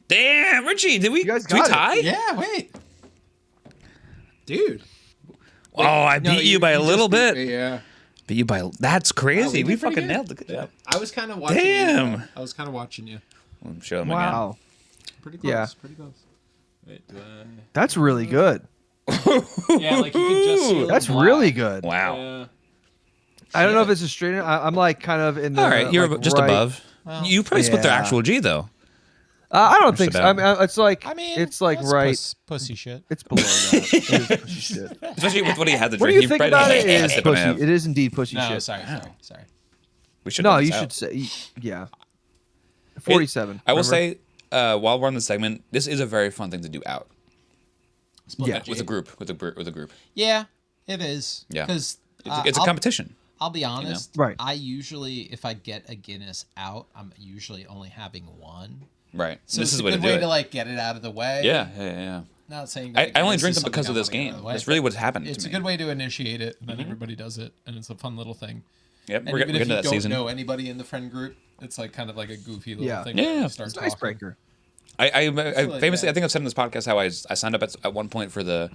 [SPEAKER 1] Damn, Richie, did we
[SPEAKER 2] guys
[SPEAKER 1] did we
[SPEAKER 2] got it.
[SPEAKER 1] tie?
[SPEAKER 3] Yeah. Wait.
[SPEAKER 4] Dude.
[SPEAKER 1] Oh, I beat you by a little bit.
[SPEAKER 4] Yeah.
[SPEAKER 1] Beat you by that's crazy.
[SPEAKER 3] we
[SPEAKER 1] we
[SPEAKER 3] did pretty
[SPEAKER 1] fucking
[SPEAKER 3] good.
[SPEAKER 1] nailed it. Good job.
[SPEAKER 3] I was kind of watching.
[SPEAKER 1] Damn.
[SPEAKER 3] You. I was kind of watching you.
[SPEAKER 1] We'll show them
[SPEAKER 2] Wow.
[SPEAKER 3] Pretty close.
[SPEAKER 2] Yeah.
[SPEAKER 3] Pretty close.
[SPEAKER 4] Wait, do
[SPEAKER 2] That's really good.
[SPEAKER 3] Yeah, like you can just see.
[SPEAKER 2] That's really good.
[SPEAKER 1] again. Wow.
[SPEAKER 4] Yeah.
[SPEAKER 2] I don't know if this is straight. I'm like kind of in the.
[SPEAKER 1] All right, you're
[SPEAKER 2] like,
[SPEAKER 1] just
[SPEAKER 2] right-
[SPEAKER 1] above.
[SPEAKER 3] Well,
[SPEAKER 1] You probably split the
[SPEAKER 2] yeah.
[SPEAKER 1] actual G though.
[SPEAKER 2] I don't think so.
[SPEAKER 1] about-
[SPEAKER 2] I mean, it's like.
[SPEAKER 3] I mean,
[SPEAKER 2] it's like
[SPEAKER 3] that's
[SPEAKER 2] right.
[SPEAKER 3] pussy shit.
[SPEAKER 2] It's below that. It is pussy shit.
[SPEAKER 1] Especially with what he had to drink.
[SPEAKER 2] What do you
[SPEAKER 1] He
[SPEAKER 2] think
[SPEAKER 1] probably
[SPEAKER 2] about
[SPEAKER 1] doesn't
[SPEAKER 2] it?
[SPEAKER 1] have
[SPEAKER 2] Is
[SPEAKER 1] to put
[SPEAKER 2] pussy. It is indeed pussy
[SPEAKER 3] No,
[SPEAKER 2] shit.
[SPEAKER 3] sorry.
[SPEAKER 1] We should.
[SPEAKER 2] No,
[SPEAKER 1] let
[SPEAKER 2] you
[SPEAKER 1] this
[SPEAKER 2] should
[SPEAKER 1] out.
[SPEAKER 2] say. Yeah. 47.
[SPEAKER 1] I will
[SPEAKER 2] remember?
[SPEAKER 1] say, while we're on the segment, this is a very fun thing to do out
[SPEAKER 2] Yeah.
[SPEAKER 1] with a group. With a group.
[SPEAKER 3] Yeah, it is.
[SPEAKER 1] Yeah.
[SPEAKER 3] Because
[SPEAKER 1] It's a competition.
[SPEAKER 3] I'll be honest.
[SPEAKER 2] Right.
[SPEAKER 3] I usually, if I get a Guinness out, I'm usually only having one.
[SPEAKER 1] Right.
[SPEAKER 3] So
[SPEAKER 1] this
[SPEAKER 3] it's
[SPEAKER 1] is
[SPEAKER 3] a
[SPEAKER 1] the way to
[SPEAKER 3] good
[SPEAKER 1] do
[SPEAKER 3] way
[SPEAKER 1] it.
[SPEAKER 3] to like get it out of the way.
[SPEAKER 1] Yeah.
[SPEAKER 3] Not saying
[SPEAKER 1] I
[SPEAKER 3] that
[SPEAKER 1] only
[SPEAKER 3] Guinness
[SPEAKER 1] drink
[SPEAKER 3] is
[SPEAKER 1] them because of
[SPEAKER 3] something
[SPEAKER 1] this
[SPEAKER 3] I wanna get out
[SPEAKER 1] game.
[SPEAKER 3] of the way,
[SPEAKER 1] That's
[SPEAKER 3] but
[SPEAKER 1] really what's happened
[SPEAKER 3] It's
[SPEAKER 1] to
[SPEAKER 3] a
[SPEAKER 1] me.
[SPEAKER 3] good way to initiate it, and then everybody does it, and it's a fun little thing.
[SPEAKER 1] Yep,
[SPEAKER 3] And
[SPEAKER 1] we're
[SPEAKER 3] even
[SPEAKER 1] getting
[SPEAKER 3] if
[SPEAKER 1] to
[SPEAKER 3] you
[SPEAKER 1] that
[SPEAKER 3] don't
[SPEAKER 1] season.
[SPEAKER 3] know anybody in the friend group, it's like kind of like a goofy little
[SPEAKER 2] Yeah.
[SPEAKER 3] thing.
[SPEAKER 1] Yeah.
[SPEAKER 3] where you
[SPEAKER 2] It's
[SPEAKER 3] start
[SPEAKER 2] an
[SPEAKER 3] talking.
[SPEAKER 2] icebreaker.
[SPEAKER 1] I
[SPEAKER 3] like
[SPEAKER 1] famously,
[SPEAKER 3] that.
[SPEAKER 1] I think I've said in this podcast how I signed up at one point for the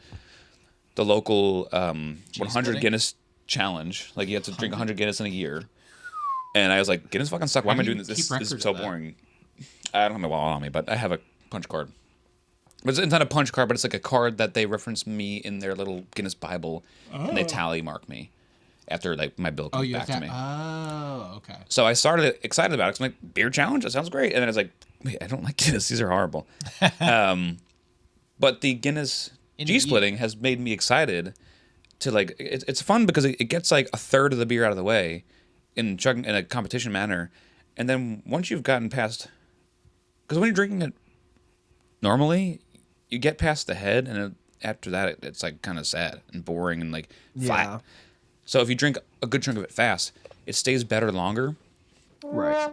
[SPEAKER 1] the local 100
[SPEAKER 3] splitting?
[SPEAKER 1] Guinness challenge. Like you have to drink 100 Guinness in a year. And I was like, Guinness fucking suck. Why am I doing this? This is so boring. I don't have my wallet on me, but I have a punch card. It's not a punch card, but it's like a card that they reference me in their little Guinness Bible, and they tally mark me after like my bill comes back to me.
[SPEAKER 3] Oh, okay.
[SPEAKER 1] So I started excited about it. 'Cause I'm like, beer challenge? That sounds great. And then I was like, wait, I don't like Guinness. These are horrible. But the Guinness G-splitting has made me excited to like, it's fun because it gets like a third of the beer out of the way in a competition manner. And then once you've gotten past, because when you're drinking it normally, you get past the head, and after that, it's like kind of sad and boring and like flat. So if you drink a good chunk of it fast, it stays better longer.
[SPEAKER 2] Right.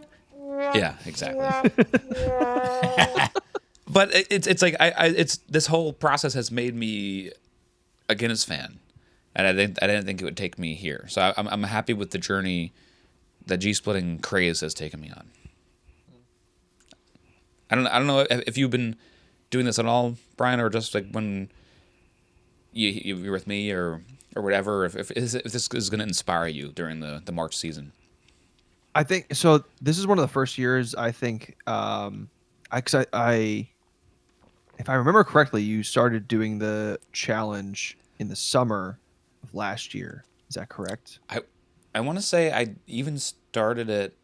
[SPEAKER 1] Yeah, exactly. But it's like it's this whole process has made me a Guinness fan, and I didn't think it would take me here. So I'm happy with the journey that G-splitting craze has taken me on. I don't know if you've been doing this at all, Brian, or just like when you're with me or whatever. If this is going to inspire you during the March season.
[SPEAKER 2] I think so. This is one of the first years I think. If I remember correctly, you started doing the challenge in the summer of last year. Is that correct?
[SPEAKER 1] I want to say I even started it.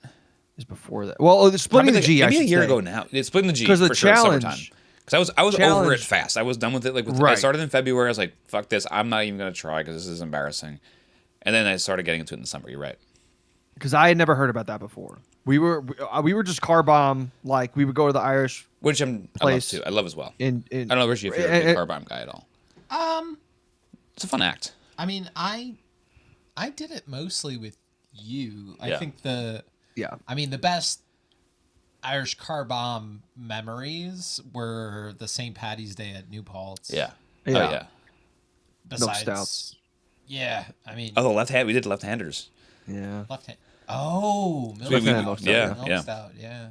[SPEAKER 2] Is before that. Well, splitting the G.
[SPEAKER 1] Maybe
[SPEAKER 2] I
[SPEAKER 1] a year
[SPEAKER 2] say.
[SPEAKER 1] ago now. It's splitting the G
[SPEAKER 2] Because the
[SPEAKER 1] for sure.
[SPEAKER 2] challenge.
[SPEAKER 1] Summertime. Because I was over it fast. I was done with it. Like I started in February. I was like, "Fuck this! I'm not even gonna try because this is embarrassing." And then I started getting into it in the summer. You're right.
[SPEAKER 2] Because I had never heard about that before. We were just car bomb. Like we would go to the Irish,
[SPEAKER 1] Which I love
[SPEAKER 2] place
[SPEAKER 1] too. I love as well.
[SPEAKER 2] in
[SPEAKER 1] I don't know, Richie, if you're a big car bomb guy at all. It's a fun act.
[SPEAKER 3] I mean, I did it mostly with you. I
[SPEAKER 1] Yeah.
[SPEAKER 3] think
[SPEAKER 2] Yeah.
[SPEAKER 3] I mean, the best Irish car bomb memories were the St. Patty's Day at New Paltz.
[SPEAKER 1] Yeah.
[SPEAKER 2] Yeah.
[SPEAKER 1] Oh yeah.
[SPEAKER 3] Besides,
[SPEAKER 2] stouts.
[SPEAKER 3] Yeah, I mean,
[SPEAKER 1] Oh, the left hand. We did left-handers.
[SPEAKER 2] Yeah.
[SPEAKER 3] left hand. Oh, milk
[SPEAKER 2] Left-handed
[SPEAKER 3] stout.
[SPEAKER 2] milk stout,
[SPEAKER 1] yeah.
[SPEAKER 3] Milk
[SPEAKER 1] Yeah.
[SPEAKER 3] stout, yeah.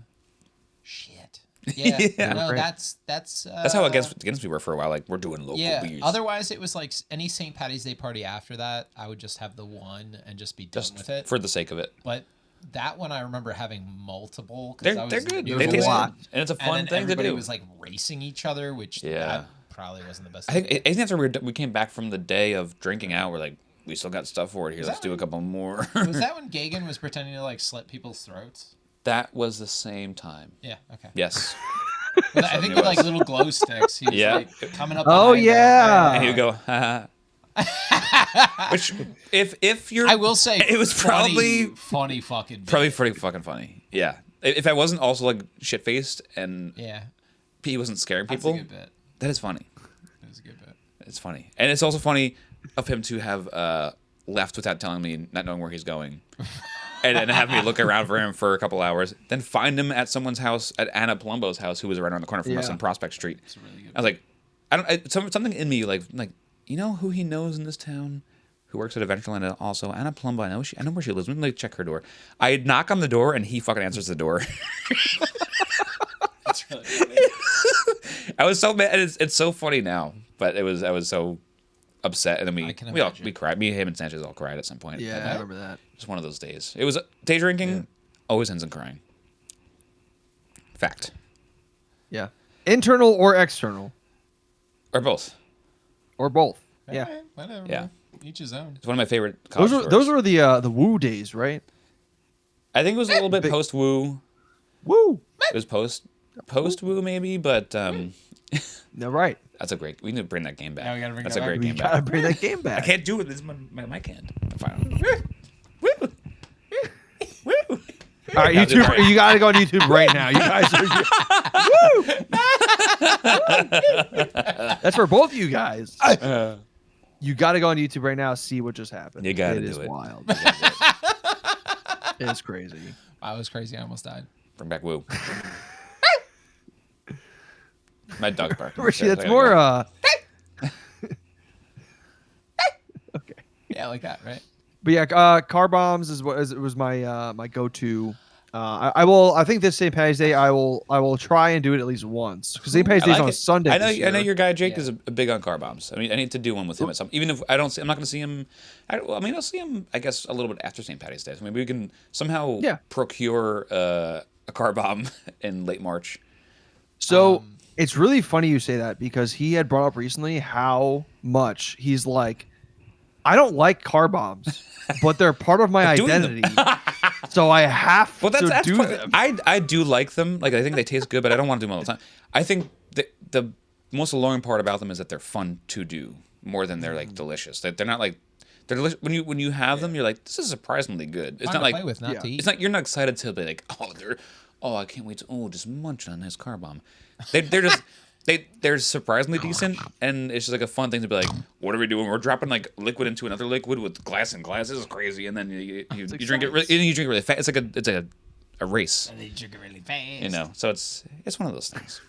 [SPEAKER 3] Shit. Yeah.
[SPEAKER 1] Yeah.
[SPEAKER 3] No,
[SPEAKER 2] Great.
[SPEAKER 3] that's
[SPEAKER 1] That's how against we were for a while. Like we're doing local beers.
[SPEAKER 3] Otherwise, it was like any St. Patty's Day party after that, I would just have the one and just be done
[SPEAKER 1] just
[SPEAKER 3] with it.
[SPEAKER 1] for the sake of it.
[SPEAKER 3] But that one I remember having multiple. 'Cause I was
[SPEAKER 1] They're good.
[SPEAKER 3] new
[SPEAKER 1] They
[SPEAKER 3] to
[SPEAKER 1] taste
[SPEAKER 3] it.
[SPEAKER 1] good. And it's a
[SPEAKER 3] And
[SPEAKER 1] fun
[SPEAKER 3] then
[SPEAKER 1] thing to
[SPEAKER 3] everybody
[SPEAKER 1] do.
[SPEAKER 3] was like racing each other, which that probably wasn't the best.
[SPEAKER 1] I think after we came back from the day of drinking out, we're like, we still got stuff for it here. Let's do a couple more.
[SPEAKER 3] Was that when Gagan was pretending to like slit people's throats?
[SPEAKER 1] That was the same time.
[SPEAKER 3] Yeah. Okay.
[SPEAKER 1] Yes.
[SPEAKER 3] I think with like little glow sticks, he was
[SPEAKER 1] Yeah.
[SPEAKER 3] like coming up.
[SPEAKER 2] Oh,
[SPEAKER 3] behind them.
[SPEAKER 2] yeah.
[SPEAKER 1] And he would go, ha ha. Which, if you're,
[SPEAKER 3] I will say
[SPEAKER 1] it was
[SPEAKER 3] funny fucking. Bit.
[SPEAKER 1] probably pretty fucking funny. Yeah. If I wasn't also like shit faced and
[SPEAKER 3] Yeah.
[SPEAKER 1] he wasn't scaring
[SPEAKER 3] That's
[SPEAKER 1] people,
[SPEAKER 3] a good bit.
[SPEAKER 1] that is funny.
[SPEAKER 3] That was a good bit.
[SPEAKER 1] It's funny, and it's also funny of him to have left without telling me, not knowing where he's going, and then have me look around for him for a couple hours, then find him at someone's house, at Anna Palumbo's house, who was right around the corner from us
[SPEAKER 2] Yeah.
[SPEAKER 1] on Prospect Street.
[SPEAKER 3] It's a really good.
[SPEAKER 1] I was like, something in me like you know who he knows in this town, who works at Adventureland, also Anna Palumbo. I know where she lives. Let me like check her door. I knock on the door and he fucking answers the door.
[SPEAKER 3] That's really funny.
[SPEAKER 1] I was so mad. It's so funny now, but I was so upset, and then
[SPEAKER 3] I can
[SPEAKER 1] we
[SPEAKER 3] imagine.
[SPEAKER 1] cried. Me, him, and Sanchez all cried at some point.
[SPEAKER 2] Yeah, I remember that.
[SPEAKER 1] Just one of those days. It was day drinking. Always ends in crying. Fact.
[SPEAKER 2] Yeah. Internal or external
[SPEAKER 1] Or both.
[SPEAKER 2] or both. Yeah.
[SPEAKER 3] Alright, whatever.
[SPEAKER 1] Yeah.
[SPEAKER 3] Each his own.
[SPEAKER 1] It's one of my favorite college
[SPEAKER 2] Those
[SPEAKER 1] stories.
[SPEAKER 2] were the woo days, right?
[SPEAKER 1] I think it was a little bit
[SPEAKER 2] Big-
[SPEAKER 1] post woo.
[SPEAKER 2] Woo.
[SPEAKER 1] It was post woo maybe, but
[SPEAKER 2] No, right.
[SPEAKER 1] that's a great. We need to bring that game back.
[SPEAKER 3] Yeah, we gotta bring
[SPEAKER 1] that's
[SPEAKER 3] that
[SPEAKER 1] a great
[SPEAKER 3] back.
[SPEAKER 2] We
[SPEAKER 1] game
[SPEAKER 2] gotta
[SPEAKER 1] back.
[SPEAKER 2] bring that game back.
[SPEAKER 1] I can't do it. This is my hand. Fine. Woo. Woo.
[SPEAKER 2] All right,
[SPEAKER 1] I'll do
[SPEAKER 2] YouTube.
[SPEAKER 1] that.
[SPEAKER 2] You gotta go on YouTube right now. You guys are. Woo! That's for both you guys. You gotta go on YouTube right now. See what just happened.
[SPEAKER 1] You gotta
[SPEAKER 2] It
[SPEAKER 1] do
[SPEAKER 2] is
[SPEAKER 1] it.
[SPEAKER 2] wild. It is crazy.
[SPEAKER 3] I was crazy. I almost died.
[SPEAKER 1] Bring back woo. My dog's barking.
[SPEAKER 2] Richie,
[SPEAKER 1] I
[SPEAKER 2] that's
[SPEAKER 1] gotta
[SPEAKER 2] more.
[SPEAKER 1] go.
[SPEAKER 3] Yeah, like that, right?
[SPEAKER 2] But yeah, car bombs was my my go-to I will. I think this St. Patty's Day, I will try and do it at least once because St. Patty's Day is on a Sunday.
[SPEAKER 1] I know.
[SPEAKER 2] this year.
[SPEAKER 1] I know your guy Jake is a big on car bombs. I mean, I need to do one with him at some. Even if I don't, I'm not going to see him. I'll see him. I guess a little bit after St. Patty's Day. So maybe we can somehow procure a car bomb in late March.
[SPEAKER 2] So it's really funny you say that because he had brought up recently how much he's like, I don't like car bombs, but they're part of my identity. So I have to do them.
[SPEAKER 1] I do like them. Like I think they taste good, but I don't want to do them all the time. I think the most alluring part about them is that they're fun to do more than they're like delicious. They're not like they're delicious. When you have them, you're like, this is surprisingly good. It's not like
[SPEAKER 3] play with, not to eat.
[SPEAKER 1] it's not you're not excited to be like, I can't wait to just munch on this car bomb. They're just they're surprisingly decent, and it's just like a fun thing to be like, what are we doing? We're dropping like liquid into another liquid with glass and glass. This is crazy, and then you drink it really fast. It's like a race.
[SPEAKER 3] And they drink it really fast.
[SPEAKER 1] You know, so it's one of those things.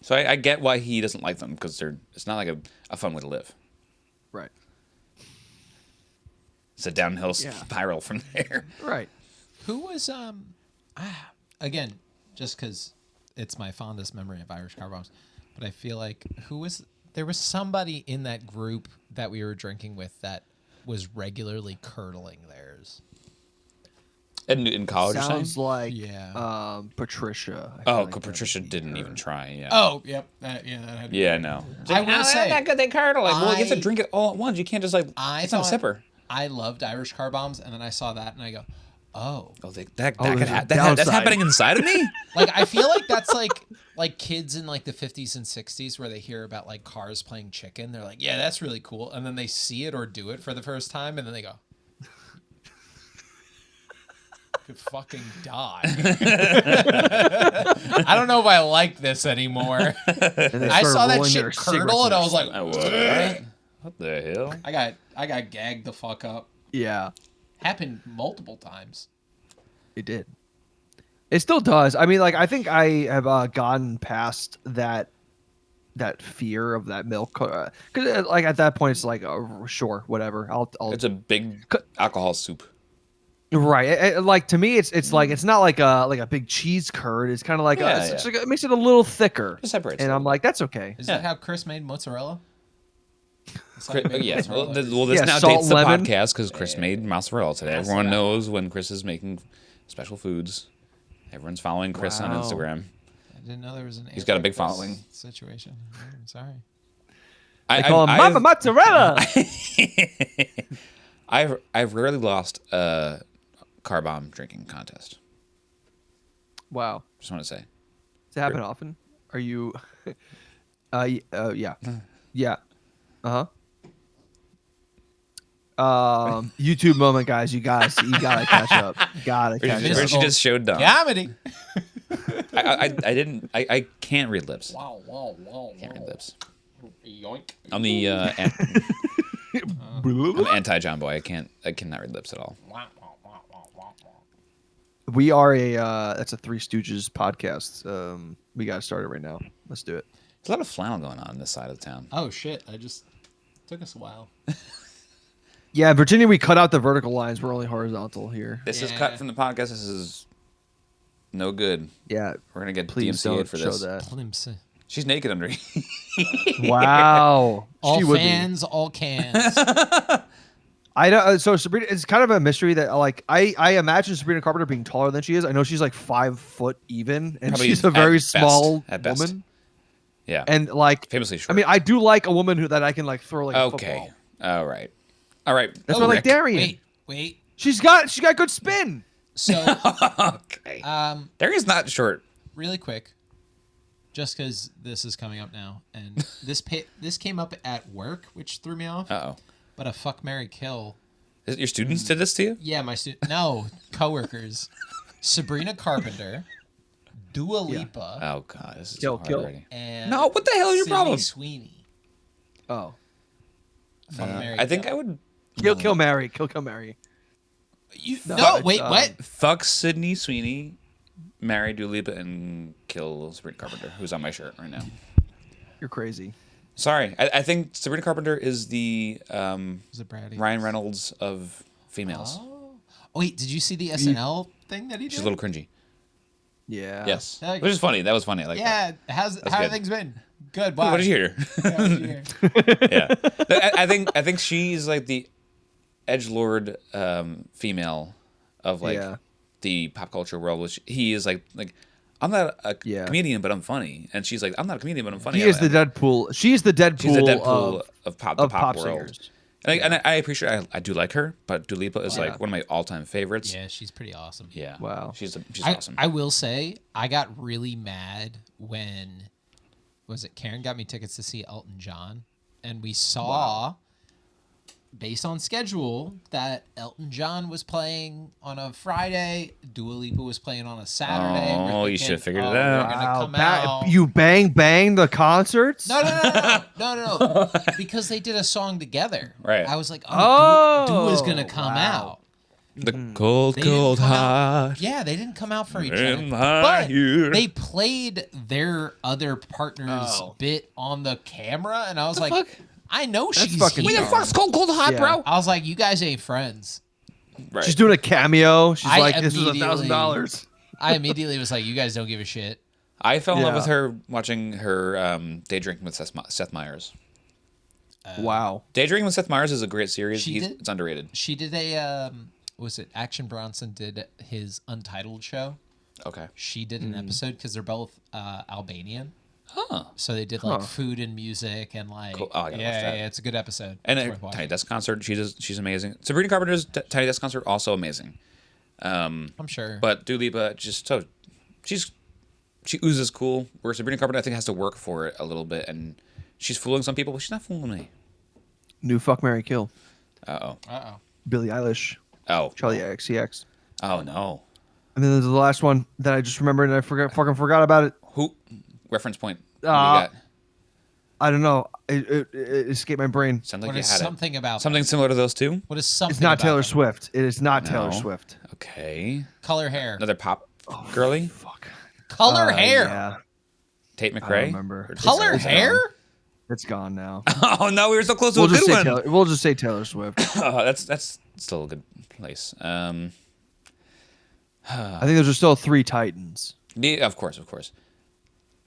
[SPEAKER 1] So I get why he doesn't like them because it's not like a fun way to live.
[SPEAKER 2] Right.
[SPEAKER 1] It's a downhill spiral from there.
[SPEAKER 2] Right.
[SPEAKER 3] Who was again, just because it's my fondest memory of Irish car bombs, but I feel like there was somebody in that group that we were drinking with that was regularly curdling theirs.
[SPEAKER 1] In college,
[SPEAKER 2] Sounds like
[SPEAKER 3] Yeah.
[SPEAKER 2] Patricia.
[SPEAKER 1] Patricia didn't even try. Yeah.
[SPEAKER 3] Oh, yep. That had to be
[SPEAKER 1] No.
[SPEAKER 3] I will say,
[SPEAKER 1] that good they curdle. Like, well, you have to drink it all at once. You can't just like. It's not a sipper.
[SPEAKER 3] I loved Irish car bombs, and then I saw that, and I go,
[SPEAKER 1] that's happening inside of me.
[SPEAKER 3] Like I feel like that's like kids in like the 50s and 60s where they hear about like cars playing chicken. They're like, yeah, that's really cool, and then they see it or do it for the first time, and then they go, could fucking die. I don't know if I like this anymore. I saw that shit curdle, and I was like,
[SPEAKER 1] what the hell?
[SPEAKER 3] I got gagged the fuck up.
[SPEAKER 2] Yeah.
[SPEAKER 3] Happened multiple times.
[SPEAKER 2] It did. It still does. I mean, like I think I have gotten past that fear of that milk because like at that point it's like sure, whatever. I'll
[SPEAKER 1] It's a big alcohol soup.
[SPEAKER 2] Right. Like to me it's like it's not like a big cheese curd. It's kind of like it's like, it makes it a little thicker.
[SPEAKER 1] It separates.
[SPEAKER 2] And I'm like, that's okay.
[SPEAKER 3] Is that how Chris made mozzarella?
[SPEAKER 1] Yes. Well, this now
[SPEAKER 2] salt,
[SPEAKER 1] dates the
[SPEAKER 2] lemon.
[SPEAKER 1] podcast because Chris made mozzarella today. Everyone knows when Chris is making special foods. Everyone's following Chris on Instagram.
[SPEAKER 3] I didn't know there was an.
[SPEAKER 1] He's got a big following.
[SPEAKER 3] Situation. I'm sorry.
[SPEAKER 2] I call him Mama Mozzarella.
[SPEAKER 1] I've rarely lost a car bomb drinking contest.
[SPEAKER 2] Wow.
[SPEAKER 1] Just want to say.
[SPEAKER 2] Does it happen often? Are you? Yeah. Yeah. YouTube moment, guys. You gotta catch up.
[SPEAKER 1] Richie just showed dumb.
[SPEAKER 3] Comedy.
[SPEAKER 1] I can't read lips.
[SPEAKER 3] Wow.
[SPEAKER 1] Can't read lips.
[SPEAKER 3] Yoink.
[SPEAKER 1] I'm the I'm anti John Boy. I cannot read lips at all.
[SPEAKER 2] We are that's a Three Stooges podcast. We gotta start it right now. Let's do it.
[SPEAKER 1] There's a lot of flannel going on this side of the town.
[SPEAKER 3] Oh shit! Took us a while.
[SPEAKER 2] Yeah, in Virginia, we cut out the vertical lines. We're only horizontal here.
[SPEAKER 1] This is cut from the podcast. This is no good.
[SPEAKER 2] Yeah,
[SPEAKER 1] we're gonna get
[SPEAKER 2] please
[SPEAKER 1] DMCA'd
[SPEAKER 2] don't
[SPEAKER 1] for
[SPEAKER 2] show
[SPEAKER 1] this.
[SPEAKER 2] that.
[SPEAKER 1] She's naked under.
[SPEAKER 2] Wow.
[SPEAKER 3] All fans, all cans.
[SPEAKER 2] I don't. So Sabrina, it's kind of a mystery that like I imagine Sabrina Carpenter being taller than she is. I know she's like 5 foot even, and
[SPEAKER 1] Probably
[SPEAKER 2] she's a very small
[SPEAKER 1] at best.
[SPEAKER 2] woman.
[SPEAKER 1] Yeah,
[SPEAKER 2] and like
[SPEAKER 1] famously short.
[SPEAKER 2] I mean, I do like a woman that I can like throw like a football.
[SPEAKER 1] All right. That's
[SPEAKER 2] why I like Darian.
[SPEAKER 3] Wait.
[SPEAKER 2] She's got good spin.
[SPEAKER 3] So
[SPEAKER 1] okay. Darian's not short.
[SPEAKER 3] Really quick, just because this is coming up now, and this came up at work, which threw me off.
[SPEAKER 1] Uh-oh.
[SPEAKER 3] But a fuck, marry, kill.
[SPEAKER 1] Is it your students did this to you?
[SPEAKER 3] Yeah, no, coworkers. Sabrina Carpenter, Dua Lipa.
[SPEAKER 1] Oh god, this is
[SPEAKER 2] Kill.
[SPEAKER 1] already.
[SPEAKER 3] And
[SPEAKER 1] no, what the hell is your problem?
[SPEAKER 3] Sweeney.
[SPEAKER 2] Oh.
[SPEAKER 3] Fuck, marry,
[SPEAKER 1] I think
[SPEAKER 3] kill.
[SPEAKER 1] I would
[SPEAKER 2] Kill, marry.
[SPEAKER 3] What?
[SPEAKER 1] Fuck Sydney Sweeney, marry Dua Lipa, and kill Sabrina Carpenter, who's on my shirt right now.
[SPEAKER 2] You're crazy.
[SPEAKER 1] Sorry, I think Sabrina Carpenter is the
[SPEAKER 3] Is it Brady?
[SPEAKER 1] Ryan Reynolds of females.
[SPEAKER 3] Oh, wait, did you see the SNL thing that he did?
[SPEAKER 1] She's a little cringy.
[SPEAKER 2] Yeah.
[SPEAKER 1] Yes,
[SPEAKER 3] Like-
[SPEAKER 1] which is funny. That was funny. I like that.
[SPEAKER 3] Yeah, how
[SPEAKER 1] good.
[SPEAKER 3] have things been? Good.
[SPEAKER 1] Ooh,
[SPEAKER 3] Bye.
[SPEAKER 1] what did you hear?
[SPEAKER 3] Yeah, what did you hear?
[SPEAKER 1] Yeah, I think she's like the edgelord female of like
[SPEAKER 2] Yeah.
[SPEAKER 1] the pop culture world, which he is like I'm not a
[SPEAKER 2] Yeah.
[SPEAKER 1] comedian, but I'm funny, and she's like I'm not a comedian, but I'm funny.
[SPEAKER 2] He is the Deadpool. She's the Deadpool.
[SPEAKER 1] She's the Deadpool of
[SPEAKER 2] pop
[SPEAKER 1] world.
[SPEAKER 2] singers.
[SPEAKER 1] And I appreciate. I do like her, but Dua Lipa is
[SPEAKER 2] Yeah.
[SPEAKER 1] like one of my all-time favorites.
[SPEAKER 3] Yeah, she's pretty awesome.
[SPEAKER 1] Yeah.
[SPEAKER 2] Wow.
[SPEAKER 1] She's
[SPEAKER 3] I,
[SPEAKER 1] awesome.
[SPEAKER 3] I will say I got really mad when Karen got me tickets to see Elton John, and we saw based on schedule that Elton John was playing on a Friday, Dua Lipa was playing on a Saturday.
[SPEAKER 1] Oh,
[SPEAKER 3] We're
[SPEAKER 1] you
[SPEAKER 3] thinking,
[SPEAKER 1] should have figured it
[SPEAKER 3] they're
[SPEAKER 1] out.
[SPEAKER 3] gonna
[SPEAKER 2] Wow.
[SPEAKER 3] come out.
[SPEAKER 2] You bang the concerts?
[SPEAKER 3] No, because they did a song together.
[SPEAKER 1] Right.
[SPEAKER 3] I was like,
[SPEAKER 2] Oh,
[SPEAKER 3] Dua's gonna come
[SPEAKER 2] wow.
[SPEAKER 3] out.
[SPEAKER 1] The cold,
[SPEAKER 3] They didn't
[SPEAKER 1] cold
[SPEAKER 3] come out-
[SPEAKER 1] heart.
[SPEAKER 3] Yeah, they didn't come out for each
[SPEAKER 1] In
[SPEAKER 3] other.
[SPEAKER 1] my
[SPEAKER 3] But
[SPEAKER 1] ear.
[SPEAKER 3] they played their other partner's
[SPEAKER 2] Oh.
[SPEAKER 3] bit on the camera, and I was like,
[SPEAKER 1] fuck?
[SPEAKER 3] I know
[SPEAKER 2] That's
[SPEAKER 3] she's
[SPEAKER 2] fucking
[SPEAKER 3] here.
[SPEAKER 2] dumb. What the fuck's
[SPEAKER 1] cold, cold heart,
[SPEAKER 2] Yeah.
[SPEAKER 3] I was like, you guys ain't friends.
[SPEAKER 1] Right.
[SPEAKER 2] She's doing a cameo. She's
[SPEAKER 3] I
[SPEAKER 2] like, this is
[SPEAKER 3] immediately-
[SPEAKER 2] $1,000.
[SPEAKER 3] I immediately was like, you guys don't give a shit.
[SPEAKER 1] I fell in love
[SPEAKER 2] Yeah.
[SPEAKER 1] with her watching her Day Drinking with Seth Meyers.
[SPEAKER 2] Wow.
[SPEAKER 1] Day Drinking with Seth Meyers is a great series.
[SPEAKER 3] She did?
[SPEAKER 1] It's underrated.
[SPEAKER 3] She did a, was it Action Bronson did his Untitled show.
[SPEAKER 1] Okay.
[SPEAKER 3] She did an episode because they're both Albanian.
[SPEAKER 1] Huh.
[SPEAKER 3] So they did like food and music and like,
[SPEAKER 1] Cool. Oh, I gotta watch that.
[SPEAKER 3] yeah, it's a good episode.
[SPEAKER 1] And
[SPEAKER 3] It's
[SPEAKER 1] her
[SPEAKER 3] worth watching.
[SPEAKER 1] Tiny Desk concert, she's amazing. Sabrina Carpenter's Tiny Desk concert also amazing.
[SPEAKER 3] I'm sure.
[SPEAKER 1] But Dua Lipa she oozes cool. Where Sabrina Carpenter I think has to work for it a little bit, and she's fooling some people, but she's not fooling me.
[SPEAKER 2] New Fuck, Marry, Kill.
[SPEAKER 3] Uh-oh.
[SPEAKER 2] Billie Eilish.
[SPEAKER 1] Oh.
[SPEAKER 2] Charlie XCX.
[SPEAKER 1] Oh no.
[SPEAKER 2] And then there's the last one that I just remembered and I fucking forgot about it.
[SPEAKER 1] Who? Reference point. What do you got?
[SPEAKER 2] I don't know. It escaped my brain.
[SPEAKER 1] Sounds like
[SPEAKER 3] What
[SPEAKER 1] you
[SPEAKER 3] is
[SPEAKER 1] had
[SPEAKER 3] something about
[SPEAKER 1] something similar to those two.
[SPEAKER 3] What is something
[SPEAKER 2] It's not
[SPEAKER 3] about
[SPEAKER 2] Taylor
[SPEAKER 3] them?
[SPEAKER 2] Swift. It is not Taylor
[SPEAKER 1] No.
[SPEAKER 2] Swift.
[SPEAKER 1] Okay.
[SPEAKER 3] Color hair.
[SPEAKER 1] Another pop girly.
[SPEAKER 2] Fuck.
[SPEAKER 3] Color hair.
[SPEAKER 2] Yeah.
[SPEAKER 1] Tate
[SPEAKER 2] I don't
[SPEAKER 1] McRae.
[SPEAKER 2] remember.
[SPEAKER 1] Or-
[SPEAKER 3] Color
[SPEAKER 2] It's
[SPEAKER 3] hair?
[SPEAKER 2] gone. It's gone now.
[SPEAKER 1] Oh no, we were so close to
[SPEAKER 2] We'll
[SPEAKER 1] a
[SPEAKER 2] just
[SPEAKER 1] good
[SPEAKER 2] say
[SPEAKER 1] one.
[SPEAKER 2] Taylor. We'll just say Taylor Swift.
[SPEAKER 1] Oh, that's still a good place.
[SPEAKER 2] I think those are still three titans.
[SPEAKER 1] Yeah, of course.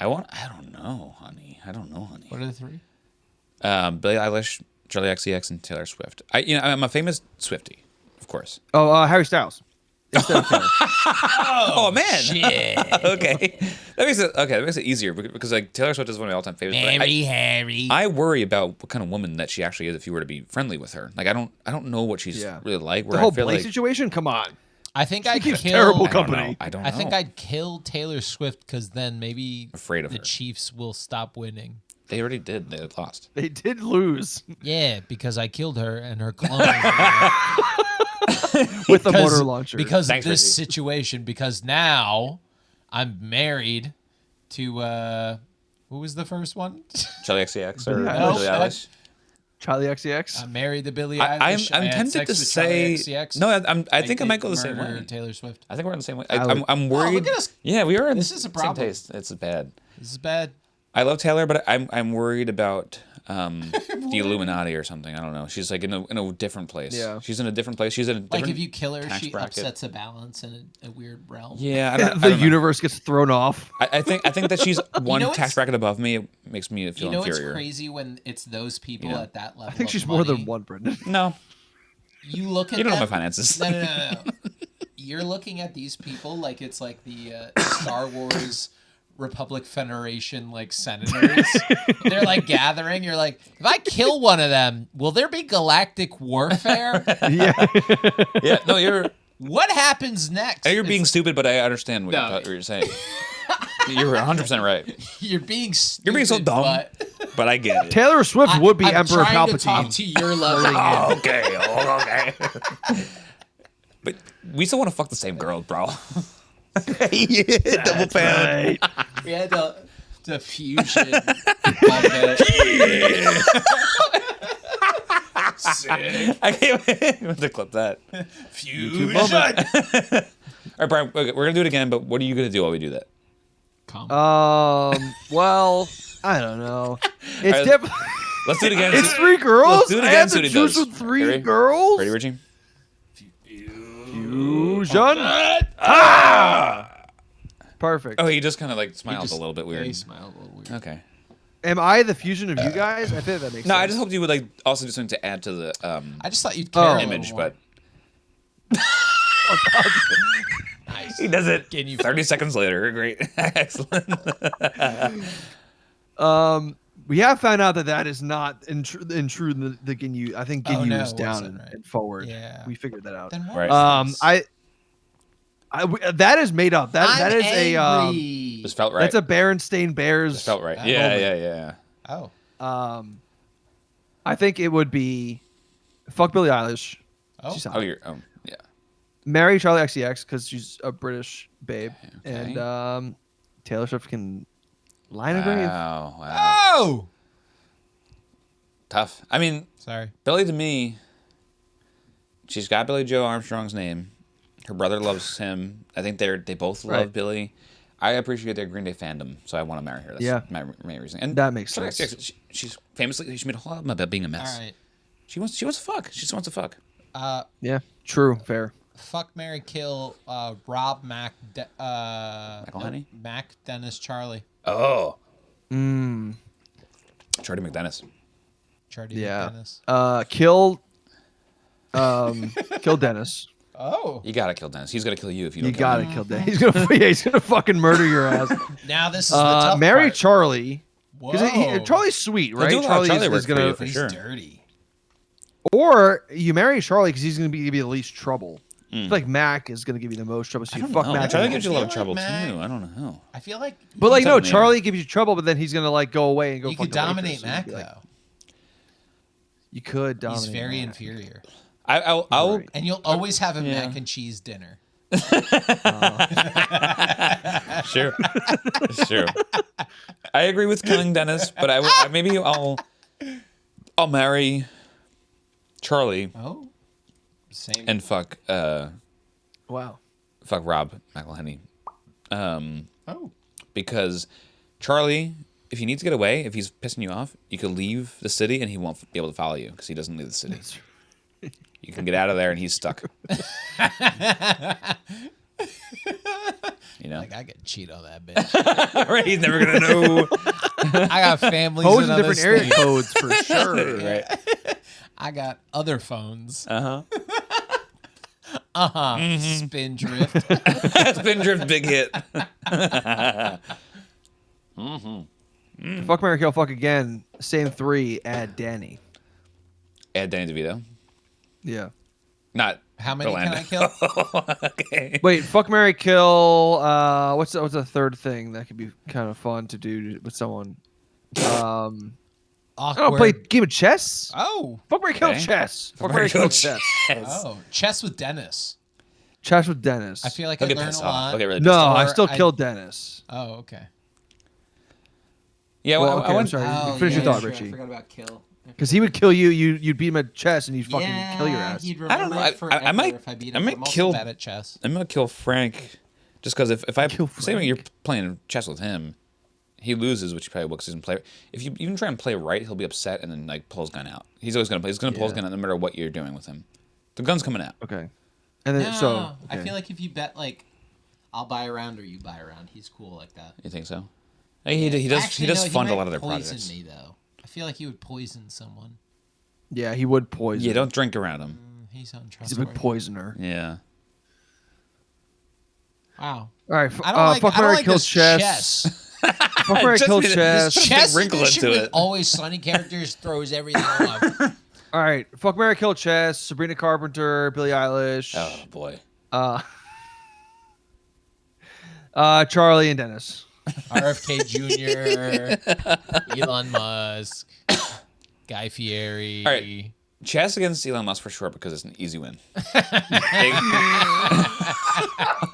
[SPEAKER 1] I don't know, honey.
[SPEAKER 3] What are the three?
[SPEAKER 1] Billie Eilish, Charlie XCX, and Taylor Swift. I'm a famous Swiftie, of course.
[SPEAKER 2] Oh, Harry Styles. Instead of Taylor.
[SPEAKER 1] Oh man.
[SPEAKER 3] Shit.
[SPEAKER 1] Okay. That makes it easier because like Taylor Swift is one of my all-time favorites. but
[SPEAKER 3] Harry.
[SPEAKER 1] I worry about what kind of woman that she actually is if you were to be friendly with her. Like I don't know what she's
[SPEAKER 2] Yeah.
[SPEAKER 1] really like. Where
[SPEAKER 2] The whole
[SPEAKER 1] I feel
[SPEAKER 2] Blake
[SPEAKER 1] like
[SPEAKER 2] situation? Come on.
[SPEAKER 3] I think I'd
[SPEAKER 2] keeps
[SPEAKER 3] kill.
[SPEAKER 2] terrible
[SPEAKER 1] I don't
[SPEAKER 2] company.
[SPEAKER 1] know. I don't know.
[SPEAKER 3] I think I'd kill Taylor Swift because then maybe
[SPEAKER 1] Afraid of
[SPEAKER 3] the
[SPEAKER 1] her.
[SPEAKER 3] Chiefs will stop winning.
[SPEAKER 1] They already did. They lost.
[SPEAKER 2] They did lose
[SPEAKER 3] Yeah, because I killed her and her clone.
[SPEAKER 2] with the motor launcher.
[SPEAKER 3] Because
[SPEAKER 1] Thanks,
[SPEAKER 3] of this
[SPEAKER 1] Richie.
[SPEAKER 3] situation. Because now I'm married to who was the first one?
[SPEAKER 1] Charlie XCX or
[SPEAKER 2] No,
[SPEAKER 1] Billie
[SPEAKER 3] that-
[SPEAKER 1] Eilish.
[SPEAKER 2] Charlie XCX.
[SPEAKER 3] I married the Billie
[SPEAKER 1] I'm
[SPEAKER 3] Eilish. I had
[SPEAKER 1] tempted
[SPEAKER 3] sex
[SPEAKER 1] to
[SPEAKER 3] with Charlie
[SPEAKER 1] say
[SPEAKER 3] XCX.
[SPEAKER 1] no. I think I
[SPEAKER 3] did
[SPEAKER 1] might go the same
[SPEAKER 3] murder
[SPEAKER 1] way.
[SPEAKER 3] Taylor Swift.
[SPEAKER 1] I think we're on the same way.
[SPEAKER 2] I would-
[SPEAKER 1] I'm worried.
[SPEAKER 3] look at us.
[SPEAKER 1] Yeah, we are.
[SPEAKER 3] This is a
[SPEAKER 1] same
[SPEAKER 3] problem.
[SPEAKER 1] taste. It's bad.
[SPEAKER 3] This is bad.
[SPEAKER 1] I love Taylor, but I'm worried about the Illuminati or something. I don't know. She's like in a different place.
[SPEAKER 2] Yeah.
[SPEAKER 1] She's in a different place. She's in a different
[SPEAKER 3] Like if you kill her,
[SPEAKER 1] tax
[SPEAKER 3] she
[SPEAKER 1] bracket.
[SPEAKER 3] upsets a balance in a weird realm.
[SPEAKER 1] Yeah, I
[SPEAKER 2] the
[SPEAKER 1] don't know.
[SPEAKER 2] universe gets thrown off.
[SPEAKER 1] I think that she's one
[SPEAKER 3] know
[SPEAKER 1] tax
[SPEAKER 3] what's-
[SPEAKER 1] bracket above me. It makes me feel
[SPEAKER 3] You know
[SPEAKER 1] inferior.
[SPEAKER 3] what's crazy when it's those people
[SPEAKER 1] Yeah.
[SPEAKER 3] at that level.
[SPEAKER 2] I think
[SPEAKER 3] of
[SPEAKER 2] she's more than
[SPEAKER 3] money?
[SPEAKER 2] one, Brendan.
[SPEAKER 1] No,
[SPEAKER 3] You look at
[SPEAKER 1] you don't know my
[SPEAKER 3] them-
[SPEAKER 1] finances.
[SPEAKER 3] No. You're looking at these people like it's like the Star Wars Republic Federation like senators. They're like gathering. You're like, if I kill one of them, will there be galactic warfare?
[SPEAKER 2] Yeah.
[SPEAKER 1] Yeah, no, you're
[SPEAKER 3] What happens next?
[SPEAKER 1] you're being
[SPEAKER 3] It's-
[SPEAKER 1] stupid, but I understand what
[SPEAKER 3] No.
[SPEAKER 1] you're saying. You're 100% right,
[SPEAKER 3] You're being stupid.
[SPEAKER 1] You're being so dumb.
[SPEAKER 3] But
[SPEAKER 1] but I get it.
[SPEAKER 2] Taylor Swift would be
[SPEAKER 3] I'm
[SPEAKER 2] Emperor
[SPEAKER 3] trying to talk
[SPEAKER 2] Palpatine.
[SPEAKER 3] to your level.
[SPEAKER 1] Oh, okay. But we still want to fuck the same girl, bro. Yeah, double pound.
[SPEAKER 3] We had the fusion of it. Sick.
[SPEAKER 1] I can't wait to clip that.
[SPEAKER 3] Fusion.
[SPEAKER 1] All right, Brian, okay, we're gonna do it again, but what are you gonna do while we do that?
[SPEAKER 3] Come.
[SPEAKER 2] Well, I don't know. It's
[SPEAKER 1] right,
[SPEAKER 2] definitely.
[SPEAKER 1] Let's do it again.
[SPEAKER 2] It's three girls.
[SPEAKER 1] Let's do it
[SPEAKER 2] I
[SPEAKER 1] again.
[SPEAKER 2] have
[SPEAKER 1] See
[SPEAKER 2] to
[SPEAKER 1] what he
[SPEAKER 2] choose
[SPEAKER 1] does.
[SPEAKER 2] with three
[SPEAKER 1] Ready?
[SPEAKER 2] girls.
[SPEAKER 1] Ready, Richie?
[SPEAKER 2] Fusion. Perfect.
[SPEAKER 1] Oh, he just kind of like smiled
[SPEAKER 4] just-
[SPEAKER 1] a little bit
[SPEAKER 4] Yeah,
[SPEAKER 1] weird.
[SPEAKER 4] he smiled a little weird.
[SPEAKER 1] Okay.
[SPEAKER 2] Am I the fusion of you guys? I think that makes
[SPEAKER 1] No,
[SPEAKER 2] sense.
[SPEAKER 1] I just hoped you would like also do something to add to the
[SPEAKER 3] I just thought you'd care a little
[SPEAKER 1] image,
[SPEAKER 3] more.
[SPEAKER 1] but
[SPEAKER 3] Nice.
[SPEAKER 1] he does it
[SPEAKER 3] Getting you
[SPEAKER 1] 30 seconds later. Great. Excellent.
[SPEAKER 2] We have found out that is not in true the Ginyu. I think Ginyu
[SPEAKER 3] no,
[SPEAKER 2] is
[SPEAKER 3] it
[SPEAKER 2] down
[SPEAKER 3] wasn't, right?
[SPEAKER 2] and forward.
[SPEAKER 3] Yeah.
[SPEAKER 2] We figured that out.
[SPEAKER 3] Then what
[SPEAKER 1] Right.
[SPEAKER 3] is this?
[SPEAKER 2] That is made up. That
[SPEAKER 3] I'm
[SPEAKER 2] is
[SPEAKER 3] angry.
[SPEAKER 1] Just felt right.
[SPEAKER 2] that's a Berenstain Bears.
[SPEAKER 1] Just felt right.
[SPEAKER 3] Uh,
[SPEAKER 1] Yeah,
[SPEAKER 2] moment.
[SPEAKER 1] yeah.
[SPEAKER 3] Oh.
[SPEAKER 2] I think it would be fuck Billie Eilish.
[SPEAKER 3] Oh.
[SPEAKER 2] She's hot.
[SPEAKER 1] Oh, you're. Oh, yeah.
[SPEAKER 2] Marry Charlie XCX because she's a British babe,
[SPEAKER 1] Okay.
[SPEAKER 2] and Taylor Swift can line a grave.
[SPEAKER 1] Wow.
[SPEAKER 3] Oh.
[SPEAKER 1] Tough. I mean,
[SPEAKER 3] Sorry.
[SPEAKER 1] Billy to me, she's got Billy Joe Armstrong's name. Her brother loves him. I think they both love
[SPEAKER 2] Right.
[SPEAKER 1] Billy. I appreciate their Green Day fandom, so I want to marry her. That's
[SPEAKER 2] Yeah.
[SPEAKER 1] my main reason. And
[SPEAKER 2] That makes
[SPEAKER 1] Charlie
[SPEAKER 2] sense.
[SPEAKER 1] XCX, she's famously she made a whole album about being a mess.
[SPEAKER 3] All right.
[SPEAKER 1] She wants to fuck. She just wants to fuck.
[SPEAKER 2] Yeah, true, fair.
[SPEAKER 3] Fuck, marry, kill. Rob, Mac,
[SPEAKER 1] McElhenney?
[SPEAKER 3] Mac, Dennis, Charlie.
[SPEAKER 1] Oh,
[SPEAKER 2] Mm,
[SPEAKER 1] Charlie McDennis.
[SPEAKER 3] Charlie,
[SPEAKER 2] yeah.
[SPEAKER 3] Dennis.
[SPEAKER 2] Kill Dennis.
[SPEAKER 3] Oh.
[SPEAKER 1] You gotta kill Dennis. He's gonna kill you if you
[SPEAKER 2] You
[SPEAKER 1] don't. Kill
[SPEAKER 2] gotta
[SPEAKER 1] him.
[SPEAKER 2] kill Dennis. He's gonna fucking murder your ass.
[SPEAKER 3] Now this is the tough
[SPEAKER 2] Marry
[SPEAKER 3] part.
[SPEAKER 2] Charlie.
[SPEAKER 3] Whoa.
[SPEAKER 2] Because Charlie's sweet, right?
[SPEAKER 1] do a lot of Charlie work
[SPEAKER 2] is
[SPEAKER 1] for
[SPEAKER 2] gonna,
[SPEAKER 1] you, for
[SPEAKER 3] He's
[SPEAKER 1] sure.
[SPEAKER 3] dirty.
[SPEAKER 2] or you marry Charlie because he's gonna give you the least trouble. I feel like Mac is gonna give you the most trouble. So
[SPEAKER 1] I
[SPEAKER 2] you
[SPEAKER 1] don't
[SPEAKER 2] fuck
[SPEAKER 1] know.
[SPEAKER 2] Mac.
[SPEAKER 1] Charlie
[SPEAKER 2] and-
[SPEAKER 1] gives you a lot of
[SPEAKER 3] I feel
[SPEAKER 1] trouble
[SPEAKER 3] like Mac-
[SPEAKER 1] too. I don't know.
[SPEAKER 3] I feel like.
[SPEAKER 2] But like
[SPEAKER 1] He's
[SPEAKER 2] no,
[SPEAKER 1] up in the air.
[SPEAKER 2] Charlie gives you trouble, but then he's gonna like go away and go.
[SPEAKER 3] You
[SPEAKER 2] fuck
[SPEAKER 3] could
[SPEAKER 2] the waitress,
[SPEAKER 3] dominate
[SPEAKER 2] so you'd
[SPEAKER 3] Mac
[SPEAKER 2] be like,
[SPEAKER 3] though.
[SPEAKER 2] You could dominate.
[SPEAKER 3] He's very
[SPEAKER 2] Mac.
[SPEAKER 3] inferior,
[SPEAKER 1] I'll
[SPEAKER 2] Right.
[SPEAKER 3] and you'll always have a
[SPEAKER 1] Yeah.
[SPEAKER 3] mac and cheese dinner.
[SPEAKER 1] Sure. Sure. I agree with killing Dennis, but maybe I'll marry Charlie
[SPEAKER 3] Oh. Same.
[SPEAKER 1] and fuck
[SPEAKER 2] Wow.
[SPEAKER 1] Rob McElhenney.
[SPEAKER 3] oh.
[SPEAKER 1] Because Charlie, if he needs to get away, if he's pissing you off, you could leave the city and he won't be able to follow you because he doesn't leave the city. You can get out of there and he's stuck. You know?
[SPEAKER 3] Like I could cheat on that bitch.
[SPEAKER 1] Right? He's never gonna know.
[SPEAKER 3] I got families
[SPEAKER 2] Codes
[SPEAKER 3] in
[SPEAKER 2] in
[SPEAKER 3] other
[SPEAKER 2] different area
[SPEAKER 3] states.
[SPEAKER 2] codes for sure.
[SPEAKER 1] Right.
[SPEAKER 3] I got other phones.
[SPEAKER 1] Uh-huh.
[SPEAKER 3] Spin drift.
[SPEAKER 1] Spin drift big hit.
[SPEAKER 2] Fuck Mary Kill Fuck again. Same three. Add Danny.
[SPEAKER 1] Add Danny DeVito.
[SPEAKER 2] Yeah.
[SPEAKER 1] Not
[SPEAKER 3] How many
[SPEAKER 1] Orlando.
[SPEAKER 3] can I kill?
[SPEAKER 1] Okay.
[SPEAKER 2] Wait. Fuck Mary Kill. What's the third thing that could be kind of fun to do with someone? I
[SPEAKER 3] Awkward.
[SPEAKER 2] don't know. Play game of chess.
[SPEAKER 3] Oh.
[SPEAKER 2] Fuck Mary Kill
[SPEAKER 1] Okay.
[SPEAKER 2] chess. Fuck
[SPEAKER 1] Mary
[SPEAKER 2] Mary Kill
[SPEAKER 1] Kill
[SPEAKER 2] chess.
[SPEAKER 3] Oh. Chess with Dennis.
[SPEAKER 2] Chess with Dennis.
[SPEAKER 3] I feel like
[SPEAKER 1] He'll
[SPEAKER 3] I
[SPEAKER 1] get
[SPEAKER 3] learn
[SPEAKER 1] pissed
[SPEAKER 3] a
[SPEAKER 1] off.
[SPEAKER 3] lot.
[SPEAKER 1] He'll get really
[SPEAKER 2] No,
[SPEAKER 1] pissed off.
[SPEAKER 2] I
[SPEAKER 3] Or
[SPEAKER 2] still
[SPEAKER 3] I-
[SPEAKER 2] killed Dennis.
[SPEAKER 3] Oh, okay.
[SPEAKER 1] Yeah,
[SPEAKER 2] Well,
[SPEAKER 1] well,
[SPEAKER 2] okay,
[SPEAKER 1] I
[SPEAKER 2] I'm
[SPEAKER 1] want.
[SPEAKER 2] sorry.
[SPEAKER 5] Oh,
[SPEAKER 2] Finish your
[SPEAKER 5] yeah,
[SPEAKER 2] thought,
[SPEAKER 5] sure,
[SPEAKER 2] Richie.
[SPEAKER 5] I forgot about kill.
[SPEAKER 2] Because he would kill you. You'd beat him at chess, and you'd fucking
[SPEAKER 5] Yeah,
[SPEAKER 2] kill your ass.
[SPEAKER 5] He'd
[SPEAKER 1] I don't
[SPEAKER 5] remember
[SPEAKER 1] know.
[SPEAKER 5] it forever
[SPEAKER 1] I might.
[SPEAKER 5] if I beat
[SPEAKER 1] I
[SPEAKER 5] him.
[SPEAKER 1] might
[SPEAKER 3] I'm also
[SPEAKER 1] kill.
[SPEAKER 3] bad at chess.
[SPEAKER 1] I'm gonna kill Frank, just because if I
[SPEAKER 2] Kill
[SPEAKER 1] say when you're
[SPEAKER 2] Frank?
[SPEAKER 1] playing chess with him, he loses, which he probably will because he doesn't play. If you even try and play right, he'll be upset and then like pull his gun out. He's always gonna play. He's gonna pull his
[SPEAKER 2] Yeah.
[SPEAKER 1] gun out no matter what you're doing with him. The gun's coming out.
[SPEAKER 2] Okay. And then
[SPEAKER 5] No, I
[SPEAKER 2] okay.
[SPEAKER 5] feel like if you bet like, I'll buy a round or you buy a round, he's cool like that.
[SPEAKER 1] You think so? He does.
[SPEAKER 5] Actually,
[SPEAKER 1] he does
[SPEAKER 5] no,
[SPEAKER 1] fund a
[SPEAKER 5] might
[SPEAKER 1] lot of their
[SPEAKER 5] poison
[SPEAKER 1] projects.
[SPEAKER 5] me though. I feel like he would poison someone.
[SPEAKER 2] Yeah, he would poison.
[SPEAKER 1] Yeah, don't drink around him.
[SPEAKER 5] He's
[SPEAKER 2] He's a
[SPEAKER 5] untrustworthy.
[SPEAKER 2] big poisoner.
[SPEAKER 1] Yeah.
[SPEAKER 5] Wow.
[SPEAKER 2] All right.
[SPEAKER 3] I don't like,
[SPEAKER 2] fuck
[SPEAKER 3] I don't
[SPEAKER 2] Mary
[SPEAKER 3] like
[SPEAKER 2] Kill
[SPEAKER 3] this
[SPEAKER 2] chess. Fuck Mary
[SPEAKER 1] Just
[SPEAKER 2] Kill
[SPEAKER 1] made it-
[SPEAKER 2] chess.
[SPEAKER 1] just-
[SPEAKER 3] Chess
[SPEAKER 1] wrinkle
[SPEAKER 3] edition
[SPEAKER 1] into
[SPEAKER 3] with
[SPEAKER 1] it.
[SPEAKER 3] Always Sunny characters throws everything off.
[SPEAKER 2] All right. Fuck Mary Kill chess. Sabrina Carpenter. Billie Eilish.
[SPEAKER 1] Oh boy.
[SPEAKER 2] Charlie and Dennis.
[SPEAKER 3] RFK Jr., Elon Musk, Guy Fieri.
[SPEAKER 1] All right. Chess against Elon Musk for sure because it's an easy win.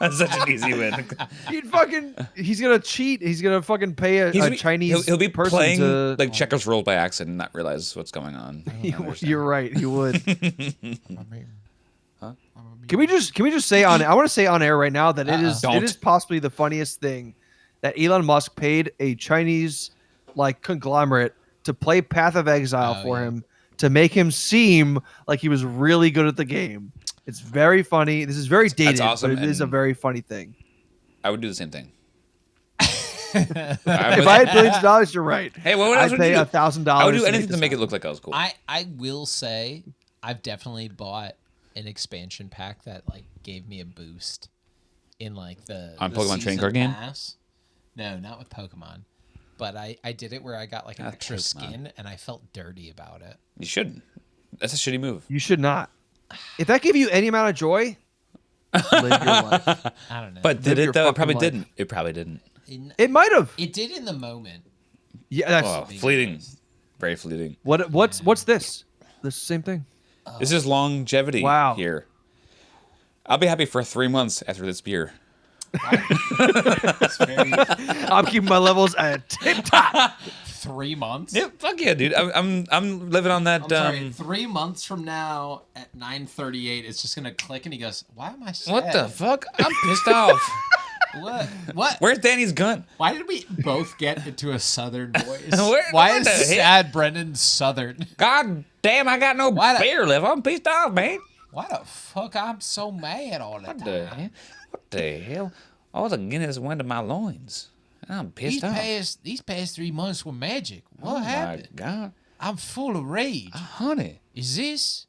[SPEAKER 1] It's such an easy win.
[SPEAKER 2] He's gonna cheat. He's gonna fucking pay a Chinese.
[SPEAKER 1] He'll be
[SPEAKER 2] person
[SPEAKER 1] playing
[SPEAKER 2] to.
[SPEAKER 1] like checkers rolled by accident and not realize what's going on. I don't understand.
[SPEAKER 2] You're right. He would.
[SPEAKER 3] Huh?
[SPEAKER 2] Can we just say on? I want to say on air right now that
[SPEAKER 1] Don't.
[SPEAKER 2] it is possibly the funniest thing that Elon Musk paid a Chinese like conglomerate to play Path of Exile for him to make him seem like he was really good at the game. It's very funny. This is very dated,
[SPEAKER 1] awesome,
[SPEAKER 2] but it is a
[SPEAKER 1] and-
[SPEAKER 2] very funny thing.
[SPEAKER 1] I would do the same thing.
[SPEAKER 2] If I had billions of dollars, you're right.
[SPEAKER 1] Hey, what else
[SPEAKER 2] I'd
[SPEAKER 1] would
[SPEAKER 2] pay
[SPEAKER 1] you do?
[SPEAKER 2] $1,000.
[SPEAKER 1] I would do anything to
[SPEAKER 2] this
[SPEAKER 1] make it
[SPEAKER 2] happen.
[SPEAKER 1] look like I was cool.
[SPEAKER 3] I will say I've definitely bought an expansion pack that like gave me a boost in like the
[SPEAKER 1] On
[SPEAKER 3] the
[SPEAKER 1] Pokemon trading
[SPEAKER 3] season
[SPEAKER 1] card game?
[SPEAKER 3] pass. No, not with Pokemon. But I did it where I got like an
[SPEAKER 1] Not
[SPEAKER 3] extra
[SPEAKER 1] Pokemon.
[SPEAKER 3] skin and I felt dirty about it.
[SPEAKER 1] You shouldn't. That's a shitty move.
[SPEAKER 2] You should not. If that gave you any amount of joy, live your life.
[SPEAKER 3] I don't know.
[SPEAKER 1] But did
[SPEAKER 2] your
[SPEAKER 1] it though? It
[SPEAKER 2] fucking
[SPEAKER 1] probably
[SPEAKER 2] life.
[SPEAKER 1] didn't. It probably didn't.
[SPEAKER 2] It might have.
[SPEAKER 3] it did in the moment.
[SPEAKER 2] Yeah, that's
[SPEAKER 1] Oh, fleeting. Very fleeting.
[SPEAKER 2] what's this? This same thing.
[SPEAKER 1] This is longevity
[SPEAKER 2] Wow.
[SPEAKER 1] here. I'll be happy for 3 months after this beer.
[SPEAKER 5] It's very
[SPEAKER 2] I'm keeping my levels at tip top.
[SPEAKER 5] 3 months.
[SPEAKER 1] Yeah, fuck yeah, dude. I'm living on that.
[SPEAKER 5] I'm sorry. 3 months from now at 9:38, it's just gonna click, and he goes, "Why am I sad?
[SPEAKER 1] What the fuck? I'm pissed off.
[SPEAKER 5] What? What?
[SPEAKER 1] Where's Danny's gun?
[SPEAKER 5] Why did we both get into a southern voice?
[SPEAKER 3] Why
[SPEAKER 1] what
[SPEAKER 3] is
[SPEAKER 1] the hell?
[SPEAKER 3] sad Brendan Southern?
[SPEAKER 1] God damn, I got no
[SPEAKER 3] Why the-
[SPEAKER 1] beer left. I'm pissed off, man.
[SPEAKER 3] Why the fuck I'm so mad all the
[SPEAKER 1] What
[SPEAKER 3] time?
[SPEAKER 1] the hell? What the hell? All the Guinness went to my loins. I'm pissed off.
[SPEAKER 3] These past 3 months were magic. What
[SPEAKER 1] Oh
[SPEAKER 3] happened?
[SPEAKER 1] my God,
[SPEAKER 3] I'm full of rage.
[SPEAKER 1] honey,
[SPEAKER 3] Is this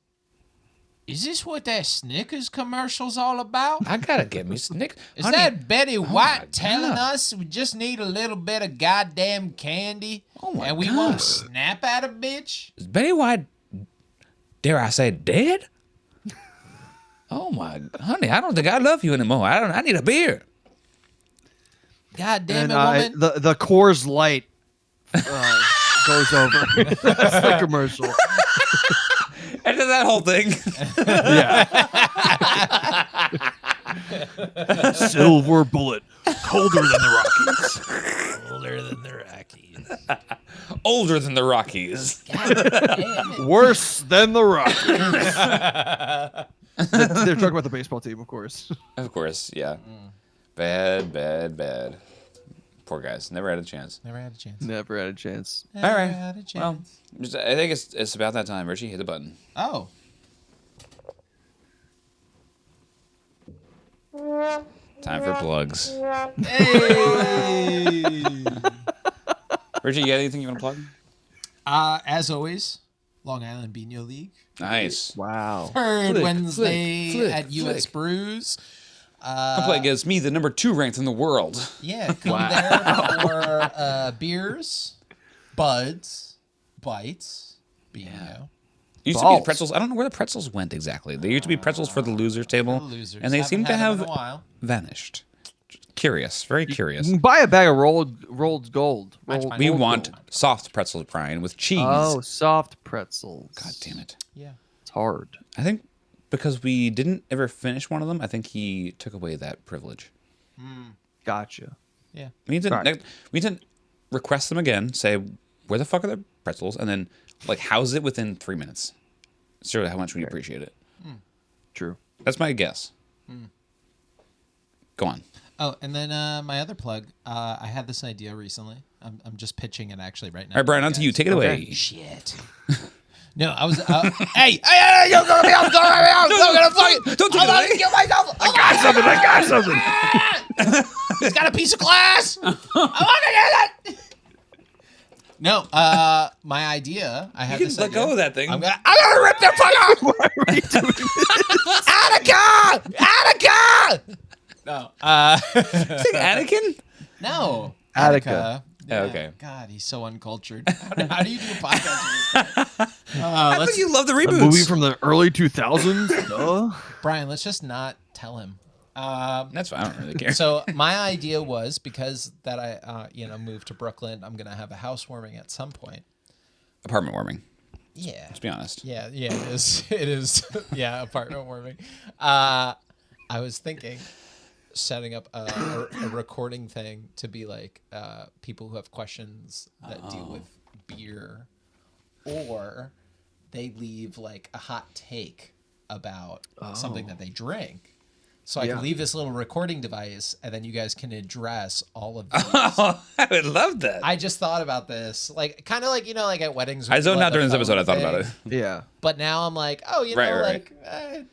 [SPEAKER 3] what that Snickers commercial's all about?
[SPEAKER 1] I gotta get me Snickers.
[SPEAKER 3] Is
[SPEAKER 1] Honey,
[SPEAKER 3] that Betty
[SPEAKER 1] my
[SPEAKER 3] White telling
[SPEAKER 1] God.
[SPEAKER 3] us we just need a little bit of goddamn candy
[SPEAKER 1] Oh my
[SPEAKER 3] and we
[SPEAKER 1] God.
[SPEAKER 3] won't snap at a bitch?
[SPEAKER 1] Is Betty White, dare I say, dead? Oh my, honey, I don't think I love you anymore. I need a beer.
[SPEAKER 3] God damn
[SPEAKER 2] And
[SPEAKER 3] it, woman.
[SPEAKER 2] the Coors Light goes over. That's the commercial.
[SPEAKER 1] And then that whole thing.
[SPEAKER 2] Yeah. Silver bullet, colder than the Rockies.
[SPEAKER 3] Older than the Rockies.
[SPEAKER 1] Older than the Rockies.
[SPEAKER 2] Worse than the Rockies. They're talking about the baseball team, of course.
[SPEAKER 1] Of course, yeah. Bad, bad, bad. Poor guys. Never had a chance.
[SPEAKER 3] Never had a chance.
[SPEAKER 2] Never had a chance.
[SPEAKER 3] Never
[SPEAKER 1] All right.
[SPEAKER 3] had a
[SPEAKER 1] Well,
[SPEAKER 3] chance.
[SPEAKER 1] I think it's about that time. Richie, hit the button.
[SPEAKER 3] Oh.
[SPEAKER 1] Time for plugs.
[SPEAKER 3] Hey.
[SPEAKER 1] Richie, you got anything you want to plug?
[SPEAKER 3] As always, Long Island Beano League.
[SPEAKER 1] Nice.
[SPEAKER 2] Wow.
[SPEAKER 3] Third
[SPEAKER 1] Flick,
[SPEAKER 3] Wednesday
[SPEAKER 1] flick,
[SPEAKER 3] at US
[SPEAKER 1] flick.
[SPEAKER 3] Brews.
[SPEAKER 1] Come play against me, the number 2 ranked in the world.
[SPEAKER 3] Yeah, come there for beers, buds, bites, Beano.
[SPEAKER 1] Used to be
[SPEAKER 2] Balls.
[SPEAKER 1] pretzels. I don't know where the pretzels went exactly. They used to be pretzels for the losers table,
[SPEAKER 3] Losers.
[SPEAKER 1] and they
[SPEAKER 3] Haven't
[SPEAKER 1] seem to
[SPEAKER 3] had them
[SPEAKER 1] have
[SPEAKER 3] in a while.
[SPEAKER 1] vanished. Curious, very curious.
[SPEAKER 2] You can buy a bag of rolled gold.
[SPEAKER 3] Match
[SPEAKER 1] We
[SPEAKER 3] Rolled
[SPEAKER 1] want
[SPEAKER 2] gold.
[SPEAKER 1] soft pretzels, Brian, with cheese.
[SPEAKER 2] Oh, soft pretzels.
[SPEAKER 1] God damn it.
[SPEAKER 3] Yeah.
[SPEAKER 2] It's hard.
[SPEAKER 1] I think because we didn't ever finish one of them, I think he took away that privilege.
[SPEAKER 2] Gotcha.
[SPEAKER 3] Yeah.
[SPEAKER 1] We need to
[SPEAKER 2] Right.
[SPEAKER 1] we need to request them again. Say where the fuck are the pretzels, and then like house it within 3 minutes. Show how much we appreciate it.
[SPEAKER 2] True.
[SPEAKER 1] That's my guess. Go on.
[SPEAKER 3] Oh, and then my other plug. I had this idea recently. I'm just pitching it actually right now.
[SPEAKER 1] All right, Brian, on to you. Take it away.
[SPEAKER 3] Shit. No, I was. Hey, you're gonna be. I'm gonna fucking.
[SPEAKER 1] Don't take it
[SPEAKER 3] I'm
[SPEAKER 1] away.
[SPEAKER 3] gonna kill myself.
[SPEAKER 2] I got something.
[SPEAKER 3] He's got a piece of glass. I'm gonna get it. No, my idea. I had
[SPEAKER 1] You
[SPEAKER 3] this
[SPEAKER 1] can let
[SPEAKER 3] idea.
[SPEAKER 1] go of that thing.
[SPEAKER 3] I'm gonna rip their fuck off. Attica! No.
[SPEAKER 1] Think Anakin?
[SPEAKER 3] No.
[SPEAKER 2] Attica.
[SPEAKER 3] Yeah.
[SPEAKER 1] Okay.
[SPEAKER 3] God, he's so uncultured. How do you do a podcast with this guy?
[SPEAKER 1] I thought you love the
[SPEAKER 2] A
[SPEAKER 1] reboots.
[SPEAKER 2] movie from the early 2000s. Duh.
[SPEAKER 3] Brian, let's just not tell him.
[SPEAKER 1] That's fine. I don't really care.
[SPEAKER 3] So my idea was because that I moved to Brooklyn, I'm gonna have a housewarming at some point.
[SPEAKER 1] Apartment warming.
[SPEAKER 3] Yeah.
[SPEAKER 1] Let's be honest.
[SPEAKER 3] Yeah, it is. It is. Yeah, apartment warming. I was thinking setting up a recording thing to be like people who have questions that deal with beer, or they leave like a hot take about something that they drink. So I
[SPEAKER 2] Yeah.
[SPEAKER 3] can leave this little recording device, and then you guys can address all of these.
[SPEAKER 1] Oh, I would love that.
[SPEAKER 3] I just thought about this, like kind of like like at weddings.
[SPEAKER 1] I zoned
[SPEAKER 3] we
[SPEAKER 1] out
[SPEAKER 3] do
[SPEAKER 1] during
[SPEAKER 3] the
[SPEAKER 1] this episode. I
[SPEAKER 3] phone
[SPEAKER 1] thought about
[SPEAKER 3] thing.
[SPEAKER 1] it.
[SPEAKER 2] Yeah.
[SPEAKER 3] But now I'm like, oh,
[SPEAKER 1] Right, right.
[SPEAKER 3] like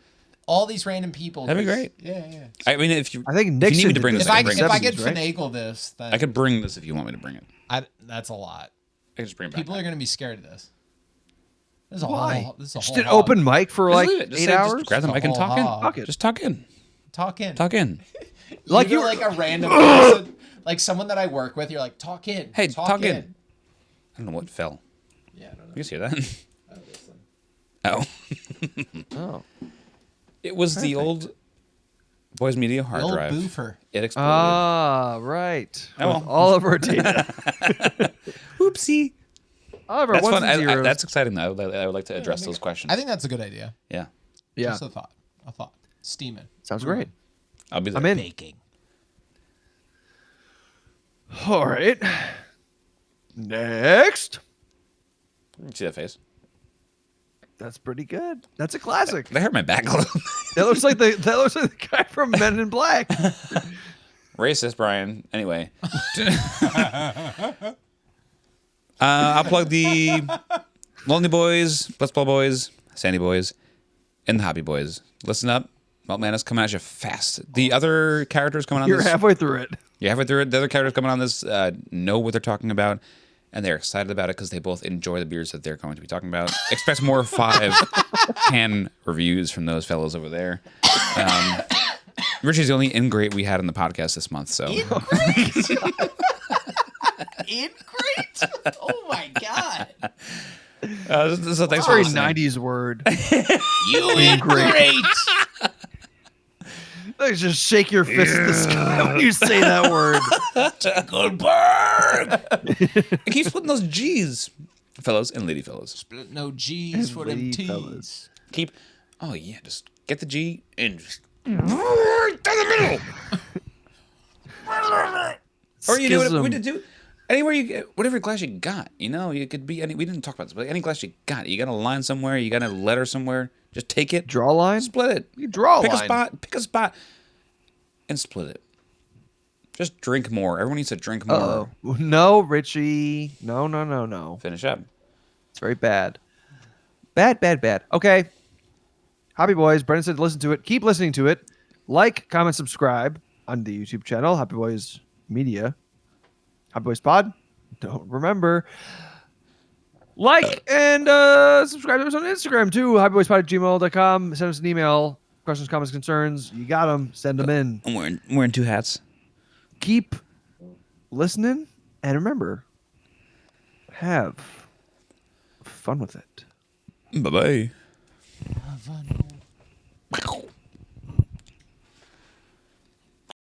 [SPEAKER 5] all these random people.
[SPEAKER 1] That'd be great.
[SPEAKER 5] Yeah.
[SPEAKER 1] I mean, if you,
[SPEAKER 2] I think
[SPEAKER 1] if you
[SPEAKER 2] Nixon
[SPEAKER 1] need me to
[SPEAKER 2] did
[SPEAKER 1] bring
[SPEAKER 2] this
[SPEAKER 1] this,
[SPEAKER 5] If
[SPEAKER 1] I can
[SPEAKER 5] I
[SPEAKER 1] bring
[SPEAKER 5] if
[SPEAKER 1] it.
[SPEAKER 5] I could
[SPEAKER 2] 70s, right?
[SPEAKER 5] finagle this, then
[SPEAKER 1] I could bring this if you want me to bring it.
[SPEAKER 5] that's a lot.
[SPEAKER 1] I can just bring it back.
[SPEAKER 5] People are gonna be scared of this. This is a
[SPEAKER 2] Why?
[SPEAKER 5] whole. This is a
[SPEAKER 2] Just
[SPEAKER 5] whole
[SPEAKER 2] an
[SPEAKER 5] hog.
[SPEAKER 2] open mic for
[SPEAKER 1] Just
[SPEAKER 2] like
[SPEAKER 1] leave it. Just
[SPEAKER 2] 8
[SPEAKER 1] say-
[SPEAKER 2] hours.
[SPEAKER 1] Just grab the mic and
[SPEAKER 5] whole
[SPEAKER 1] talk in.
[SPEAKER 5] hog.
[SPEAKER 2] Fuck it.
[SPEAKER 1] Just talk in.
[SPEAKER 5] Talk in.
[SPEAKER 1] Talk in.
[SPEAKER 2] Like
[SPEAKER 5] you're
[SPEAKER 2] you're-
[SPEAKER 5] like a random person, like someone that I work with. You're like, talk in.
[SPEAKER 1] Hey, talk in. I don't know what fell.
[SPEAKER 5] Yeah, I don't know.
[SPEAKER 1] You guys hear that? Oh.
[SPEAKER 2] Oh.
[SPEAKER 1] It was the old Boys Media hard
[SPEAKER 5] The old
[SPEAKER 1] drive.
[SPEAKER 5] boofer.
[SPEAKER 1] It exploded.
[SPEAKER 2] Ah, right.
[SPEAKER 1] Oh,
[SPEAKER 2] With
[SPEAKER 1] well.
[SPEAKER 2] all of our data.
[SPEAKER 1] Oopsie.
[SPEAKER 2] All of our
[SPEAKER 1] That's
[SPEAKER 2] ones
[SPEAKER 1] fun.
[SPEAKER 2] and zeros.
[SPEAKER 1] That's exciting, though. I would like to address those questions.
[SPEAKER 5] I think that's a good idea.
[SPEAKER 1] Yeah.
[SPEAKER 2] yeah.
[SPEAKER 5] Just a thought. Steaming.
[SPEAKER 2] Sounds great.
[SPEAKER 1] I'll be there.
[SPEAKER 2] I'm in.
[SPEAKER 5] Baking.
[SPEAKER 2] All right. Next.
[SPEAKER 1] See that face?
[SPEAKER 2] That's pretty good. That's a classic.
[SPEAKER 1] That hurt my back a little.
[SPEAKER 2] That looks like the guy from Men in Black.
[SPEAKER 1] Racist, Brian. Anyway. I'll plug the Lonely Boys, Blitzball Boys, Sandy Boys, and the Hobby Boys. Listen up. Malt Man is coming at you fast. The other characters coming on
[SPEAKER 2] You're
[SPEAKER 1] this...
[SPEAKER 2] halfway through it.
[SPEAKER 1] You're halfway through it. The other characters coming on this know what they're talking about, and they're excited about it because they both enjoy the beers that they're going to be talking about. Expect more 5 can reviews from those fellows over there. Richie's the only ingrate we had on the podcast this month, so...
[SPEAKER 5] Ingrate? Oh my god.
[SPEAKER 1] so thanks for
[SPEAKER 2] Very
[SPEAKER 1] listening.
[SPEAKER 2] 90s word.
[SPEAKER 5] You ingrate.
[SPEAKER 2] Like, just shake your fist at the sky when you say that word.
[SPEAKER 1] Keep splitting those G's, fellows and lady fellows.
[SPEAKER 5] Split no G's for them
[SPEAKER 2] Lady
[SPEAKER 5] T's.
[SPEAKER 2] fellas.
[SPEAKER 1] Keep... Oh, yeah, just get the G and just... right down the middle! Or you know what we
[SPEAKER 2] Schism.
[SPEAKER 1] did do? Anywhere you get, whatever glass you got, you know, you could be any. We didn't talk about this, but any glass you got, you got a line somewhere, you got a letter somewhere, just take it,
[SPEAKER 2] Draw a line?
[SPEAKER 1] split it,
[SPEAKER 2] You draw a
[SPEAKER 1] pick
[SPEAKER 2] line.
[SPEAKER 1] pick a spot, and split it. Just drink more. Everyone needs to drink more.
[SPEAKER 2] Uh-oh. No, Richie. No.
[SPEAKER 1] Finish up.
[SPEAKER 2] It's very bad. Bad. Okay. Hobby Boys. Brendan said listen to it. Keep listening to it. Like, comment, subscribe on the YouTube channel. Hobby Boys Media. Hobby Boys Pod. Don't remember. Like and subscribe to us on Instagram too. HobbyBoysPod@gmail.com. Send us an email. Questions, comments, concerns. You got them. Send them in.
[SPEAKER 1] I'm wearing 2 hats.
[SPEAKER 2] Keep listening. And remember, have fun with it.
[SPEAKER 1] Bye bye.